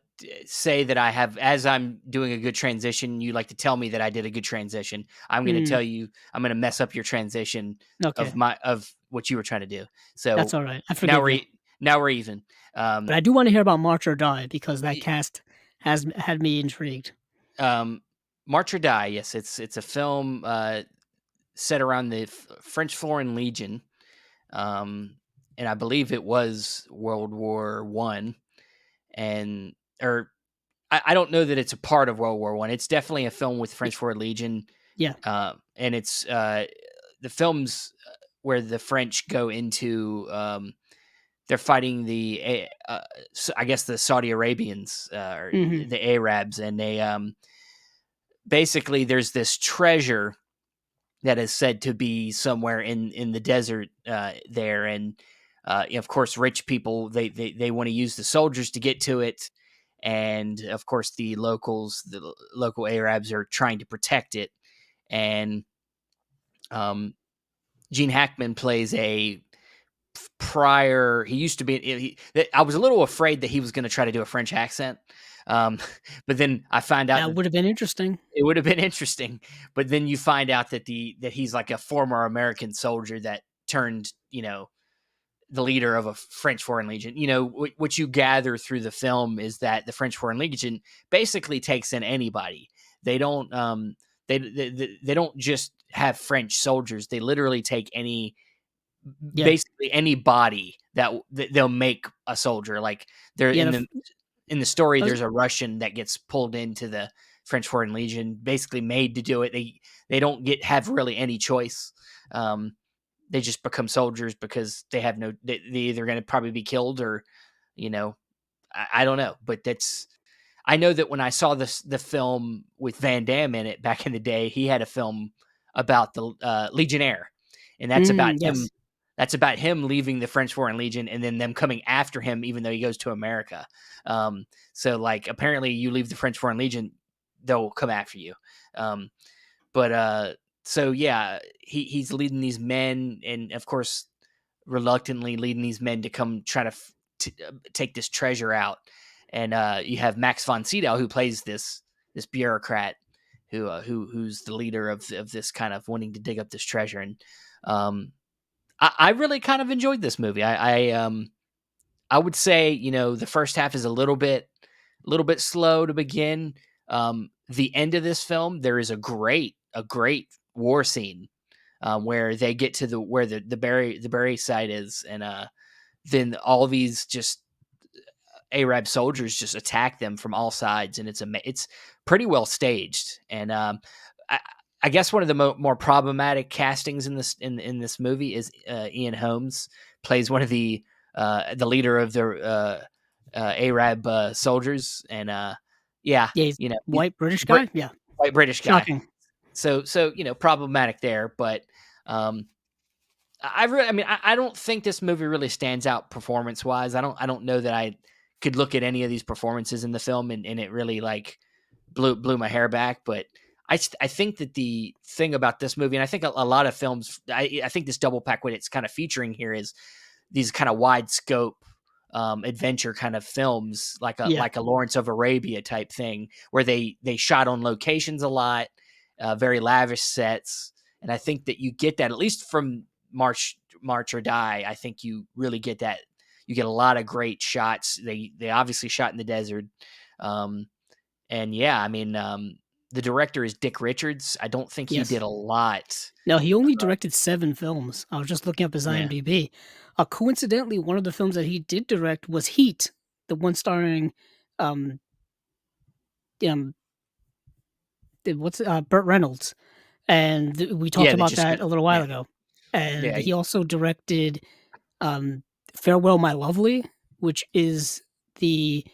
say that I have, as I'm doing a good transition, you like to tell me that I did a good transition. I'm going to Mm, tell you, I'm going to mess up your transition okay, of what you were trying to do. that's So all right. I now forgive you. now we're even. But I do want to hear about March or Die because that y- cast has had me intrigued. um, March or Die. Yes, it's a film set around the French Foreign Legion, and I believe it was World War I, and or I don't know that it's a part of World War I. It's definitely a film with Y- French Foreign Legion, Yeah. and it's the films where the French go into they're fighting I guess the Saudi Arabians, or Hmm. the Arabs, and they basically there's this treasure that is said to be somewhere in the desert there, and of course, rich people they want to use the soldiers to get to it, and of course, the local Arabs are trying to protect it, and um, Gene Hackman plays a prior. He used to be. I was a little afraid that he was going to try to do a French accent, um, but then I find out That that would have been interesting. it would have been interesting. But then you find out that he's like a former American soldier that turned, the leader of a French Foreign Legion. What you gather through the film is that the French Foreign Legion basically takes in anybody. They don't they don't just have French soldiers. They literally take Yeah, basically anybody that they'll make a soldier. Like they're yeah. in the story, I was, there's a Russian that gets pulled into the French Foreign Legion, basically made to do it. They don't have really any choice. They just become soldiers because they have no. They either going to probably be killed or, you know, I don't know. But I know that when I saw the film with Van Damme in it back in the day, he had a film about the Legionnaire, and yes, that's about him leaving the French Foreign Legion and then them coming after him, even though he goes to America. So like apparently, you leave the French Foreign Legion, they'll come after you. Um, but so yeah, he's leading these men, and of course, reluctantly leading these men to come try to take this treasure out. And you have Max von Sydow, who plays this bureaucrat who's the leader of this kind of wanting to dig up this treasure. And um, I really kind of enjoyed this movie. I would say, the first half is a little bit slow to begin. The end of this film, there is a great war scene, where they get to where the bury site is, and then all these just Arab soldiers just attack them from all sides, and it's pretty well staged. And I, I guess one of the more problematic castings in this movie is Ian Holmes plays one of the leader of the Arab soldiers, and yeah, yeah. He's he's white British Brit- guy. Yeah, white British guy. shocking. So problematic there, but um, I mean, I don't think this movie really stands out performance wise. I don't know that I could look at any of these performances in the film and it really like blew my hair back. But I think that the thing about this movie, and I think a lot of films, I think this double pack, what it's kind of featuring here is these kind of wide scope adventure kind of films, like a Yeah, Lawrence of Arabia type thing, where they shot on locations a lot, very lavish sets, and I think that you get that at least from March or Die. I think you really get that. You get a lot of great shots. They obviously shot in the desert, um, and yeah, I mean, the director is Dick Richards. I don't think he yes. did a lot. No, he only directed 7 films. I was just looking up his Yeah, IMDb. Coincidentally, one of the films that he did direct was Heat, the one starring, um, um, Burt Reynolds, and we talked yeah, they about just that a little while yeah, ago. And yeah, he also directed, Farewell My Lovely, which is the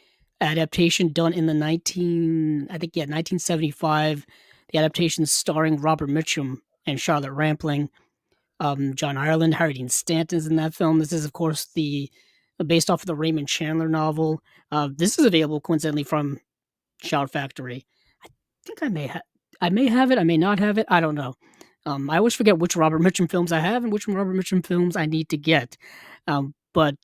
adaptation done in the 1975, the adaptation starring Robert Mitchum and Charlotte Rampling. John Ireland, Harry Dean Stanton's in that film. This is, of course, the based off of the Raymond Chandler novel. This is available coincidentally from Shout Factory. I think I may have it. I may not have it. I don't know. I always forget which Robert Mitchum films I have and which Robert Mitchum films I need to get. But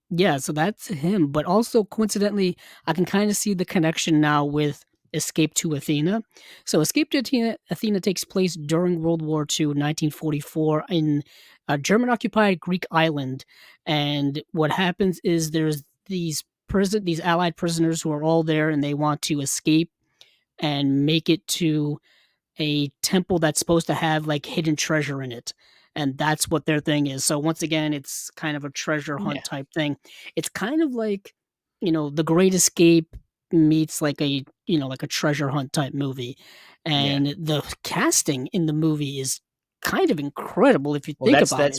yeah, so that's him. But also coincidentally, I can kind of see the connection now with Escape to Athena. So Escape to Athena takes place during World War II, 1944, in a German-occupied Greek island. And what happens is there's these Allied prisoners who are all there, and they want to escape and make it to a temple that's supposed to have like hidden treasure in it. And that's what their thing is. So once again, it's kind of a treasure yeah, hunt type thing. It's kind of like, The Great Escape meets like like a treasure hunt type movie. yeah. And the casting in the movie is kind of incredible if you Well, think about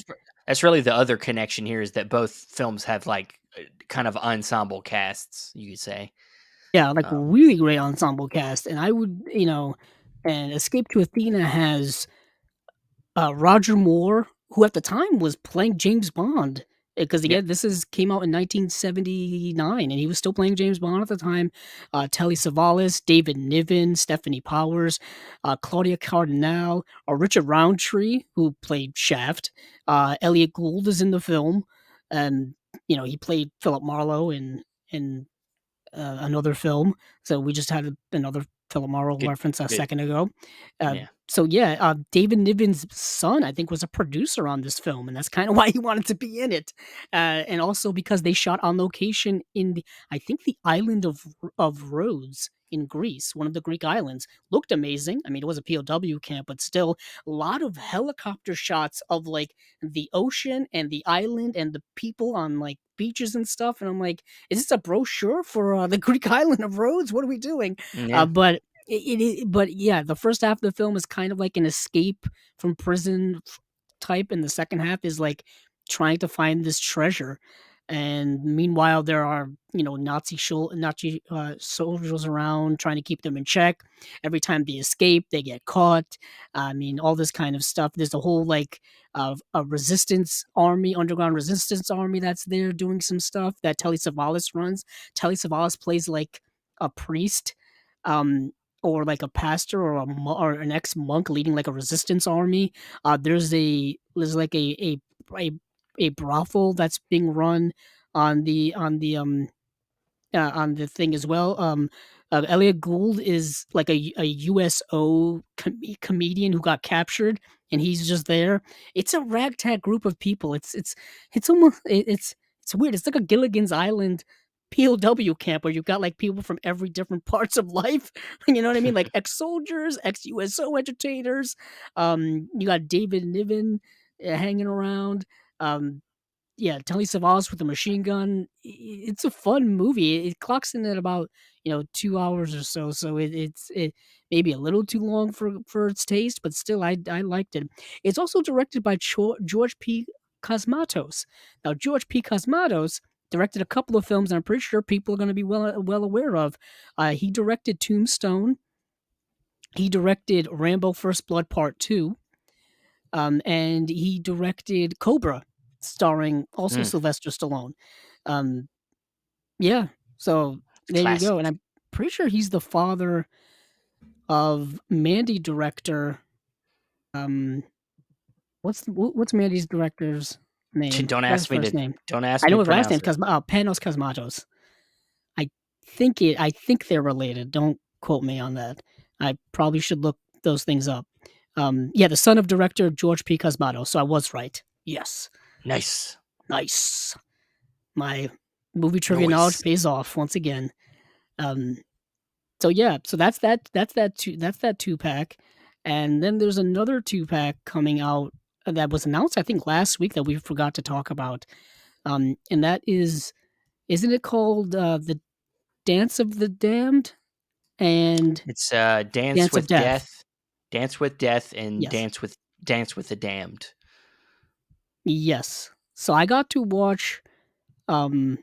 it. That's really the other connection here is that both films have like kind of ensemble casts, you could say. Yeah, like Um, really great ensemble cast, and I would, and Escape to Athena has Roger Moore, who at the time was playing James Bond, because yeah, again, this is came out in 1979, and he was still playing James Bond at the time. Telly Savalas, David Niven, Stephanie Powers, Claudia Cardinale, Richard Roundtree, who played Shaft. Elliot Gould is in the film, and he played Philip Marlowe in another film. So we just had another Philip Marlowe good, reference a good. second ago. Yeah, So yeah, David Niven's son, I think, was a producer on this film, and that's kind of why he wanted to be in it. And also because they shot on location in I think, the island of Rhodes in Greece, one of the Greek islands. Looked amazing. I mean, it was a POW camp, but still, a lot of helicopter shots of like the ocean and the island and the people on like beaches and stuff. And I'm like, is this a brochure for the Greek island of Rhodes? What are we doing? yeah. But but yeah, the first half of the film is kind of like an escape from prison type, and the second half is like trying to find this treasure. And meanwhile, there are Nazi soldiers around trying to keep them in check. Every time they escape, they get caught. I mean, all this kind of stuff. There's a whole like a resistance army, underground resistance army that's there doing some stuff that Telly Savalas runs. Telly Savalas plays like a priest, um, or like a pastor or or an ex monk leading like a resistance army. There's like a a brothel that's being run on the thing as well. Elliot Gould is like a USO comedian who got captured, and he's just there. It's a ragtag group of people. It's almost it's weird. It's like a Gilligan's Island POW camp where you've got like people from every different parts of life. You know what I mean? Like ex soldiers, ex USO entertainers. You got David Niven hanging around. Um, yeah, Telly Savalas with a machine gun. It's a fun movie. It clocks in at about 2 hours or so. So it maybe a little too long for its taste, but still I liked it. It's also directed by George P. Cosmatos. Now George P. Cosmatos directed a couple of films, and I'm pretty sure people are going to be well aware of. He directed Tombstone. He directed Rambo: First Blood Part 2. And he directed Cobra, starring also Mm, Sylvester Stallone. Um, yeah, so it's a there you go, and classic. I'm pretty sure he's the father of Mandy director. Um, what's Mandy's director's name? Don't I forgot his ask me first to. name. Don't ask I me know to his last name, pronounce it. Panos Cosmatos. I I think they're related. Don't quote me on that. I probably should look those things up. Yeah, the son of director George P. Cosmatos. So I was right. Yes. Nice, Nice. My movie trivia knowledge noise. pays off once again. Um, so yeah, so that's that two pack, and then there's another two pack coming out that was announced I think last week that we forgot to talk about. And that isn't it called the Dance of the Damned and It's Dance Dance of with Death? Death, Dance with Death, and Yes, Dance with the Damned. yes. So I got to watch um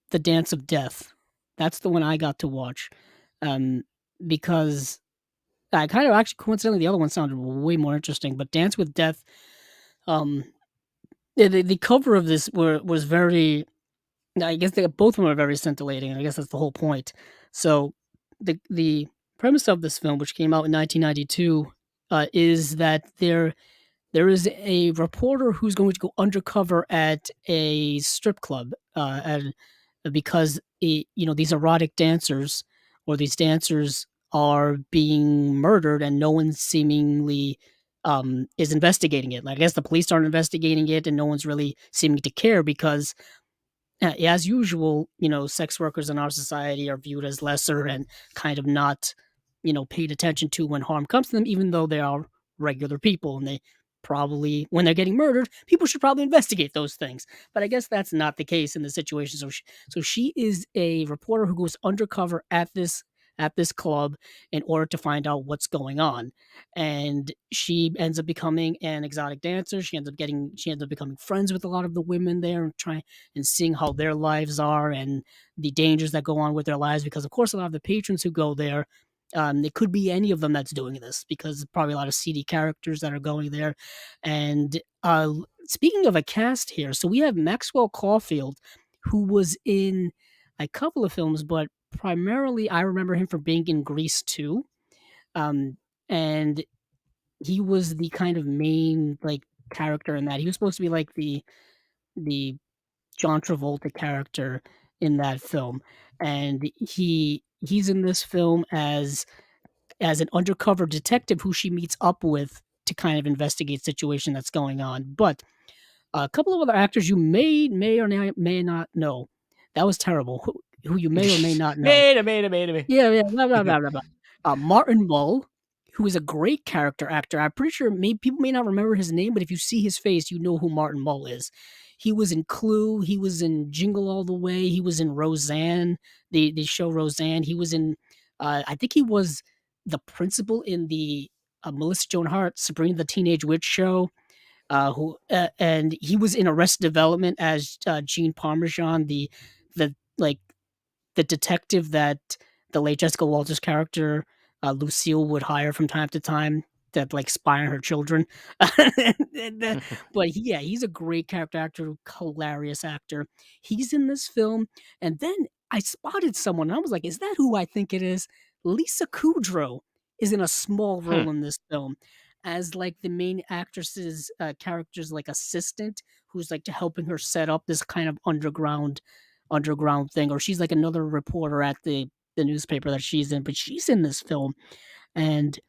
the Dance of Death. That's the one I got to watch, um, because I kind of actually coincidentally the other one sounded way more interesting. But Dance with Death, um, the cover of this was very. I guess both of them are very scintillating. I guess that's the whole point. So the premise of this film, which came out in 1992, is that there is a reporter who's going to go undercover at a strip club, and because these erotic dancers or these dancers are being murdered, and no one seemingly is investigating it. Like, I guess the police aren't investigating it, and no one's really seeming to care because as usual, sex workers in our society are viewed as lesser and kind of not, paid attention to when harm comes to them, even though they are regular people and they probably, when they're getting murdered, people should probably investigate those things. But I guess that's not the case in the situation. So she is a reporter who goes undercover at this club in order to find out what's going on. And she ends up becoming an exotic dancer. She ends up becoming friends with a lot of the women there and trying and seeing how their lives are and the dangers that go on with their lives. Because of course, a lot of the patrons who go there, it could be any of them that's doing this because probably a lot of seedy characters that are going there. And speaking of a cast here, so we have Maxwell Caulfield, who was in a couple of films, but primarily I remember him from being in Grease 2. Um, and he was the kind of main like character in that. He was supposed to be like the John Travolta character in that film. And he's in this film as an undercover detective who she meets up with to kind of investigate situation that's going on. But a couple of other actors you may or may not know. That was terrible. Who you may or may not know. Made. Yeah, yeah, blah, blah, blah, blah, blah. Martin Mull, who is a great character actor. I'm pretty sure people may not remember his name, but if you see his face, you know who Martin Mull is. He was in Clue. He was in Jingle All the Way. He was in Roseanne, the show Roseanne. He was in, I think he was the principal in the Melissa Joan Hart Sabrina the Teenage Witch show. And he was in Arrested Development as Gene Parmesan, the like the detective that the late Jessica Walter's character, Lucille, would hire from time to time to like spy on her children. But yeah, he's a great character actor, hilarious actor. He's in this film, and then I spotted someone, and I was like, "Is that who I think it is?" Lisa Kudrow is in a small Hmm. role in this film as like the main actress's character's like assistant, who's like helping her set up this kind of underground thing, or she's like another reporter at the newspaper that she's in, but she's in this film. And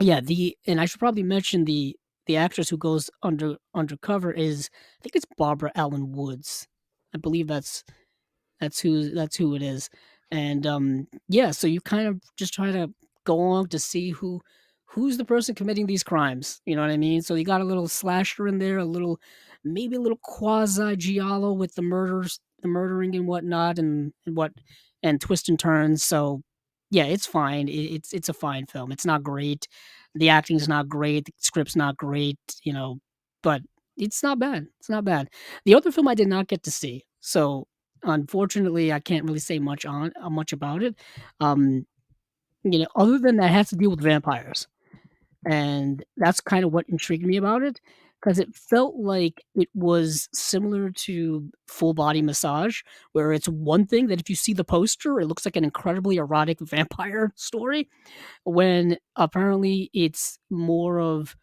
yeah, and I should probably mention the actress who goes undercover is, I think it's Barbara Allen Woods. I believe that's who it is. And yeah, so you kind of just try to go along to see who's the person committing these crimes. You know what I mean? So you got a little slasher in there, maybe a little quasi giallo with the murdering and whatnot, and twists and turns. So yeah, it's fine. It's a fine film. It's not great. The acting's not great. The script's not great. But it's not bad. It's not bad. The other film I did not get to see. So unfortunately, I can't really say much about it. Um, other than that, it has to deal with vampires, and that's kind of what intrigued me about it, because it felt like it was similar to Full Body Massage, where it's one thing that if you see the poster, it looks like an incredibly erotic vampire story, when apparently it's more of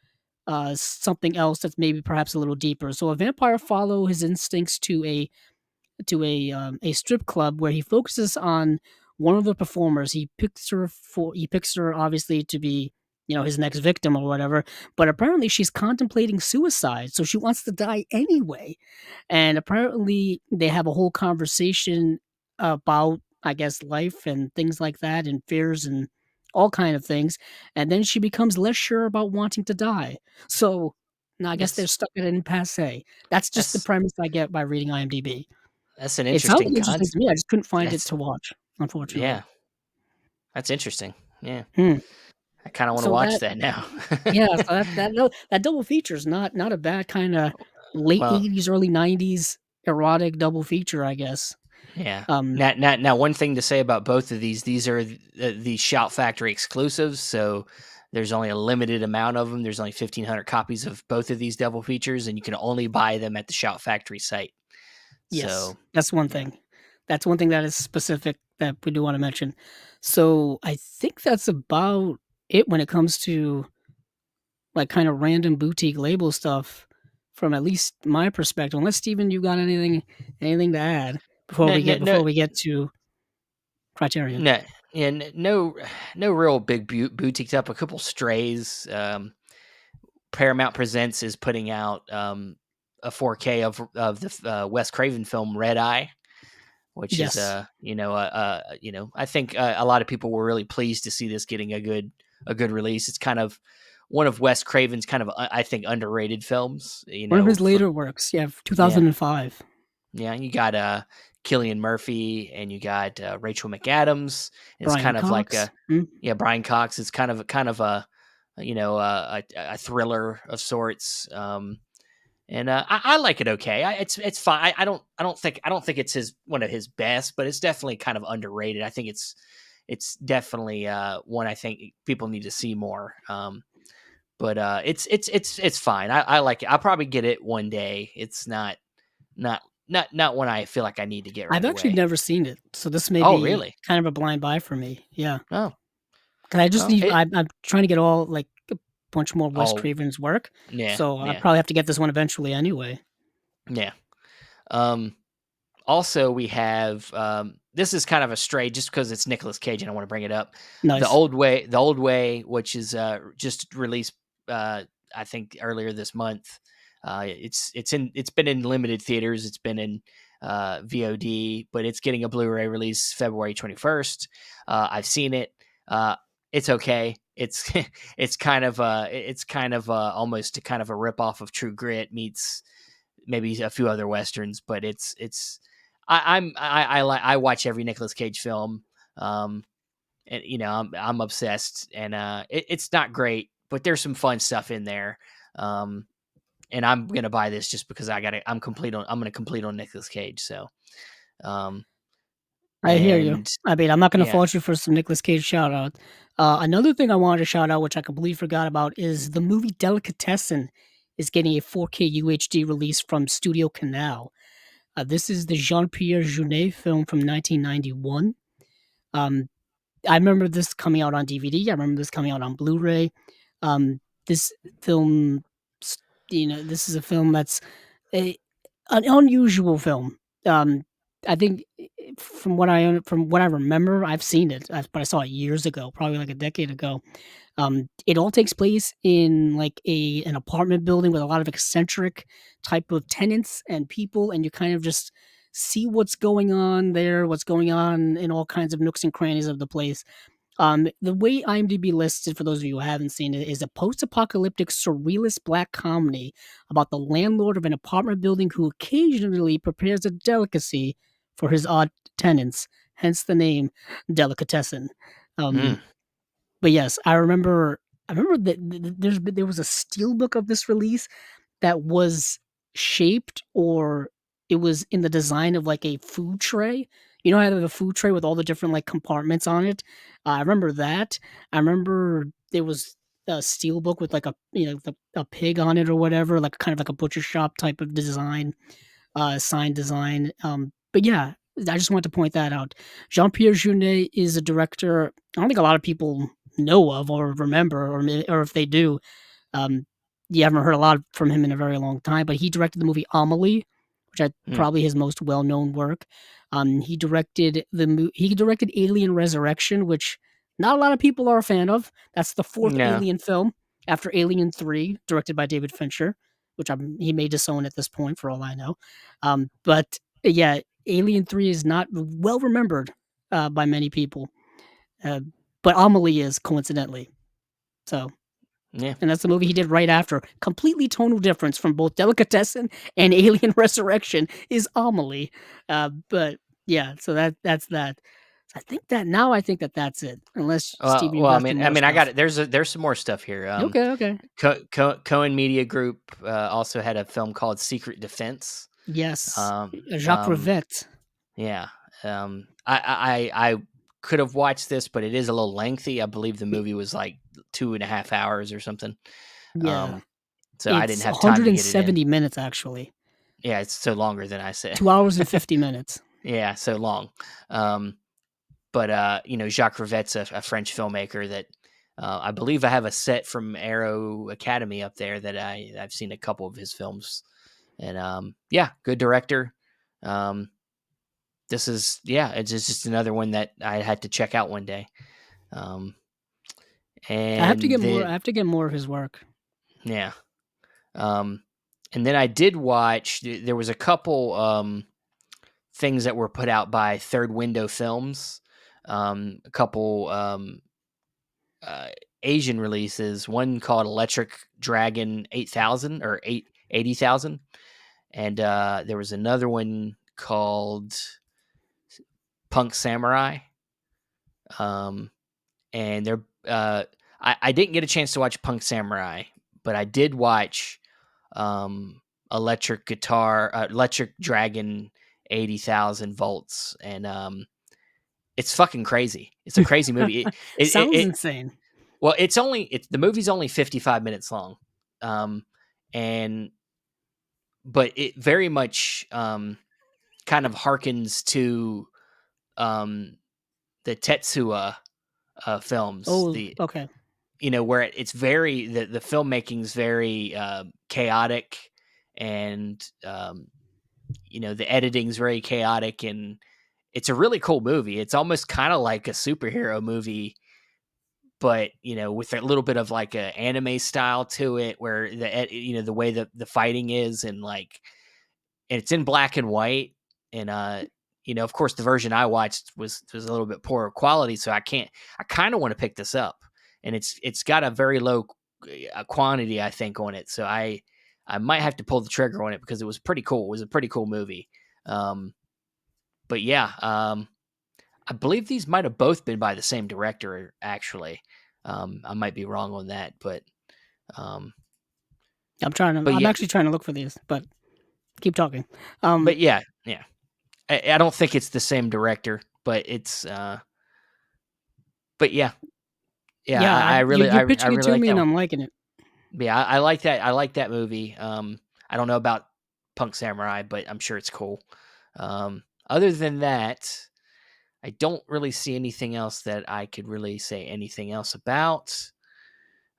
something else that's maybe perhaps a little deeper. So a vampire follow his instincts to a strip club where he focuses on one of the performers. He picks her obviously to be, his next victim or whatever, but apparently she's contemplating suicide, so she wants to die anyway. And apparently they have a whole conversation about, I guess, life and things like that, and fears and all kind of things. And then she becomes less sure about wanting to die. So now I guess they're That's stuck at an impasse. That's just the that's premise I get by reading IMDb. that's an It sounded interesting interesting concept. to me, I just couldn't find it That's to watch, unfortunately. yeah, that's interesting. Yeah, Hmm. I kind of want to So watch that that now. yeah, so that double feature is not a bad kinda late Well, '80s, early '90s erotic double feature, I guess. yeah. Um, Now, one thing to say about both of these are the Shout Factory exclusives. So there's only a limited amount of them. There's only 1,500 copies of both of these double features, and you can only buy them at the Shout Factory site. yes, So that's one yeah, thing. That's one thing that is specific that we do wanna mention. So, I think that's about it when it comes to, like, kinda random boutique label stuff from at least my perspective, unless, Steven, you got anything to add before no, we no, get no, before we get to Criterion? no, yeah, no, no real big boutiques up. A couple strays. Paramount Presents is putting out a 4K of the Wes Craven film Red Eye, which is Yes. I think a lot of people were really pleased to see this getting a good release. It's kind of one of Wes Craven's kind of I think underrated films. One of his later works, yeah, Yeah, 2005. yeah, you got Cillian Murphy, and you got Rachel McAdams. It's Brian kind of like Cox. a yeah, Brian Cox. It's kind of a a thriller of sorts. And I like it okay. It's fine. I don't think it's his one of his best, but it's definitely kind of underrated. I think it's definitely one I think people need to see more. But it's fine. I like it. I'll probably get it one day. It's not one I feel like I need to get I've right actually away. never seen it, so this may Oh, be really? kind of a blind buy for me. Yeah, Oh, 'cause I just well, need. I'm trying to get all like a bunch more Wes oh, Craven's work, yeah, so I yeah, probably have to get this one eventually anyway. yeah. Um, Also, we have this is kind of a stray just because it's Nicolas Cage and I want to bring it up. Nice. The Old Way, which is just released I think earlier this month. It's been in limited theaters. It's been in VOD, but it's getting a Blu-ray release February 21st. I've seen it. Uh, it's okay. It's it's kind of almost a kind of a rip off of True Grit meets maybe a few other westerns, but it's I watch every Nicolas Cage film, um, and I'm obsessed, and it's not great, but there's some fun stuff in there, um, and I'm gonna buy this just because I'm gonna complete on Nicolas Cage, so um, I hear you. and I mean, I'm not gonna yeah, fault you for some Nicolas Cage shout out. Another thing I wanted to shout out, which I completely forgot about, is the movie Delicatessen is getting a 4K UHD release from Studio Canal. This is the Jean-Pierre Jeunet film from 1991. Um, I remember this coming out on DVD. I remember this coming out on Blu-ray. This film, s- this is a film that's a an unusual film. Um, I think from what I remember, I've seen it, but I saw it years ago, probably like a decade ago. It all takes place in like an apartment building with a lot of eccentric type of tenants and people, and you kind of just see what's going on there, what's going on in all kinds of nooks and crannies of the place. The way IMDb lists it, for those of you who haven't seen it, is a post-apocalyptic surrealist black comedy about the landlord of an apartment building who occasionally prepares a delicacy for his odd tenants, hence the name Delicatessen. mm, Um, but yes, I remember that there was a steelbook of this release that was shaped, or it was in the design of like a food tray. You know how they have a food tray with all the different like compartments on it? I remember that. I remember there was a steelbook with like a pig on it or whatever, like kind of like a butcher shop type of design, sign design. But yeah, I just wanted to point that out. Jean-Pierre Jeunet is a director I don't think a lot of people know of or remember, or if they do, um, you haven't heard a lot from him in a very long time, but he directed the movie Amelie, which I mm, probably his most well-known work. He directed Alien Resurrection, which not a lot of people are a fan of. That's the fourth no, Alien film after Alien 3, directed by David Fincher, which he may disown at this point for all I know. But yeah, Alien 3 is not well remembered by many people, uh, but Amelie is coincidentally. So yeah. and that's the movie he did right after. Completely tonal difference from both Delicatessen and Alien Resurrection is Amelie. But yeah, so that's that. So I think that that's it. Unless Steven, you Well, got some I more mean, I got stuff. it. There's some more stuff here. Okay, okay. Cohen Media Group also had a film called Secret Defense. Yes, Um, Jacques um, Rivette. yeah. I could have watched this, but it is a little lengthy. I believe the Y- movie was like 2.5 hours or something. Yeah, Um, so I didn't it's have time to get it in. 170 minutes actually. Yeah, it's so longer than I said. 2 hours and 50 minutes. Yeah, so long. Um, but Jacques Rivette's a French filmmaker that I believe I have a set from Arrow Academy up there that I've seen a couple of his films, and yeah, good director. Um, this is it's just another one that I had to check out one day. Um, and I then have to get more of his work. yeah, um, and then I did watch. There was a couple things that were put out by Third Window Films. A couple uh, Asian releases. One called Electric Dragon 8000 or 80,000, and there was another one called Punk Samurai. Um, and they're I didn't get a chance to watch Punk Samurai, but I did watch um, Electric Dragon 80,000 volts, and it's fucking crazy. It's a crazy movie. Sounds insane. Well, it's the movie's only 55 minutes long, um, and but it very much kind of harkens to um, the Tetsuya films. Oh, The okay. where it's very the filmmaking's very chaotic, and the editing's very chaotic, and it's a really cool movie. It's almost kind of like a superhero movie, but with a little bit of like a anime style to it, where the way the fighting is, and like, and it's in black and white, and of course the version I watched was a little bit poorer quality, so I kind of want to pick this up, and it's got a very low quantity, I think, on it, so I might have to pull the trigger on it because it was pretty cool. It was a pretty cool movie. But yeah, I believe these might have both been by the same director, actually. I might be wrong on that, um, but I'm yeah, actually trying to look for these, but keep talking. Um, yeah. I don't think it's the same director, but it's but yeah, yeah, I really, you're I pitching it really to like me, that and one. I'm liking it. Yeah, I like that. I like that movie. I don't know about Punk Samurai, but I'm sure it's cool. Other than that, I don't really see anything else that I could really say anything else about.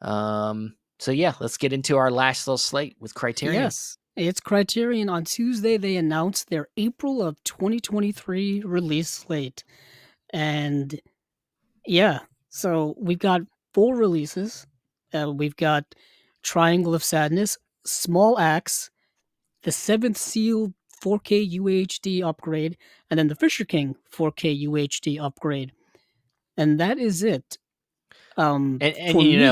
So yeah, let's get into our last little slate with Criterion. Yes, it's Criterion. On Tuesday, they announced their April of 2023 release slate, and yeah, so we've got 4 releases. We've got Triangle of Sadness, Small Axe, The Seventh Seal 4K UHD upgrade, and then the Fisher King 4K UHD upgrade. And that is it. And For me,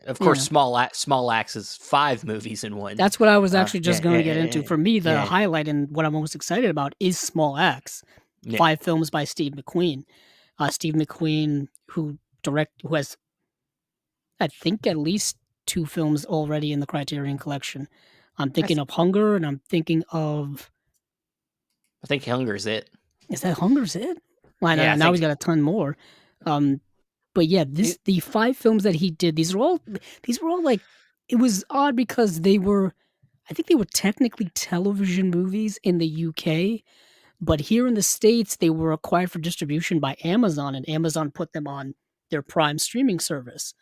of course, yeah, Small Axe is 5 movies in one. that's what I was actually Yeah, just going to get into. For me, the yeah, highlight and what I'm most excited about is Small Axe, yeah. 5 films by Steve McQueen. Steve McQueen, who has, I think, at least 2 films already in the Criterion Collection. I'm I, thinking th- of Hunger, and I'm thinking of, I think Hunger's it. is that Hunger's it? Why Yeah, I now think he's got a ton more. Um, but yeah, it, the 5 films that he did, these were all like, it was odd because I think they were technically television movies in the UK, but here in the States, they were acquired for distribution by Amazon, and Amazon put them on their Prime streaming service.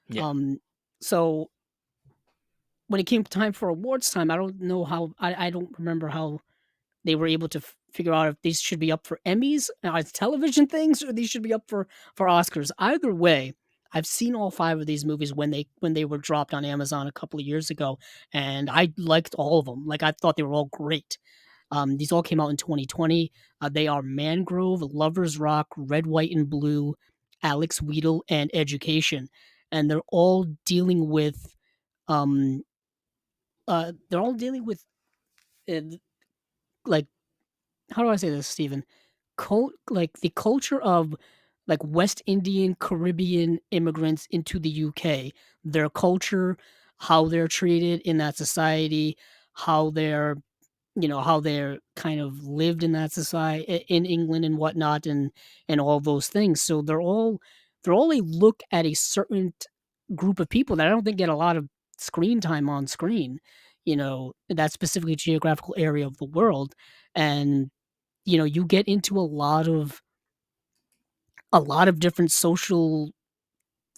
yeah. Um, so when it came time for awards time, I don't know how I don't remember how they were able to figure out if these should be up for Emmys as television things or these should be up for Oscars. Either way, I've seen all 5 of these movies when they were dropped on Amazon a couple of years ago, and I liked all of them. Like, I thought they were all great. These all came out in 2020. They are Mangrove, Lovers Rock, Red, White, and Blue, Alex Wheatle, and Education, and um they're all dealing with uh, like, how do I say this, Stephen? Like the culture of like West Indian Caribbean immigrants into the UK, their culture, how they're treated in that society, how they're how they're kind of lived in that society in England and whatnot, and all those things. So they're all a look at a certain group of people that I don't think get a lot of screen time on screen. That specifically geographical area of the world, and you get into a lot of different social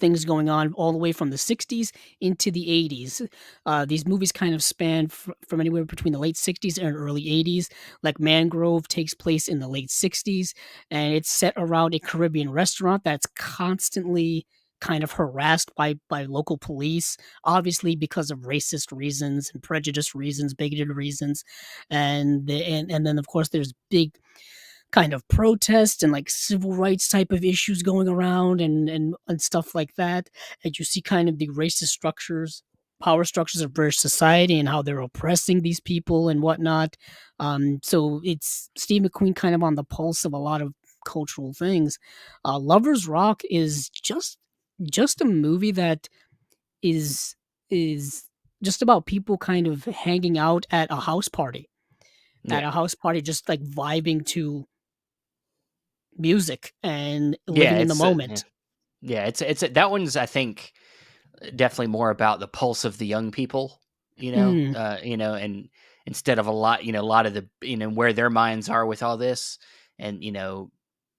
things going on all the way from the 60s into the 80s. These movies kind of span from anywhere between the late 60s and early 80s. Like Mangrove takes place in the late 60s, and it's set around a Caribbean restaurant that's constantly kind of harassed by local police, obviously because of racist reasons and prejudice reasons, bigoted reasons. And then of course there's big kind of protest and like civil rights type of issues going around, and stuff like that. And you see kind of the racist power structures of British society and how they're oppressing these people and whatnot. So it's Steve McQueen kind of on the pulse of a lot of cultural things. Lovers Rock is just a movie that is is just about people kind of hanging out at Yeah. a house party, just like vibing to music and Yeah, living in the yeah. moment. Yeah, that one's, I think, definitely more about the pulse of the young people, Mm, and instead of a lot of the, where their minds are with all this, and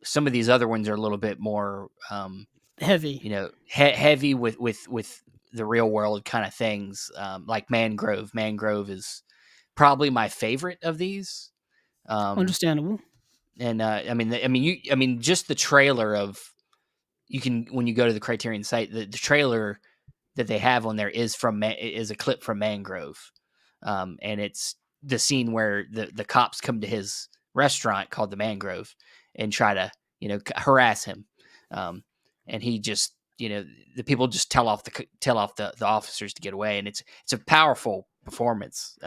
some of these other ones are a little bit more, heavy. heavy with the real world kind of things, like Mangrove. Mangrove is probably my favorite of these. Um, Understandable. and just the trailer of, you can, when you go to the Criterion site, the trailer that they have on there is a clip from Mangrove, and it's the scene where the cops come to his restaurant called the Mangrove and try to harass him, um, and he just, the people just tell off the officers to get away, and it's a powerful performance,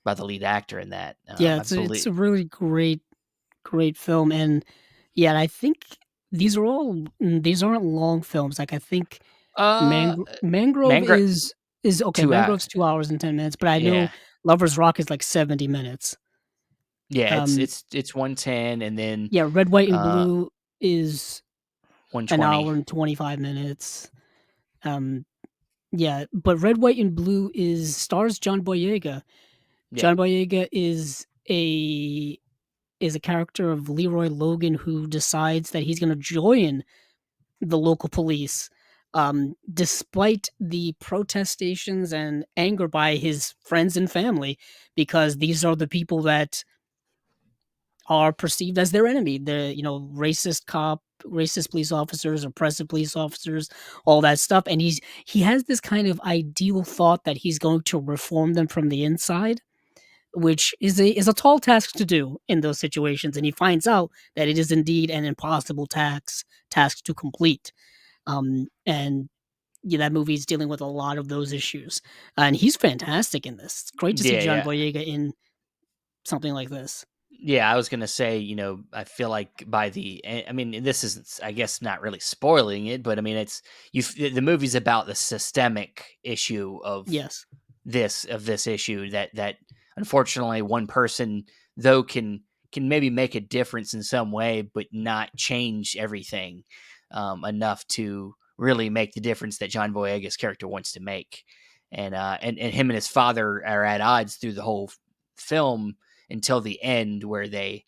by the lead actor in that. Yeah, I it's believe. a really great film, and yeah, and I think these aren't long films. Like I think Uh, Mangrove Mangrove is okay. 2 hours. Mangrove's 2 hours and 10 minutes, but I know Yeah, Lovers Rock is like 70 minutes. yeah. It's Um, it's it's 110, and then yeah, Red, White, and uh Blue is an 120. hour and 25 minutes. Um, yeah, but Red, White, and Blue is stars John Boyega. Yeah. John Boyega is a character of Leroy Logan who decides that he's going to join the local police, despite the protestations and anger by his friends and family, because these are the people that are perceived as their enemy. The racist police officers, oppressive police officers, all that stuff. And he has this kind of ideal thought that he's going to reform them from the inside, which is a tall task to do in those situations. And he finds out that it is indeed an impossible task to complete. And yeah, that movie is dealing with a lot of those issues, and he's fantastic in this. It's great to see Yeah, John yeah. Boyega in something like this. Yeah, I was gonna say, I feel like by I mean, this is, I guess, not really spoiling it, but I mean, the movie's about the systemic issue Yes. of this issue, that unfortunately one person, though, can maybe make a difference in some way, but not change everything, enough to really make the difference that John Boyega's character wants to make. And him and his father are at odds through the whole film until the end, where they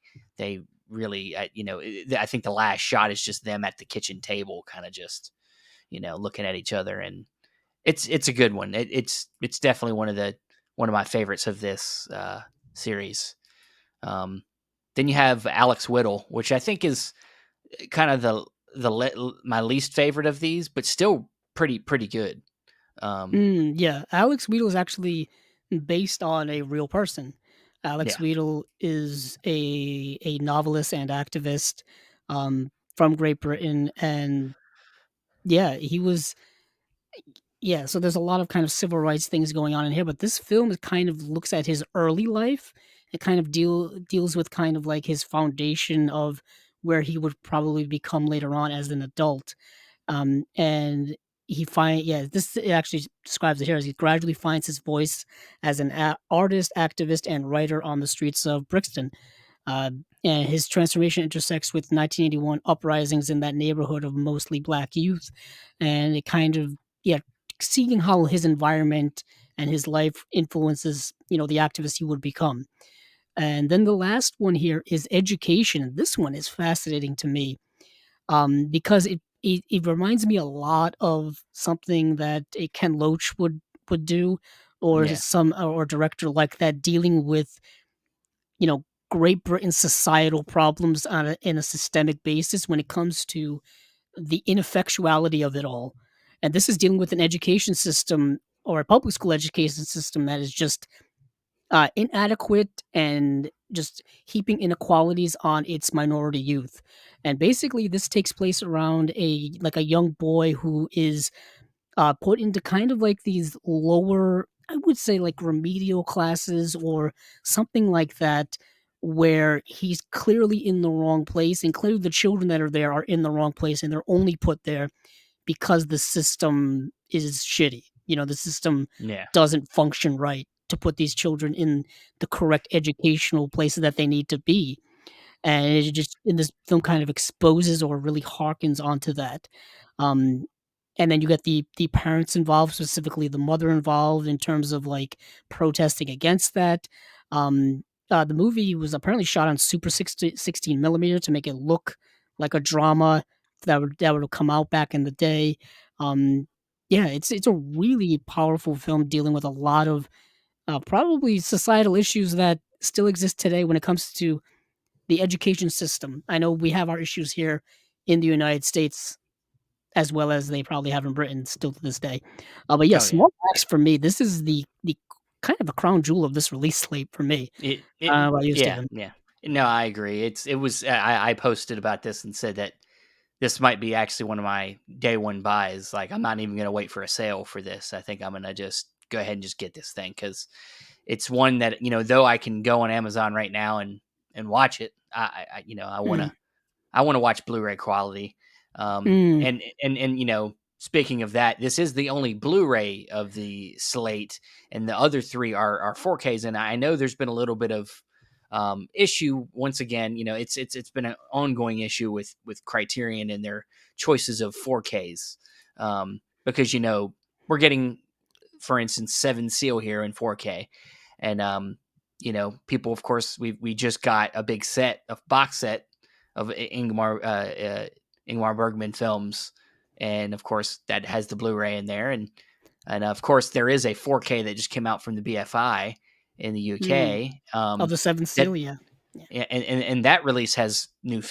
really, I think the last shot is just them at the kitchen table, kind of just, looking at each other, and it's a good one. It's definitely one of my favorites of this, series. Um, then you have Alex Whittle, which I think is kind of my least favorite of these, but still pretty good. Um, Yeah, Alex Weedle is actually based on a real person. Alex yeah, Weedle is a novelist and activist, from Great Britain, and yeah, he was yeah, so there's a lot of kind of civil rights things going on in here, but this film is kind of looks at his early life. It kind of deals with kind of like his foundation of where he would probably become later on as an adult. And he find yeah, this it actually describes it here as he gradually finds his voice as an artist, activist, and writer on the streets of Brixton. Uh, and his transformation intersects with 1981 uprisings in that neighborhood of mostly black youth, and it kind of yeah, seeing how his environment and his life influences the activist he would become. And then the last one here is education. This one is fascinating to me, because it reminds me a lot of something that a Ken Loach would do, or yeah, some or director like that, dealing with Great Britain's societal problems in a systemic basis when it comes to the ineffectuality of it all. And this is dealing with an education system or a public school education system that is just inadequate and just heaping inequalities on its minority youth. And basically, this takes place around a young boy who is put into kind of like these lower, I would say like remedial classes or something like that, where he's clearly in the wrong place, and clearly the children that are there are in the wrong place, and they're only put there because the system is shitty. You know, the system Yeah. doesn't function right to put these children in the correct educational places that they need to be. And it just in this film kind of exposes or really harkens onto that. Um, and then you get the parents involved, specifically the mother involved in terms of like protesting against that. The movie was apparently shot on Super 16 millimeter to make it look like a drama that would come out back in the day. Um, yeah, it's a really powerful film dealing with a lot of probably societal issues that still exist today when it comes to the education system. I know we have our issues here in the United States as well as they probably have in Britain still to this day. But yeah, Oh yeah. Small Axe for me, this is the kind of a crown jewel of this release slate for me. How about you, Yeah, Steven? yeah. No, I agree. It was I posted about this and said that this might be actually one of my day one buys. Like I'm not even gonna wait for a sale for this. I think I'm gonna just go ahead and just get this thing because it's one that though I can go on Amazon right now and watch it. I Mm, want to watch Blu-ray quality. mm, And speaking of that, this is the only Blu-ray of the slate, and the other three are 4Ks. And I know there's been a little bit of issue once again. It's been an ongoing issue with Criterion and their choices of 4Ks, because we're getting, for instance, Seven Seal here in 4K, and people, of course, we just got a big box set of Ingmar Bergman films, and of course that has the Blu-ray in there, and of course there is a 4K that just came out from the BFI in the mm. UK. Of the Seventh That Seal, yeah. Yeah. and that release has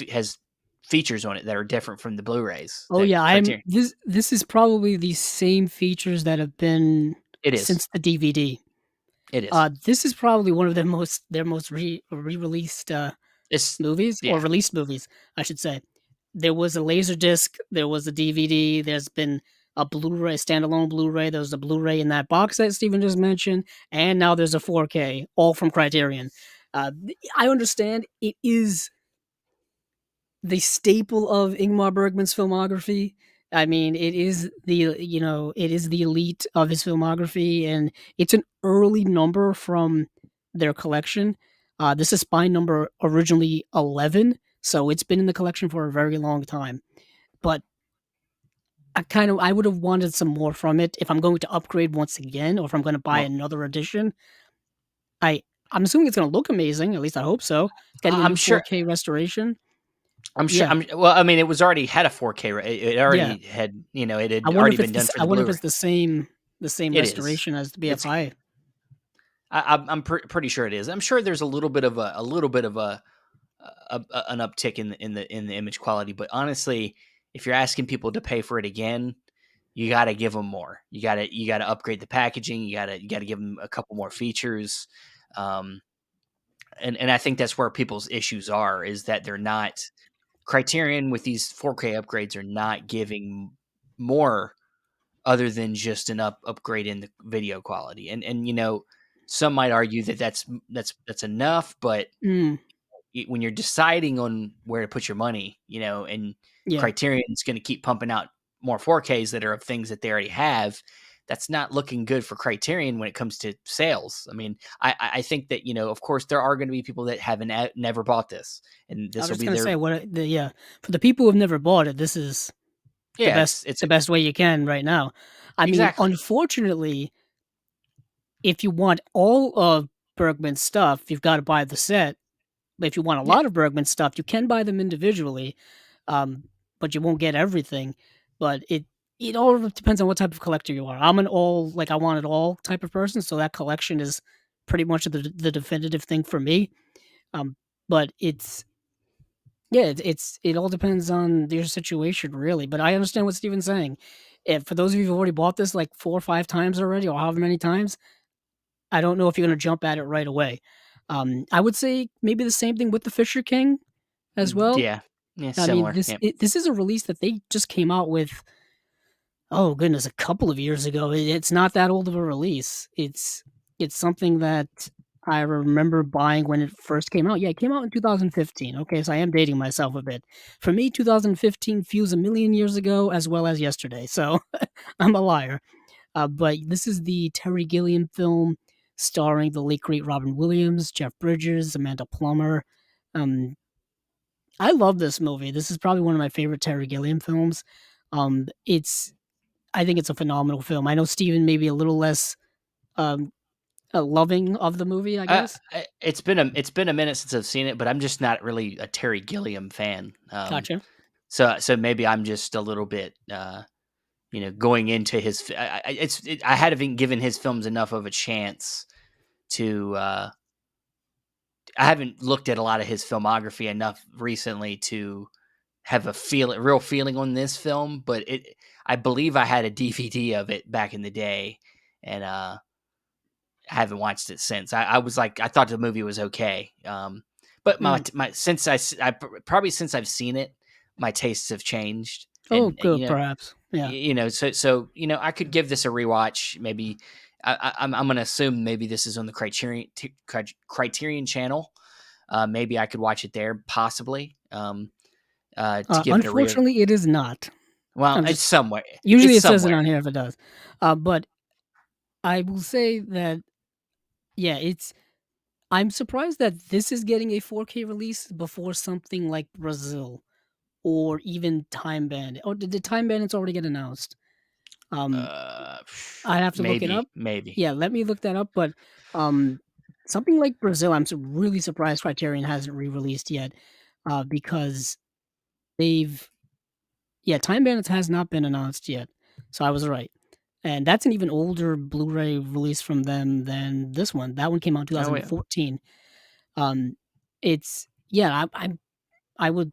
has features on it that are different from the Blu-rays Oh, that yeah, I'm Criterion. this is probably the same features that have been It is. since the DVD. It is. This is probably one of their most re-released, It's movies, or yeah. released movies, I should say. There was a Laserdisc, there was a DVD, there's been a Blu-ray, standalone Blu-ray, there was a Blu-ray in that box that Steven just mentioned, and now there's a 4K, all from Criterion. I understand it is the staple of Ingmar Bergman's filmography. I mean, it is the elite of his filmography, and it's an early number from their collection. This is spine number originally 11, so it's been in the collection for a very long time. But I would have wanted some more from it if I'm going to upgrade once again, or if I'm going to buy Well, another edition. I I'm assuming it's going to look amazing. At least I hope so. It's getting a I'm new sure. 4K restoration. I'm sure. Yeah, Well, I mean, it was already had a 4K. It yeah. already had. It had already been done for I the wonder if Blu-ray. it's the same It is. restoration as the It's. BFI. Pretty sure it is. I'm sure there's a little bit of an uptick in the image quality. But honestly, if you're asking people to pay for it again, you got to give them more. You got to upgrade the packaging. You got to give them a couple more features. Um, and I think that's where people's issues are, is that they're not Criterion with these 4K upgrades are not giving more other than just an upgrade in the video quality. And some might argue that that's enough, but Mm, when you're deciding on where to put your money, and yeah. Criterion's going to keep pumping out more 4Ks that are of things that they already have, that's not looking good for Criterion when it comes to sales. I mean, I think that of course, there are going to be people that haven't never bought this, and I this was will just be gonna their say yeah, for the people who've never bought it, this is the yeah. best It's the best way you can right now. I mean, exactly. unfortunately, if you want all of Bergman's stuff, you've gotta buy the set. But if you want a Yeah. lot of Bergman stuff, you can buy them individually, um, but you won't get everything. But it all depends on what type of collector you are. I'm an all I want it all type of person, so that collection is pretty much the definitive thing for me. Um, but it all depends on your situation really. But I understand what Steven's saying. If for those of you who've already bought this like 4 or 5 times already, or however many times, I don't know if you're gonna jump at it right away. I would say maybe the same thing with the Fisher King as well. Yeah. Yeah, I mean, similar. Yeah. this is a release that they just came out with, oh goodness, a couple of years ago. It's not that old of a release. It's something that I remember buying when it first came out. Yeah, it came out in 2015. Okay, so I am dating myself a bit. For me, 2015 feels a million years ago as well as yesterday. So I'm a liar. But this is the Terry Gilliam film starring the late great Robin Williams, Jeff Bridges, Amanda Plummer. Um, I love this movie. This is probably one of my favorite Terry Gilliam films. It's I think it's a phenomenal film. I know Steven may be a little less um, loving of the movie, I guess. It's been a minute since I've seen it, but I'm just not really a Terry Gilliam fan. Gotcha. So maybe I'm just a little bit, going into his. I haven't given his films enough of a chance to. I haven't looked at a lot of his filmography enough recently to have real feeling on this film. But I believe I had a DVD of it back in the day, and I haven't watched it since. I was like, I thought the movie was okay. But Mm. my since probably since I've seen it, my tastes have changed, Oh, and good, perhaps. Yeah. so I could give this a rewatch. Maybe I'm going to assume maybe this is on the Criterion channel. Maybe I could watch it there, possibly. To give it a real. Unfortunately, it is not. Well, I'm it's just somewhere. usually It's it says it somewhere. on here if it does. But I will say that yeah, it's I'm surprised that this is getting a 4K release before something like Brazil or even Time Bandit. Oh, did the Time Bandits already get announced? Um, I have to look it up. Maybe. Yeah, let me look that up. But um, something like Brazil, really surprised Criterion hasn't re-released yet, because they've yeah, Time Bandits has not been announced yet. So I was right. And that's an even older Blu-ray release from them than this one. That one came out in Oh yeah. 2014. Um, it's yeah, I would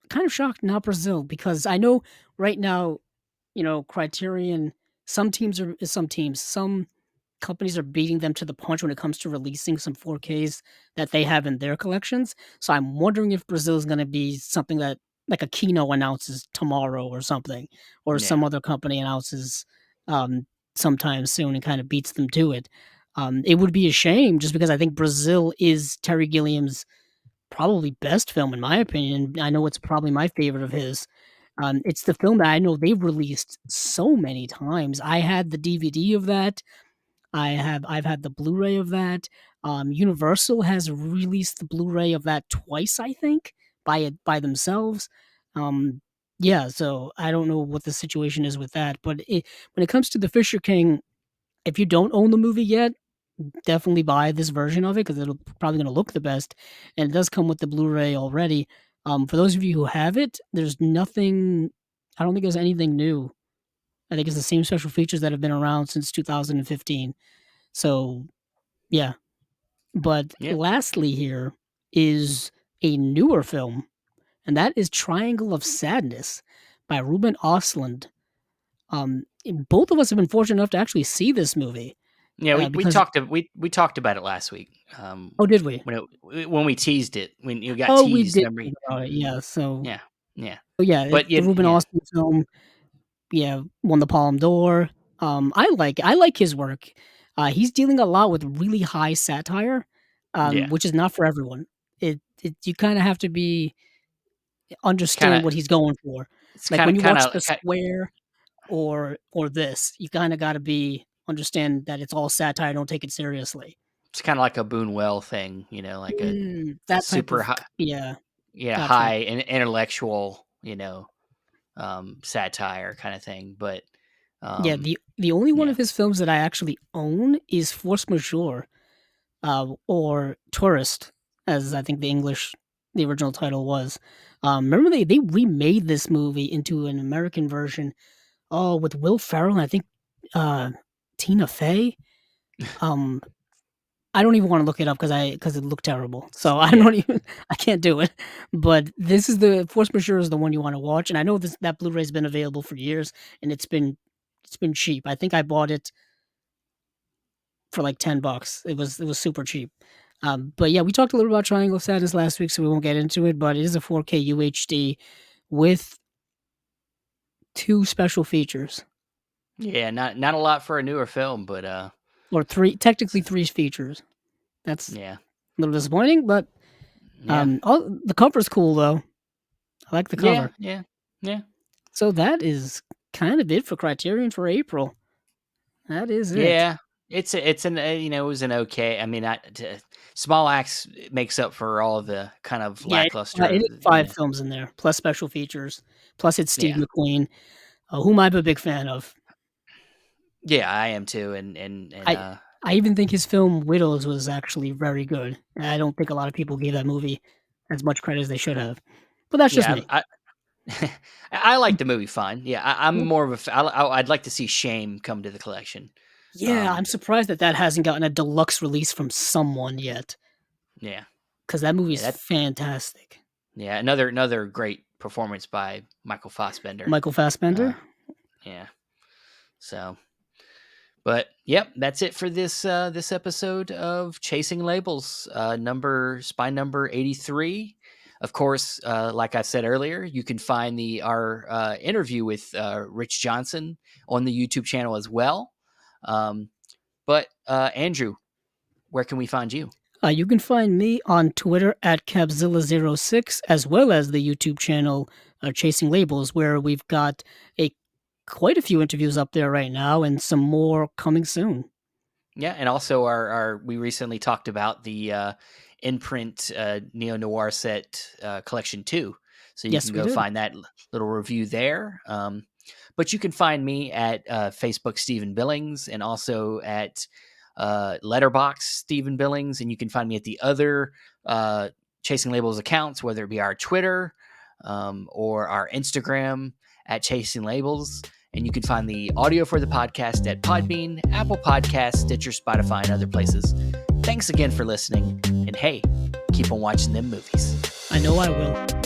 kind of shocked not Brazil because I know right now, Criterion. Some companies are beating them to the punch when it comes to releasing some 4Ks that they have in their collections. So I'm wondering if Brazil is going to be something that like a Kino announces tomorrow or something, or Yeah. some other company announces um, sometime soon and kind of beats them to it. It would be a shame just because I think Brazil is Terry Gilliam's probably best film in my opinion. I know it's probably my favorite of his. It's the film that I know they've released so many times. I had the DVD of that. I've had the Blu-ray of that. Universal has released the Blu-ray of that twice, I think, by themselves. Um, yeah, so I don't know what the situation is with that, but when it comes to the Fisher King, if you don't own the movie yet, definitely buy this version of it because it'll probably going to look the best, and it does come with the Blu-ray already. For those of you who have it, there's nothing. I don't think there's anything new. I think it's the same special features that have been around since 2015. So yeah, but Yeah. lastly, here is a newer film, and that is Triangle of Sadness by Ruben Ostlund. Both of us have been fortunate enough to actually see this movie Yeah, we because we talked about it last week. oh, did we? When we teased it, when you got Oh, we teased, did remember? think about it, yeah, Yeah, yeah. yeah, it's But the yeah, Ruben yeah, Ostlund film, yeah, won the Palme d'Or. I like his work. He's dealing a lot with really high satire, yeah. which is not for everyone. It you kinda have to be It's kind understand of what he's going for. it's Like, kind when of you kind watch of The Square or this, you kinda gotta be understand that it's all satire, don't take it seriously. it's kind of like a Boonwell thing, like a That type super of high, yeah, yeah, gotcha. high and intellectual, satire kind of thing. But Yeah, um, the only one yeah, of his films that I actually own is Force Majeure, or Tourist, as I think the original title was. Remember they remade this movie into an American version, oh, with Will Ferrell and I think, uh, Tina Fey? Um, I don't even wanna look it up because it looked terrible, so I yeah, don't even I can't do it, but this is the Force Majeure is the one you wanna watch, and I know that Blu-ray's been available for years, and it's been cheap. I think I bought it for like $10. It was super cheap. But yeah, we talked a little about Triangle of Sadness last week, so we won't get into it. But it is a 4K UHD with two special features, yeah. Not a lot for a newer film, but or three, technically three features. That's a Yeah. little disappointing, but Yeah. the cover's cool though. I like the Yeah. cover. Yeah. Yeah. So that is kind of it for Criterion for April. That is it. Yeah. It's an it was an okay. I mean, Small Axe makes up for all of the kind of Yeah, lackluster. it is 5 films in there, plus special features, plus it's Steve Yeah. McQueen, whom I'm a big fan of. Yeah, I am too. And I I even think his film Widows was actually very good. And I don't think a lot of people gave that movie as much credit as they should have. But that's just yeah, me. I like the movie fine. Yeah, I'm Yeah. more of a. I'd like to see Shame come to the collection. Yeah, I'm surprised that that hasn't gotten a deluxe release from someone yet, Yeah, because that movie yeah, is fantastic. another great performance by Michael Fassbender. Michael Uh, Fassbender? yeah, so. But yep, that's it for this episode of Chasing Labels, number 83. Of course, like I said earlier, you can find our interview with Rich Johnson on the YouTube channel as well. But Andrew, where can we find you? You can find me on Twitter at Capzilla06, as well as the YouTube channel Chasing Labels, where we've got a quite a few interviews up there right now, and some more coming soon. Yeah, and also our we recently talked about the Imprint Neo Noir set collection too, so you Yes, can we go did. find that little review there. But you can find me at Facebook Stephen Billings, and also at Letterbox Stephen Billings, and you can find me at the other Chasing Labels accounts, whether it be our Twitter or our Instagram at Chasing Labels. And you can find the audio for the podcast at Podbean, Apple Podcasts, Stitcher, Spotify, and other places. Thanks again for listening. And hey, keep on watching them movies. I know I will.